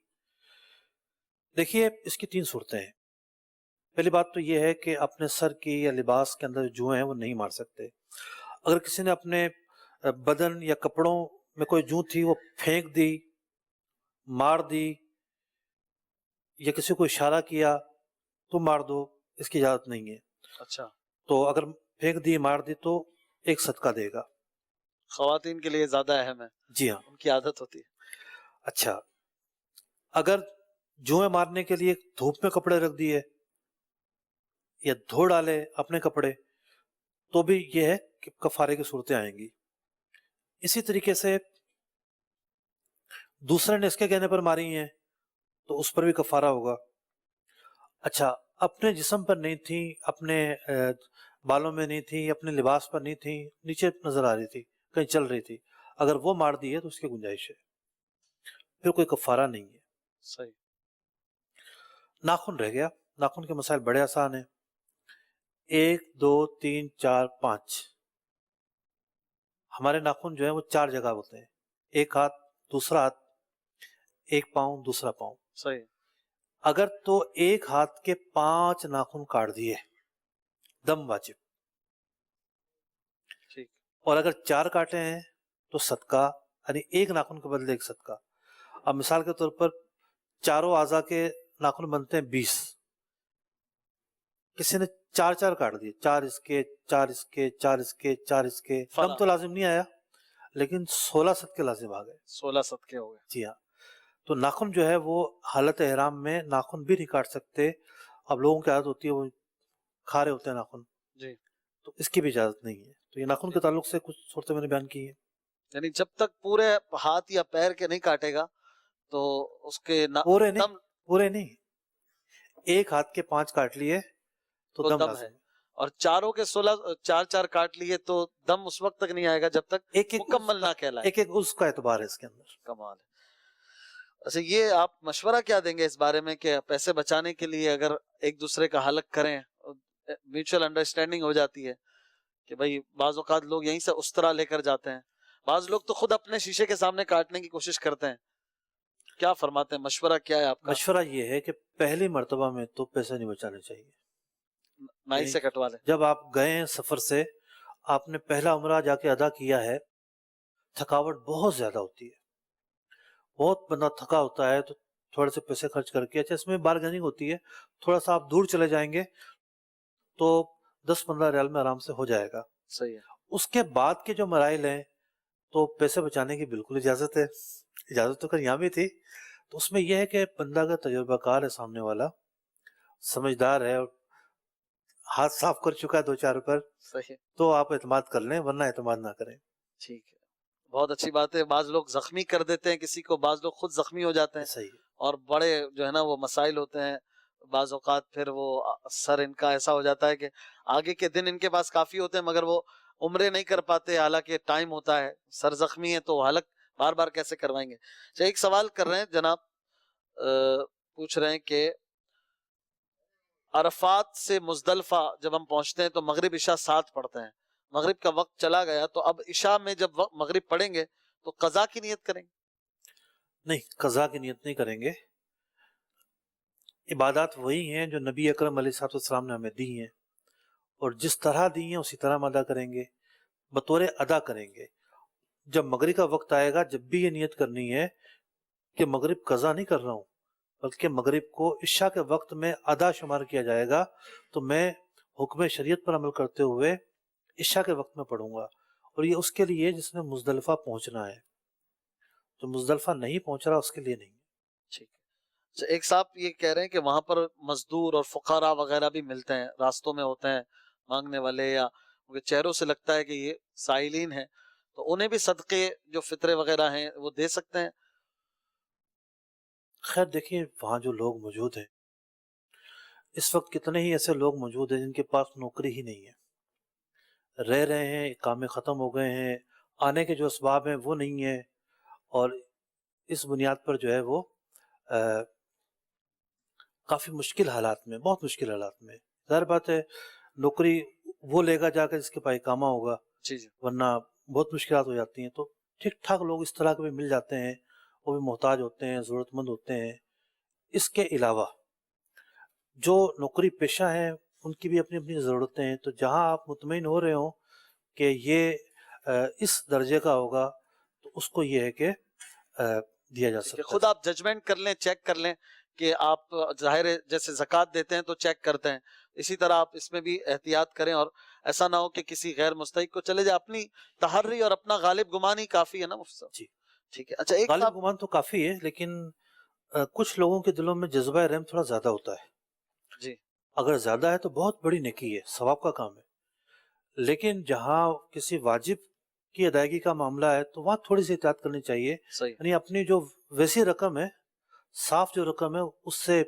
دیکھیے اس کی 3 صورتیں ہیں. پہلی بات تو یہ ہے کہ اپنے سر کی یا لباس کے اندر جوئیں ہیں وہ نہیں مار سکتے. اگر کسی نے اپنے بدن یا کپڑوں میں کوئی جوں تھی وہ پھینک دی، مار دی، یا کسی کو اشارہ کیا تو مار دو، اس کی اجازت نہیں ہے. اچھا. تو اگر پھینک دی مار دی تو ایک صدقہ دے گا. خواتین کے لیے زیادہ اہم ہے. جی ہاں، ان کی عادت ہوتی ہے. اچھا. اگر جوئیں مارنے کے لیے دھوپ میں کپڑے رکھ دیے یا دھو ڈالے اپنے کپڑے تو بھی یہ ہے کہ کفارے کی صورتیں آئیں گی. اسی طریقے سے دوسرے نے اس کے کہنے پر ماری ہیں تو اس پر بھی کفارہ ہوگا. اچھا، اپنے جسم پر نہیں تھی، اپنے بالوں میں نہیں تھی، اپنے لباس پر نہیں تھی، نیچے نظر آ رہی تھی، کہیں چل رہی تھی، اگر وہ مار دی ہے تو اس کی گنجائش ہے، پھر کوئی کفارہ نہیں ہے. صحیح. ناخن رہ گیا. ناخن کے مسائل بڑے آسان ہیں. 1 2 3 4 5 ہمارے ناخن جو ہیں وہ 4 جگہ ہوتے ہیں، ایک ہاتھ، دوسرا ہاتھ، ایک پاؤں، دوسرا پاؤں. صحیح. اگر تو ایک ہاتھ کے 5 ناخن کاٹ دیے دم واجب، ٹھیک. اور اگر 4 کاٹے ہیں تو صدقہ، یعنی ایک ناخن کے بدلے ایک صدقہ. اب مثال کے طور پر چاروں اعضاء کے ناخن بنتے ہیں 20، کسی نے 4 کاٹ دیے، 4 اس کے، 4 اس کے، 4 اس کے، 4 اس کے، دم تو لازم نہیں آیا لیکن 16 صدقے لازم آ گئے. 16 صدقے ہو گئے. جی ہاں. تو ناخن جو ہے وہ حالت احرام میں ناخن بھی نہیں کاٹ سکتے. اب لوگوں کی عادت ہوتی ہے وہ کھا رہے ہوتے ہیں ناخن، جی. تو اس کی بھی اجازت نہیں ہے. تو یہ ناخن کے تعلق سے کچھ صورتیں میں نے بیان کی ہیں. یعنی جب تک پورے ہاتھ یا پیر کے نہیں کاٹے گا تو اس کے پورے نہیں، ایک ہاتھ کے 5 کاٹ لیے تو دم ہے، اور چاروں کے 16 4 کاٹ لیے تو دم اس وقت تک نہیں آئے گا جب تک ایک مکمل نہ کہلائے. ایک اس کا اعتبار ہے اس کے اندر. کمال ہے. اچھا، یہ آپ مشورہ کیا دیں گے اس بارے میں کہ پیسے بچانے کے لیے اگر ایک دوسرے کا حلق کریں، میوچل انڈرسٹینڈنگ ہو جاتی ہے کہ بھائی بعض اوقات لوگ یہیں سے استرا لے کر جاتے ہیں، بعض لوگ تو خود اپنے شیشے کے سامنے کاٹنے کی کوشش کرتے ہیں، کیا فرماتے ہیں؟ مشورہ کیا ہے آپ کا؟ مشورہ یہ ہے کہ پہلی مرتبہ میں تو پیسے نہیں بچانے چاہیے. نائی سے کٹوا لیں. جب آپ گئے ہیں سفر سے، آپ نے پہلا عمرہ جا کے ادا کیا ہے، تھکاوٹ بہت زیادہ ہوتی ہے، بہت بندہ تھکا ہوتا ہے، تو تھوڑے سے پیسے خرچ کر کے، اچھا اس میں بارگیننگ ہوتی ہے، تھوڑا سا آپ دور چلے جائیں گے تو 10-15 ریال میں آرام سے ہو جائے گا. صحیح ہے. اس کے بعد کے جو مراحل ہیں تو پیسے بچانے کی بالکل اجازت ہے. اجازت تو کر یہاں بھی تھی. تو اس میں یہ ہے کہ بندہ کا تجربہ کار ہے، سامنے والا سمجھدار ہے اور ہاتھ صاف کر چکا ہے 2-4 پر، صحیح، تو آپ اعتماد کر لیں، ورنہ اعتماد نہ کریں. ٹھیک ہے. بہت اچھی بات ہے. بعض لوگ زخمی کر دیتے ہیں کسی کو، بعض لوگ خود زخمی ہو جاتے ہیں، صحیح. اور بڑے جو ہے نا وہ مسائل ہوتے ہیں. بعض اوقات پھر وہ سر ان کا ایسا ہو جاتا ہے کہ آگے کے دن ان کے پاس کافی ہوتے ہیں مگر وہ عمرے نہیں کر پاتے، حالانکہ ٹائم ہوتا ہے. سر زخمی ہے تو حلق بار بار کیسے کروائیں گے؟ ایک سوال کر رہے ہیں جناب، پوچھ رہے ہیں کہ عرفات سے مزدلفہ جب ہم پہنچتے ہیں تو مغرب عشاء ساتھ پڑھتے ہیں، مغرب کا وقت چلا گیا تو اب عشاء میں جب مغرب پڑھیں گے تو قضا کی نیت کریں گے؟ نہیں، قضا کی نیت نہیں کریں گے. عبادات وہی ہیں جو نبی اکرم علیہ الصلوۃ والسلام نے ہمیں دی ہیں، اور جس طرح دی ہیں اسی طرح ہم ادا کریں گے، بطور ادا کریں گے. جب مغرب کا وقت آئے گا جب بھی یہ نیت کرنی ہے کہ مغرب قضا نہیں کر رہا ہوں بلکہ مغرب کو عشاء کے وقت میں ادا شمار کیا جائے گا، تو میں حکم شریعت پر عمل کرتے ہوئے عشاء کے وقت میں پڑھوں گا. اور یہ اس کے لیے جس نے مزدلفہ پہنچنا ہے، جو مزدلفہ نہیں پہنچ رہا اس کے لیے نہیں. ٹھیک ہے. اچھا، ایک صاحب یہ کہہ رہے ہیں کہ وہاں پر مزدور اور فقراء وغیرہ بھی ملتے ہیں، راستوں میں ہوتے ہیں مانگنے والے، یا ان کے چہروں سے لگتا ہے کہ یہ سائلین ہیں، تو انہیں بھی صدقے جو فطرے وغیرہ ہیں وہ دے سکتے ہیں؟ خیر دیکھیے، وہاں جو لوگ موجود ہیں اس وقت کتنے ہی ایسے لوگ موجود ہیں جن کے پاس نوکری ہی نہیں ہے، رہ رہے ہیں، کام ختم ہو گئے ہیں، آنے کے جو اسباب ہیں وہ نہیں ہیں، اور اس بنیاد پر جو ہے وہ کافی مشکل حالات میں، بہت مشکل حالات میں. ظاہر بات ہے نوکری وہ لے گا جا کے جس کے پاس کامہ ہوگا، جی جی. ورنہ بہت مشکلات ہو جاتی ہیں. تو ٹھیک ٹھاک لوگ اس طرح کے بھی مل جاتے ہیں، وہ بھی محتاج ہوتے ہیں، ضرورت مند ہوتے ہیں. اس کے علاوہ جو نوکری پیشہ ہیں ان کی بھی اپنی اپنی ضرورتیں ہیں. تو جہاں آپ مطمئن ہو رہے ہوں کہ یہ اس درجے کا ہوگا تو اس کو یہ ہے کہ دیا جا سکتا ہے. خود آپ ججمنٹ کر لیں، چیک کر لیں کہ آپ ظاہر ہے جیسے زکوٰۃ دیتے ہیں تو چیک کرتے ہیں، اسی طرح آپ اس میں بھی احتیاط کریں، اور ایسا نہ ہو کہ کسی غیر مستحق کو چلے جائے. اپنی تحری اور اپنا غالب گمان ہی کافی ہے نا مفتی صاحب؟ جی ٹھیک ہے. اچھا، ایک غالب صاحب گمان تو کافی ہے، لیکن کچھ لوگوں کے دلوں میں جذبہ رحم تھوڑا زیادہ ہوتا ہے. جی اگر زیادہ ہے تو بہت بڑی نیکی ہے، ثواب کا کام ہے. لیکن جہاں کسی واجب کی ادائیگی کا معاملہ ہے تو وہاں تھوڑی سی احتیاط کرنی چاہیے. صحیح. یعنی اپنی جو ویسی رقم ہے، صاف جو رقم ہے، اس سے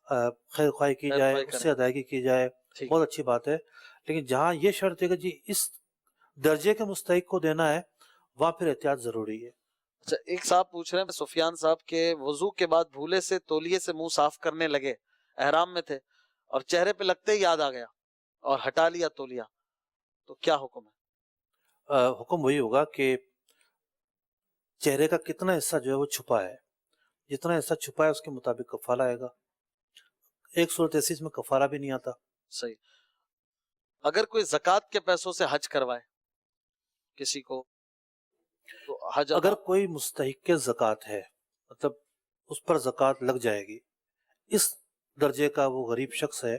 خیر خواہی کی خیر جائے، خواہی اس کریں. سے ادائیگی کی جائے، ٹھیک. بہت اچھی بات ہے. لیکن جہاں یہ شرط ہے کہ جی اس درجے کے مستحق کو دینا ہے، وہاں پھر احتیاط ضروری ہے. اچھا، ایک صاحب پوچھ رہے ہیں سفیان صاحب کے وضو کے بعد بھولے سے تولیے سے منہ صاف کرنے لگے، احرام میں تھے اور چہرے پہ لگتے ہی یاد آ گیا اور ہٹا لیا تولیہ، تو کیا حکم ہے؟ حکم وہی ہوگا کہ چہرے کا کتنا حصہ جو ہے وہ چھپا ہے، جتنا حصہ چھپا ہے اس کے مطابق کفارہ آئے گا. ایک صورت ایسی اس میں کفارہ بھی نہیں آتا. صحیح. اگر کوئی زکوٰۃ کے پیسوں سے حج کروائے کسی کو تو حج اگر کوئی مستحق زکوٰۃ ہے، مطلب اس پر زکوٰۃ لگ جائے گی، اس درجے کا وہ غریب شخص ہے،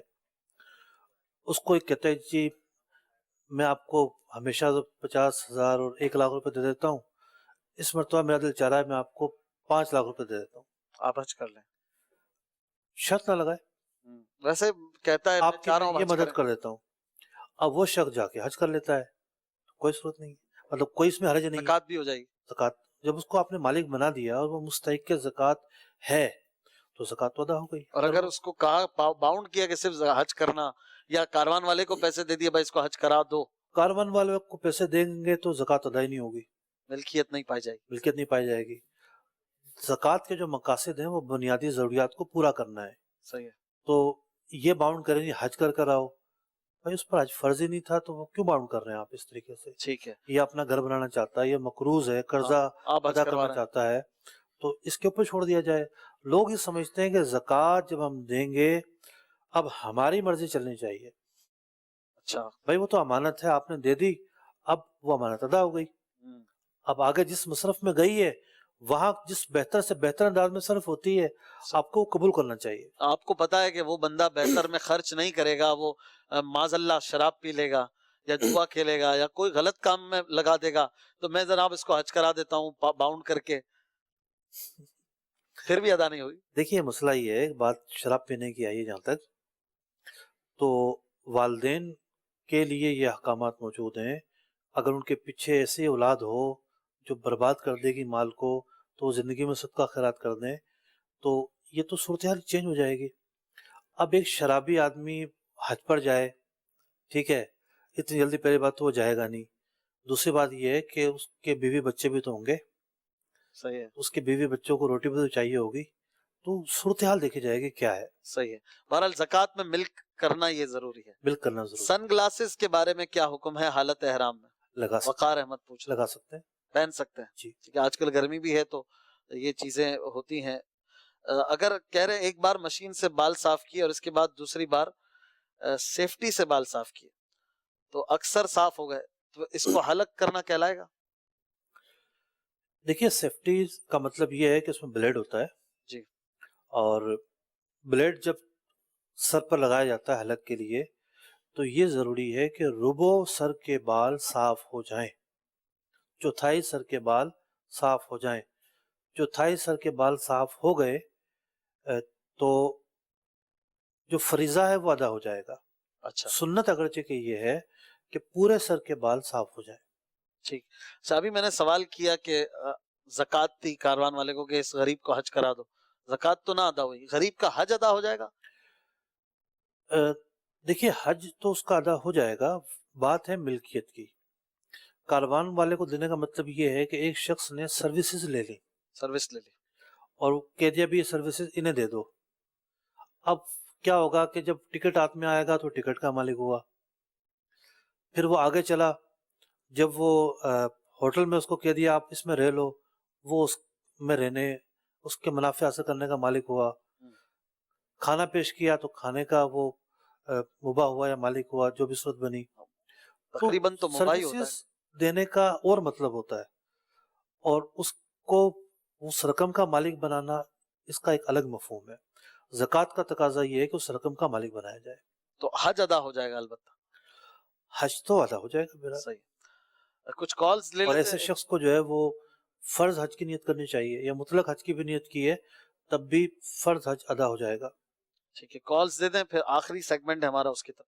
اس کو ایک کہتا ہے جی میں آپ کو ہمیشہ 50,000 اور 1 لاکھ روپے دے دیتا ہوں، اس مرتبہ میرا دل چاہ رہا ہے میں آپ کو 5 لاکھ روپے دے دیتا ہوں، آپ حج کر لیں. شرط نہ لگائے، ویسے کہتا ہے آپ کی میں یہ مدد کر دیتا ہوں. اب وہ شخص جا کے حج کر لیتا ہے، کوئی صورت نہیں، مطلب کوئی اس میں حرج نہیں. زکوٰۃ بھی ہو جائے گی. زکوٰۃ جب اس کو آپ نے مالک بنا دیا اور وہ مستحق زکوٰۃ ہے تو زکوٰۃ تو ادا ہو گئی. اور اگر اس کو کہا باؤنڈ کیا کہ صرف حج کرنا، یا کاروان والے کو پیسے دے دیا بھائی اس کو حج کرا دو، کاروان والے کو پیسے دیں گے تو زکوٰۃ ادا ہی نہیں ہوگی، ملکیت نہیں پائی جائے گی. ملکیت نہیں پائی جائے گی. زکوٰۃ کے جو مقاصد ہیں وہ بنیادی ضروریات کو پورا کرنا ہے. صحیح ہے. تو یہ باؤنڈ کریں گے حج کر آؤ، بھائی اس پر حج فرض ہی نہیں تھا تو وہ کیوں باؤنڈ کر رہے ہیں آپ اس طریقے سے؟ ٹھیک ہے. یہ اپنا گھر بنانا چاہتا ہے، یہ مقروض ہے، قرضہ آپ حج ادا کروا کرنا رہے ہیں. چاہتا ہے، تو اس کے اوپر چھوڑ دیا جائے. لوگ یہ سمجھتے ہیں کہ زکوٰۃ جب ہم دیں گے اب ہماری مرضی چلنی چاہیے. اچھا بھائی وہ تو امانت ہے، آپ نے دے دی، اب وہ امانت ادا ہو گئی. اب آگے جس مصرف میں گئی ہے وہاں جس بہتر سے بہتر انداز میں صرف ہوتی ہے آپ کو قبول کرنا چاہیے. آپ کو پتا ہے کہ وہ بندہ بہتر میں خرچ نہیں کرے گا، وہ معاذ اللہ شراب پی لے گا یا جوا کھیلے گا یا کوئی غلط کام میں لگا دے گا، تو میں جناب اس کو حج کرا دیتا ہوں باؤنڈ کر کے، پھر بھی ادا نہیں ہوئی. دیکھیے مسئلہ یہ ہے، بات شراب پینے کی آئی ہے جہاں تک، تو والدین کے لیے یہ احکامات موجود ہیں. اگر ان کے پیچھے ایسی اولاد ہو جو برباد کر دے گی مال کو تو وہ زندگی میں صدقہ خیرات کر دیں تو یہ تو صورتحال چینج ہو جائے گی. اب ایک شرابی آدمی حج پر جائے، ٹھیک ہے، اتنی جلدی پہلی بات تو وہ جائے گا نہیں. دوسری بات یہ ہے کہ اس کے بیوی بچے بھی تو ہوں گے، صحیح ہے. اس کے بیوی بچوں کو روٹی بھی تو چاہیے ہوگی. تو صورتحال دیکھی جائے گی کیا ہے. صحیح ہے. بہرحال زکوٰۃ میں ملک کرنا یہ ضروری ہے. ملک کرنا ضروری سن گلاسز کے بارے میں کیا حکم ہے حالت احرام میں؟ لگا سکتے وقار احمد پوچھ رہے لگا سکتے ہیں. پہن سکتے ہیں جی. ٹھیک ہے. آج کل گرمی بھی ہے تو یہ چیزیں ہوتی ہیں. اگر کہہ رہے ایک بار مشین سے بال صاف کیے اور اس کے بعد دوسری بار سیفٹی سے بال صاف کیے تو اکثر صاف ہو گئے تو اس کو حلق کرنا کہلائے گا؟ دیکھیے سیفٹی کا مطلب یہ ہے کہ اس میں بلیڈ ہوتا ہے جی. اور بلیڈ جب سر پر لگایا جاتا ہے حلق کے لیے تو یہ ضروری ہے کہ ربو سر کے بال صاف ہو جائیں, چوتھائی سر کے بال صاف ہو جائیں. چوتھائی سر کے بال صاف ہو گئے تو جو فریضہ ہے وہ ادا ہو جائے گا. اچھا سنت اگرچہ کہ یہ ہے کہ پورے سر کے بال صاف ہو جائیں. ٹھیک. اچھا ابھی میں نے سوال کیا کہ زکوٰۃ تھی کاروان والے کو کہ اس غریب کو حج کرا دو, زکوٰۃ تو نہ ادا ہوئی, غریب کا حج ادا ہو جائے گا؟ دیکھیے حج تو اس کا ادا ہو جائے گا, بات ہے ملکیت کی. کاروان والے کو دینے کا مطلب یہ ہے کہ ایک شخص نے سروسز لے لی, سروس لے لی اور کہہ دیا بھی یہ سروسز انہیں دے دو. اب کیا ہوگا کہ جب ٹکٹ ہاتھ میں آئے گا تو ٹکٹ کا مالک ہوا, پھر وہ آگے چلا, جب وہ ہوٹل میں اس کو کہہ دیا آپ اس میں رہ لو, وہ اس میں رہنے اس کے منافع حاصل کرنے کا مالک ہوا. کھانا پیش کیا تو کھانے کا وہ مباح ہوا یا مالک ہوا, جو بھی صورت بنی. تقریباً تو مباح ہی ہوتا ہے. سروسز دینے کا اور مطلب ہوتا ہے, اور اس کو اس رقم کا مالک بنانا اس کا ایک الگ مفہوم ہے. زکوٰۃ کا تقاضا یہ ہے کہ اس رقم کا مالک بنایا جائے. تو حج ادا ہو جائے گا البتہ. حج تو ادا ہو جائے گا میرا. صحیح. کچھ کالز لے اور لیتے ایسے ہیں. شخص کو جو ہے وہ فرض حج کی نیت کرنی چاہیے, یا مطلق حج کی بھی نیت کی ہے تب بھی فرض حج ادا ہو جائے گا. ٹھیک ہے, کالز دے دیں, پھر آخری سیگمنٹ ہے ہمارا اس کی طرف.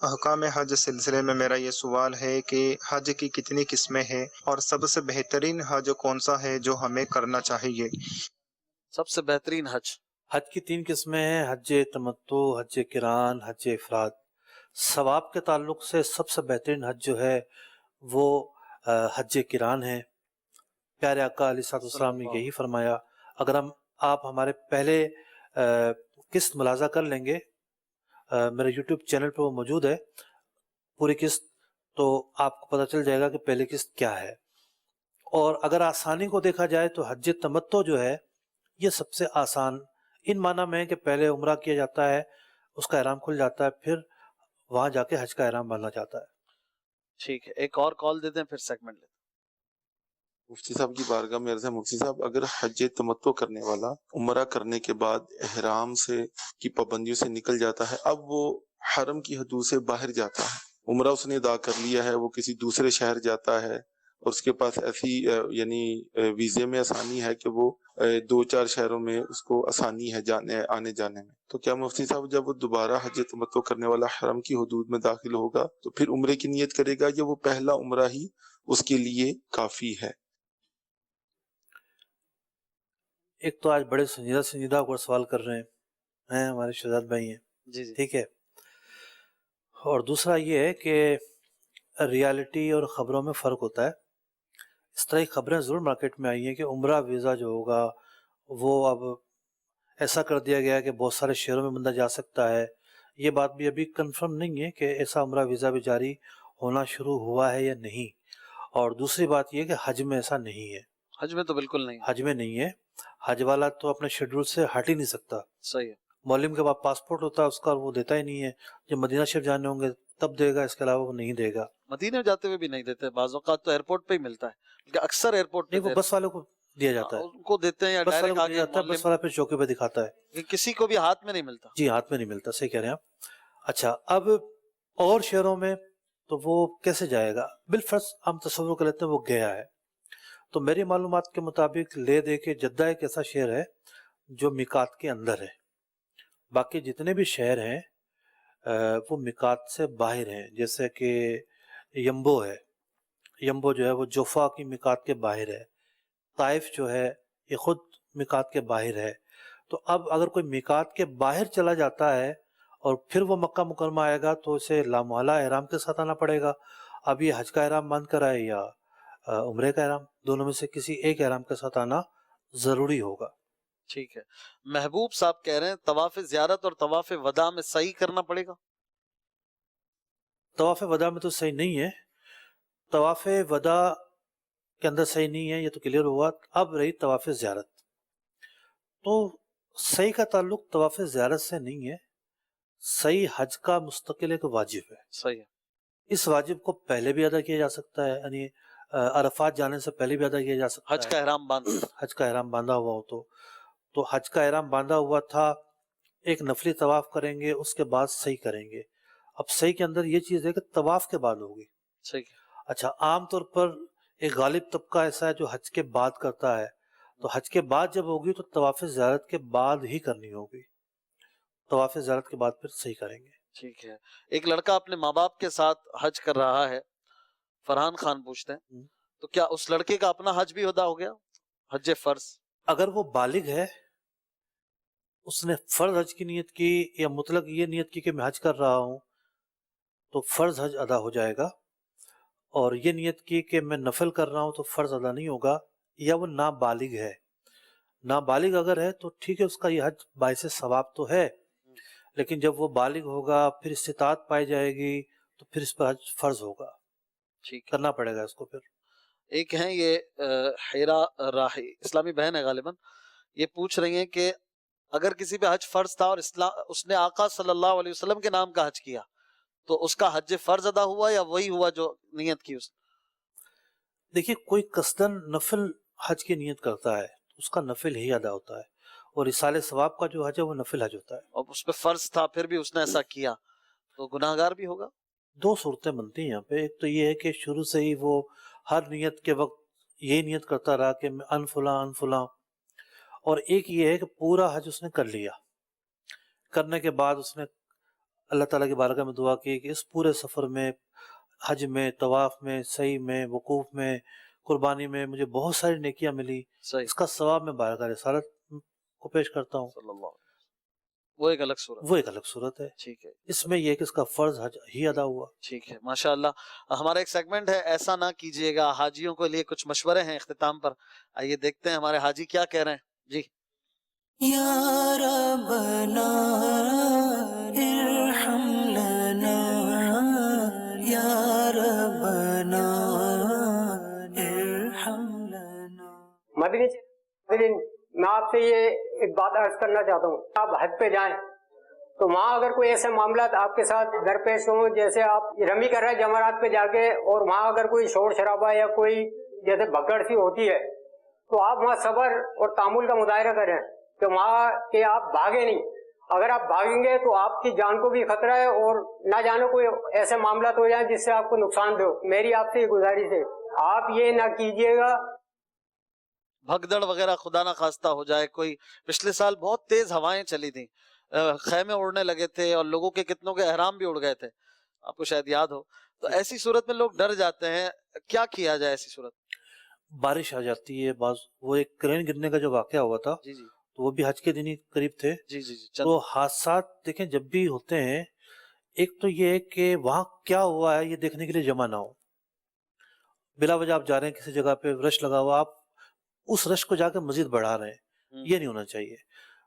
احکام حج سلسلے میں میرا یہ سوال ہے کہ حج کی کتنی قسمیں ہیں اور سب سے بہترین حج کون سا ہے جو ہمیں کرنا چاہیے؟ سب سے بہترین حج حج کی 3 قسمیں ہیں, حج تمتع, حج قران, حج افراد. ثواب کے تعلق سے سب سے بہترین حج جو ہے وہ حج قران ہے. پیارے آقا علیہ الصلوۃ والسلام نے یہی فرمایا. اگر آپ ہمارے پہلے قسط ملاحظہ کر لیں گے, میرے یوٹیوب چینل پہ وہ موجود ہے پوری قسط, تو آپ کو پتہ چل جائے گا کہ پہلی قسط کیا ہے. اور اگر آسانی کو دیکھا جائے تو حج تمتع جو ہے یہ سب سے آسان ان معنی میں ہے کہ پہلے عمرہ کیا جاتا ہے, اس کا احرام کھل جاتا ہے, پھر وہاں جا کے حج کا احرام باندھنا جاتا ہے. ٹھیک ہے, ایک اور کال دے دیں پھر سیگمنٹ لیں. مفتی صاحب کی بارگاہ میں عرض ہے مفتی صاحب, اگر حج تمتع کرنے والا عمرہ کرنے کے بعد احرام سے کی پابندیوں سے نکل جاتا ہے, اب وہ حرم کی حدود سے باہر جاتا ہے, عمرہ اس نے ادا کر لیا ہے, وہ کسی دوسرے شہر جاتا ہے اور اس کے پاس ایسی یعنی ویزے میں آسانی ہے کہ وہ 2-4 شہروں میں اس کو آسانی ہے آنے جانے میں, تو کیا مفتی صاحب جب وہ دوبارہ حج تمتع کرنے والا حرم کی حدود میں داخل ہوگا تو پھر عمرے کی نیت کرے گا یا وہ پہلا عمرہ ہی اس کے لیے کافی ہے؟ ایک تو آج بڑے سنجیدہ کو سوال کر رہے ہیں ہمارے شہزاد بھائی ہیں, جی جی ٹھیک ہے. اور دوسرا یہ ہے کہ ریالٹی اور خبروں میں فرق ہوتا ہے. اس طرح کی خبریں ضرور مارکیٹ میں آئی ہیں کہ عمرہ ویزا جو ہوگا وہ اب ایسا کر دیا گیا کہ بہت سارے شہروں میں بندہ جا سکتا ہے. یہ بات بھی ابھی کنفرم نہیں ہے کہ ایسا عمرہ ویزا بھی جاری ہونا شروع ہوا ہے یا نہیں. اور دوسری بات یہ کہ حج میں ایسا نہیں ہے. حج میں تو بالکل نہیں. حج میں نہیں ہے. حج والا تو اپنے شیڈول سے ہٹ ہی نہیں سکتا. صحیح ہے. معلم کے پاس پاسپورٹ ہوتا ہے اس کا, وہ دیتا ہی نہیں ہے. جب مدینہ شریف جانے ہوں گے تب دے گا, اس کے علاوہ وہ نہیں دے گا. مدینہ جاتے ہوئے بھی نہیں دیتے, بعض اوقات تو ایئرپورٹ پہ ہی ملتا ہے, اکثر ایئرپورٹ پہ نہیں, وہ بس والوں کو دیا جاتا ہے, ان کو دیتے ہیں یا بس والوں ڈائریکٹ کو آگے دیا جاتا ہے, بس والا پھر چوکے پہ دکھاتا ہے. کسی کو بھی ہاتھ میں نہیں ملتا. جی ہاتھ میں نہیں ملتا, صحیح کہہ رہے ہیں آپ. اچھا, اب اور شہروں میں تو وہ کیسے جائے گا؟ بالفرض ہم تصور کر لیتے ہیں وہ گیا ہے, تو میری معلومات کے مطابق لے دے کے جدہ ایک ایسا شہر ہے جو میقات کے اندر ہے. باقی جتنے بھی شہر ہیں وہ میقات سے باہر ہیں. جیسے کہ یمبو ہے, یمبو جو ہے وہ جوفا کی میقات کے باہر ہے. طائف جو ہے یہ خود میقات کے باہر ہے. تو اب اگر کوئی میقات کے باہر چلا جاتا ہے اور پھر وہ مکہ مکرمہ آئے گا تو اسے لامحالہ احرام کے ساتھ آنا پڑے گا. اب یہ حج کا احرام باندھ کر آئے یا عمرے کا احرام, دونوں میں سے کسی ایک احرام کے ساتھ آنا ضروری ہوگا. ٹھیک ہے. محبوب صاحب کہہ رہے ہیں طواف زیارت اور طواف وداع میں صحیح کرنا پڑے گا. طواف وداع میں تو صحیح نہیں ہے. طواف وداع کے اندر صحیح نہیں ہے، یہ تو کلیئر ہوا. اب رہی طواف زیارت. تو صحیح کا تعلق طواف زیارت سے نہیں ہے. صحیح حج کا مستقل ایک واجب ہے. صحیح ہے. اس واجب کو پہلے بھی ادا کیا جا سکتا ہے، یعنی عرفات جانے سے پہلے بھی ادا کیا جا سکتا ہے. حج کا احرام باندھ حج کا احرام باندھا ہوا ہو تو حج کا احرام باندھا ہوا تھا، ایک نفلی طواف کریں گے، اس کے بعد صحیح کریں گے. اب صحیح کے اندر یہ چیز ہے کہ طواف کے بعد ہوگی. صحیح. اچھا، عام طور پر ایک غالب طبقہ ایسا ہے جو حج کے بعد کرتا ہے، تو حج کے بعد جب ہوگی تو طواف زیارت کے بعد ہی کرنی ہوگی. طواف زیارت کے بعد پھر صحیح کریں گے. ٹھیک ہے. ایک لڑکا اپنے ماں باپ کے ساتھ حج کر رہا ہے. فرحان خان پوچھتے ہیں تو کیا اس لڑکے کا اپنا حج بھی ادا ہو گیا، حج فرض؟ اگر وہ بالغ ہے، اس نے فرض حج کی نیت کی یا مطلق یہ نیت کی کہ میں حج کر رہا ہوں، تو فرض حج ادا ہو جائے گا. اور یہ نیت کی کہ میں نفل کر رہا ہوں تو فرض ادا نہیں ہوگا. یا وہ نابالغ ہے. نابالغ اگر ہے تو ٹھیک ہے، اس کا یہ حج باعث ثواب تو ہے، لیکن جب وہ بالغ ہوگا، پھر استطاعت پائی جائے گی، تو پھر اس پر حج فرض ہوگا. ٹھیک کرنا پڑے گا اس کو. پھر ایک ہیں یہ حیرا راہی، اسلامی بہن ہے غالباً، یہ پوچھ رہی ہیں کہ اگر کسی پہ حج فرض تھا اور اس نے آقا صلی اللہ علیہ وسلم کے نام کا حج کیا تو اس کا حج فرض ادا ہوا یا وہی ہوا جو نیت کی اس نے؟ دیکھیے، کوئی قصدن نفل حج کی نیت کرتا ہے اس کا نفل ہی ادا ہوتا ہے، اور اصال ثواب کا جو حج ہے وہ نفل حج ہوتا ہے. اور اس پہ فرض تھا پھر بھی اس نے ایسا کیا تو گناہ گار بھی ہوگا؟ دو صورتیں بنتی ہیں یہاں پہ. ایک تو یہ ہے کہ شروع سے ہی وہ ہر نیت کے وقت یہی نیت کرتا رہا کہ میں ان فلاں، اور ایک یہ ہے کہ پورا حج اس نے کر لیا. کرنے کے بعد اس نے اللہ تعالیٰ کی بارگاہ میں دعا کی کہ اس پورے سفر میں، حج میں، طواف میں، سعی میں، وقوف میں، قربانی میں مجھے بہت ساری نیکیاں ملی. صحیح. اس کا ثواب میں بارگاہ رسالت کو پیش کرتا ہوں. صلی اللہ علیہ وسلم. وہ ایک الگ صورت. وہ ایک الگ صورت ہے. ٹھیک ہے. اس میں یہ کہ اس کا فرض حج ہی ادا ہوا. ٹھیک ہے، ماشاءاللہ. ہمارا ایک سیگمنٹ ہے ایسا نہ کیجیے گا، حاجیوں کے لیے کچھ مشورے ہیں اختتام پر. آئیے دیکھتے ہیں ہمارے حاجی کیا کہہ رہے ہیں. جی. یا ربنا ارحم لنا، یا ربنا ارحم لنا. مدنی میں آپ سے یہ ایک بات عرض کرنا چاہتا ہوں. آپ حج پہ جائیں تو وہاں اگر کوئی ایسے معاملات آپ کے ساتھ درپیش ہوں، جیسے آپ رمی کر رہے ہیں جمرات پہ جا کے، اور وہاں اگر کوئی شور شرابہ یا کوئی جیسے بھگڑ سی ہوتی ہے، تو آپ وہاں صبر اور تعامل کا مظاہرہ کریں کہ وہاں کہ آپ بھاگے نہیں. اگر آپ بھاگیں گے تو آپ کی جان کو بھی خطرہ ہے، اور نہ جانے کوئی ایسے معاملات ہو جائیں جس سے آپ کو نقصان دے. میری آپ سے یہ گزارش ہے، آپ یہ نہ کیجیے گا. بھگدڑ وغیرہ خدا نہ خواستہ ہو جائے. کوئی پچھلے سال بہت تیز ہوائیں چلی تھیں، خیمے اڑنے لگے تھے اور لوگوں کے کتنوں کے احرام بھی اڑ گئے تھے، آپ کو شاید یاد ہو. تو ایسی صورت میں لوگ ڈر جاتے ہیں، کیا کیا جائے ایسی صورت؟ بارش آ جاتی ہے بعض. وہ ایک کرین گرنے کا جو واقعہ ہوا تھا، جی جی، تو وہ بھی حج کے دن ہی قریب تھے. جی جی جی. تو حادثات دیکھیں جب بھی ہوتے ہیں، ایک تو یہ ہے کہ وہاں کیا ہوا ہے یہ دیکھنے کے لیے جمع نہ ہو. بلا وجہ آپ جا رہے ہیں کسی جگہ پہ، رش لگا ہوا، آپ اس رش کو جا کے مزید بڑھا رہے ہیں، یہ نہیں ہونا چاہیے.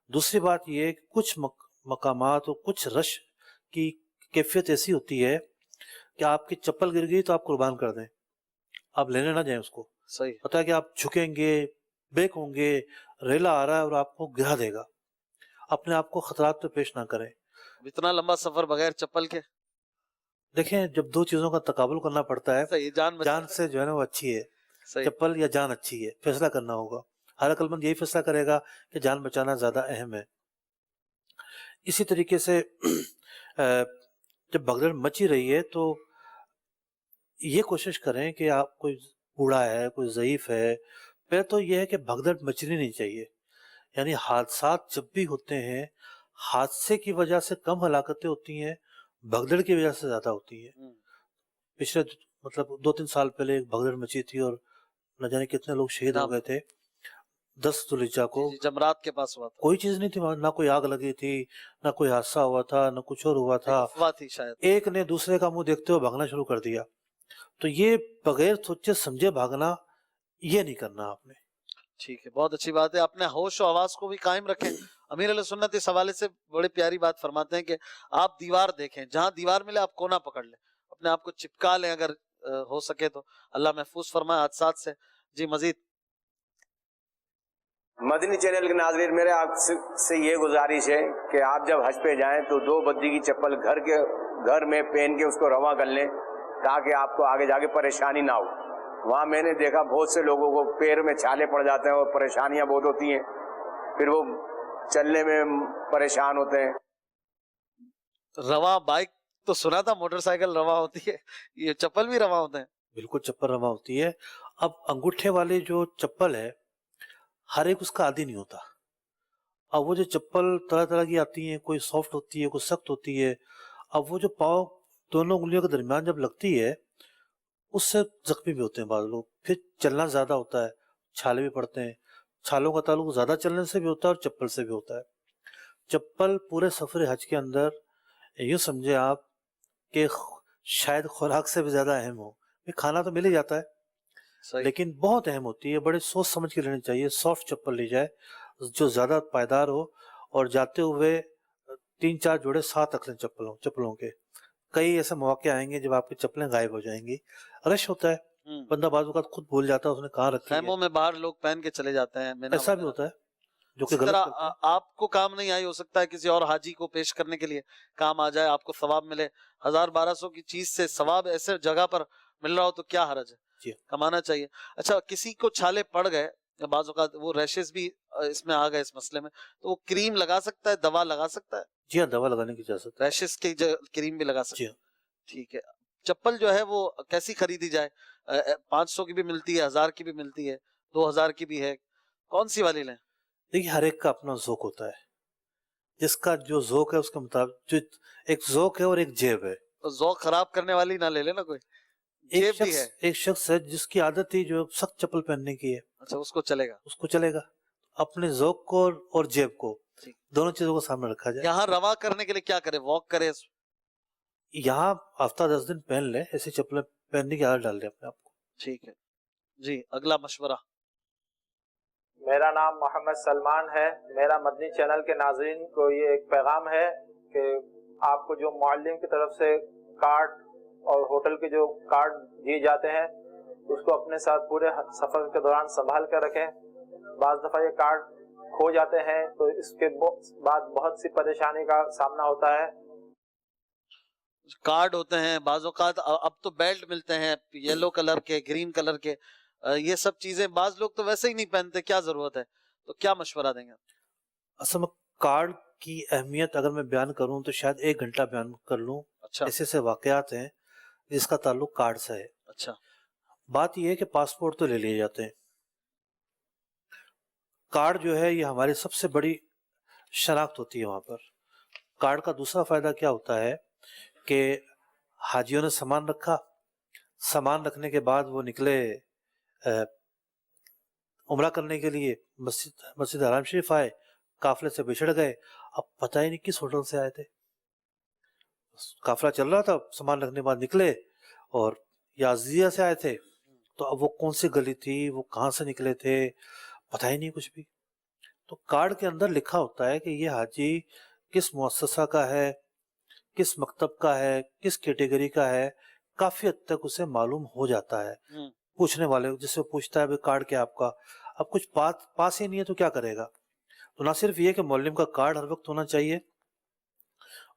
دوسری بات یہ ہے کہ کچھ مقامات اور کچھ رش کی کیفیت ایسی ہوتی ہے کہ آپ کی چپل گر گئی تو آپ قربان کر دیں، آپ لینے نہ جائیں اس کو. صحیح. پتہ ہے کہ آپ جھکیں گے، بیک ہوں گے، ریلا آ رہا ہے اور آپ کو گرا دے گا. اپنے آپ کو خطرات پہ پیش نہ کریں. اتنا لمبا سفر بغیر چپل کے. دیکھیں، جب دو چیزوں کا تقابل کرنا پڑتا ہے، صحیح. جان سے جو ہے نا وہ اچھی ہے، چپل یا جان اچھی ہے، فیصلہ کرنا ہوگا. ہر عقل مند یہی فیصلہ کرے گا کہ جان بچانا زیادہ اہم ہے. اسی طریقے سے جب بھگدڑ مچی رہی ہے تو یہ کوشش کریں کہ آپ کوئی بوڑھا ہے، کوئی ضعیف ہے، پہلے تو یہ ہے کہ بھگدڑ مچنی نہیں چاہیے. یعنی حادثات جب بھی ہوتے ہیں، حادثے کی وجہ سے کم ہلاکتیں ہوتی ہیں، بھگدڑ کی وجہ سے زیادہ ہوتی ہیں. پچھلے 2-3 سال پہلے ایک بھگدڑ مچی تھی اور نہ جانے کتنے لوگ شہید ہو گئے تھے. 10 ذوالحجہ کو جمرات کے پاس ہوا تھا. کوئی چیز نہیں تھی، نہ کوئی آگ لگی تھی، نہ کوئی حادثہ ہوا تھا، نہ کچھ اور ہوا تھا. افواہ تھی شاید. ایک نے دوسرے کا منہ دیکھتے ہوئے بھاگنا شروع کر دیا. تو یہ بغیر سوچے سمجھے بھاگنا، یہ نہیں کرنا آپ نے. ٹھیک ہے، بہت اچھی بات ہے. اپنے ہوش و آواز کو بھی قائم رکھیں. امیر علیہ سنت اس حوالے سے بڑی پیاری بات فرماتے ہیں کہ آپ دیوار دیکھیں، جہاں دیوار ملے آپ کونا پکڑ لیں، اپنے آپ کو چپکا لیں اگر ہو سکے تو. اللہ محفوظ فرمائے حادثات سے. جی مزید. مدنی چینل کے ناظرین، میرے آپ سے یہ گزارش ہے کہ آپ جب حج پہ جائیں تو 2 بدی کی چپل گھر میں پہن کے اس کو رواں کر لیں تاکہ آپ کو آگے جا کے پریشانی نہ ہو. وہاں میں نے دیکھا بہت سے لوگوں کو پیر میں چھالے پڑ جاتے ہیں اور پریشانیاں بہت ہوتی ہیں، پھر وہ چلنے میں پریشان ہوتے ہیں. رواں بائک تو سنا تھا موٹر سائیکل رواں ہوتی ہے، یہ چپل بھی رواں ہوتے ہیں؟ بالکل چپل رواں ہوتی ہے. اب انگوٹھے والی جو چپل ہے ہر ایک اس کا عادی نہیں ہوتا. اب وہ جو چپل طرح طرح کی آتی ہیں، کوئی سافٹ ہوتی ہے، کوئی سخت ہوتی ہے. اب وہ جو پاؤں دونوں انگلیوں کے درمیان جب لگتی ہے اس سے زخمی بھی ہوتے ہیں بعض لوگ. پھر چلنا زیادہ ہوتا ہے، چھالے بھی پڑتے ہیں. چھالوں کا تعلق زیادہ چلنے سے بھی ہوتا ہے اور چپل سے بھی ہوتا ہے. چپل پورے سفر حج کے اندر یوں سمجھے آپ کہ شاید خوراک سے بھی زیادہ اہم ہو. کھانا تو مل ہی جاتا ہے لیکن بہت اہم ہوتی ہے. بڑے سوچ سمجھ کے لینی چاہیے. سافٹ چپل لی جائے جو زیادہ پائیدار ہو، اور جاتے ہوئے 3-4 جوڑے ساتھ رکھ لیں چپلوں کے. کئی ایسے مواقع آئیں گے جب آپ کی چپلیں غائب ہو جائیں گی. رش ہوتا ہے، بندہ بعض اوقات خود بھول جاتا ہے اس نے کہاں رکھی ہے. خیموں میں باہر لوگ پہن کے چلے جاتے ہیں، ایسا بھی ہوتا ہے جو کہ اسی غلط طرح کرتے ہیں. آپ کو کام نہیں آئی، ہو سکتا ہے کسی اور حاجی کو پیش کرنے کے لیے کام آ جائے، آپ کو ثواب ملے. 1000-1200 کی چیز سے ثواب ایسے جگہ پر مل رہا ہو تو کیا حرج ہے، جی کمانا چاہیے. اچھا، کسی کو چھالے پڑ گئے، بعض اوقات وہ ریشز بھی اس میں آ گئے اس مسئلے میں، تو وہ کریم لگا سکتا ہے، دوا لگا سکتا ہے؟ جی ہاں، دوا لگانے کی اجازت ہے. ریشز کی کریم بھی لگا سکتا جی ہے. ہاں. ٹھیک ہے. چپل جو ہے وہ کیسی خریدی جائے؟ 500 کی بھی ملتی ہے، 1000 کی بھی ملتی ہے، 2000 کی بھی ہے، کون سی والی لیں؟ دیکھیے ہر ایک کا اپنا ذوق ہوتا ہے. جس کا جو ذوق ہے اس کے مطابق، جو ایک ذوق ہے اور ایک جیب ہے. تو ذوق خراب کرنے والی نہ لے لینا کوئی. ایک شخص ہے جس کی عادت تھی جو سخت چپل پہننے کی ہے، اچھا اس کو چلے گا، اس کو چلے گا. اپنے ذوق کو اور جیب کو، دونوں چیزوں کو سامنے رکھا جائے. یہاں روا کرنے کے لیے کیا کرے؟ واک کرے؟ یہاں ہفتہ 10 دن پہن لیں، ایسی چپلیں پہننے کی عادت ڈال دیں اپنے آپ کو. ٹھیک ہے. جی اگلا مشورہ. میرا نام محمد سلمان ہے. میرا مدنی چینل کے ناظرین کو یہ ایک پیغام ہے کہ آپ کو جو معلم کی طرف سے کارڈ اور ہوٹل کے جو کارڈ دیے جاتے ہیں اس کو اپنے ساتھ پورے سفر کے دوران سنبھال کر رکھیں. بعض دفعہ یہ کارڈ کھو جاتے ہیں تو اس کے بعد بہت سی پریشانی کا سامنا ہوتا ہے. کارڈ ہوتے ہیں بعض اوقات، اب تو بیلٹ ملتے ہیں یلو کلر کے، گرین کلر کے، یہ سب چیزیں بعض لوگ تو ویسے ہی نہیں پہنتے، کیا ضرورت ہے؟ تو کیا مشورہ دیں گے؟ اصل میں کارڈ کی اہمیت اگر میں بیان کروں تو شاید 1 گھنٹہ بیان کر لوں. اچھا. ایسے واقعات ہیں جس کا تعلق کارڈ سے ہے. اچھا. بات یہ ہے کہ پاسپورٹ تو لے لیے جاتے ہیں. کارڈ جو ہے یہ ہماری سب سے بڑی شناخت ہوتی ہے وہاں پر. کارڈ کا دوسرا فائدہ کیا ہوتا ہے کہ حاجیوں نے سامان رکھنے کے بعد وہ نکلے عمرہ کرنے کے لیے، مسجد حرام شریف آئے، قافلے سے بچھڑ گئے، اب پتہ ہی نہیں کس ہوٹل سے آئے تھے. قافلہ چل رہا تھا، سامان رکھنے کے بعد نکلے اور یا عزیزیہ سے آئے تھے، تو اب وہ کون سی گلی تھی، وہ کہاں سے نکلے تھے، پتہ ہی نہیں کچھ بھی. تو کارڈ کے اندر لکھا ہوتا ہے کہ یہ حاجی کس مؤسسہ کا ہے، کس مکتب کا ہے، کس کیٹیگری کا ہے. کافی حد تک اسے معلوم ہو جاتا ہے پوچھنے والے، جس سے پوچھتا ہے کارڈ کیا آپ کا. اب کچھ پاس ہی نہیں ہے تو کیا کرے گا؟ تو نہ صرف یہ کہ معلم کا کارڈ ہر وقت ہونا چاہیے،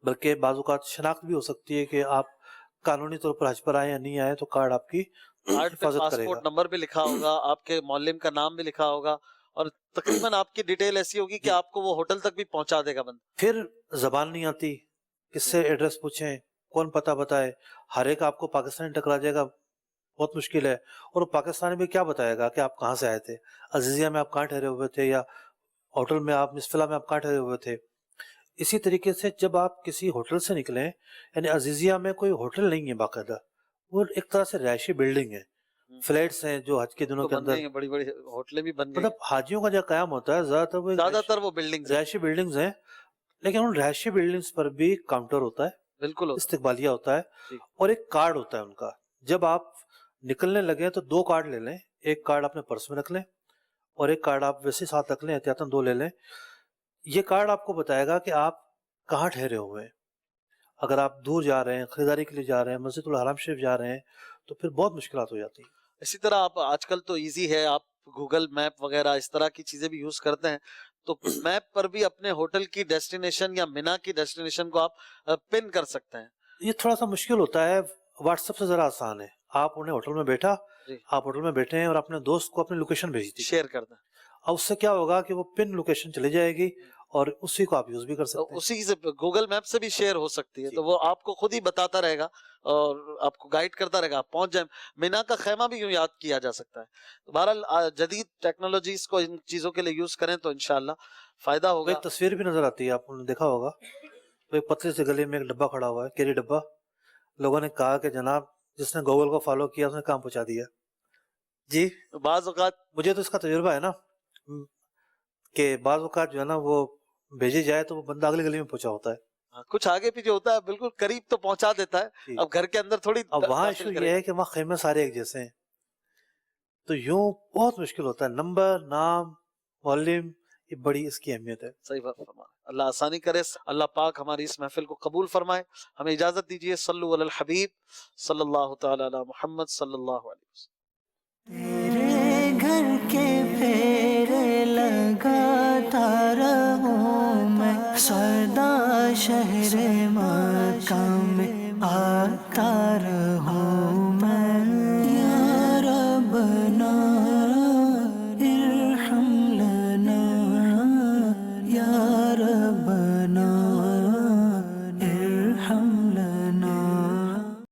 بلکہ بعض اوقات شناخت بھی ہو سکتی ہے کہ آپ قانونی طور پر حج پر آئے یا نہیں آئے تو کارڈ آپ کی حفاظت کرے گا. پاسپورٹ نمبر بھی لکھا ہوگا، آپ کے معلم کا نام بھی لکھا ہوگا، اور تقریباً آپ کی ڈیٹیل ایسی ہوگی کہ آپ کو وہ ہوٹل تک بھی پہنچا دے گا بند. پھر زبان نہیں آتی، کس سے ایڈریس پوچھیں، کون پتہ بتائے. ہر ایک آپ کو پاکستانی ٹکرا جائے گا، بہت مشکل ہے. اور پاکستانی میں کیا بتائے گا کہ آپ کہاں سے آئے تھے، عزیزیہ میں آپ کہاں ٹھہرے ہوئے تھے، یا ہوٹل میں آپ مسفلا میں آپ کہاں ٹھہرے ہوئے تھے. اسی طریقے سے جب آپ کسی ہوٹل سے نکلیں، یعنی عزیزیہ میں کوئی ہوٹل نہیں ہے باقاعدہ، وہ ایک طرح سے رہائشی بلڈنگ ہے، فلیٹس ہیں جو حج کے دنوں کے اندر بڑی بڑی ہوٹلیں بھی بن گئی. مطلب حاجیوں کا جو قیام ہوتا ہے زیادہ تر وہ بلڈنگز رہائشی بلڈنگز ہیں. لیکن ان رہائشی بلڈنگز پر بھی کاؤنٹر ہوتا ہے، بالکل استقبالیہ ہوتا ہے، اور ایک کارڈ ہوتا ہے ان کا. جب آپ نکلنے لگے تو 2 کارڈ لے لیں. ایک کارڈ اپنے پرس میں رکھ لیں اور ایک کارڈ آپ ویسے ساتھ رکھ لیں, احتیاطاً 2 لے لیں. یہ کارڈ آپ کو بتائے گا کہ آپ کہاں ٹھہرے ہوئے ہیں. اگر آپ دور جا رہے ہیں, خریداری کے لیے جا رہے ہیں, مسجد الحرام شریف جا رہے ہیں, تو پھر بہت مشکلات ہو جاتی ہیں. اسی طرح آپ آج کل تو ایزی ہے, آپ گوگل میپ وغیرہ اس طرح کی چیزیں بھی یوز کرتے ہیں, تو میپ پر بھی اپنے ہوٹل کی ڈیسٹینیشن یا مینا کی ڈیسٹینیشن کو آپ پن کر سکتے ہیں. یہ تھوڑا سا مشکل ہوتا ہے, واٹس ایپ سے ذرا آسان ہے. آپ انہیں ہوٹل میں بیٹھا, آپ ہوٹل میں بیٹھے ہیں اور اپنے دوست کو اپنی لوکیشن بھیج دی, شیئر کر دیں. اب اس سے کیا ہوگا کہ وہ پن لوکیشن چلی جائے گی اور اسی کو آپ یوز بھی کر سکتے ہیں. اسی سے گوگل میپ سے بھی شیئر ہو سکتی ہے, تو وہ آپ کو خود ہی بتاتا رہے گا اور آپ کو گائیڈ کرتا رہے گا, آپ پہنچ جائیں. مینا کا خیمہ بھی یوں یاد کیا جا سکتا ہے. تو بہرحال جدید ٹیکنالوجیز کو ان چیزوں کے لیے یوز کریں تو انشاءاللہ فائدہ ہوگا. ایک تصویر بھی نظر آتی ہے, آپ نے دیکھا ہوگا, تو ایک پتلی سے گلی میں ایک ڈبہ کھڑا ہوا ہے, کیری ڈبہ. لوگوں نے کہا کہ جناب جس نے گوگل کو فالو کیا اس نے کام پہنچا دیا. جی بعض اوقات مجھے تو اس کا تجربہ ہے نا, کہ بعض اوقات جو ہے نا وہ بھیجی جائے تو وہ بندہ اگلی گلی میں پہنچا ہوتا ہے, کچھ آگے پیچھے ہوتا ہے, بالکل قریب تو پہنچا دیتا ہے. اب گھر کے اندر تھوڑی. اب وہاں ایشو یہ ہے کہ وہاں خیمے سارے ایک جیسے ہیں, تو یوں بہت مشکل ہوتا ہے. نمبر, نام, معلم, یہ بڑی اس کی اہمیت ہے. صحیح بات فرمائے. اللہ آسانی کرے. اللہ پاک ہماری اس محفل کو قبول فرمائے. ہمیں اجازت دیجیے. صلو علی الحبیب صلی اللہ تعالی علی محمد صلی اللہ علیہ وسلم. تیرے گھر کے پھیرے لگاتا رہوں میں, سدا شہر مکہ میں آتا رہوں.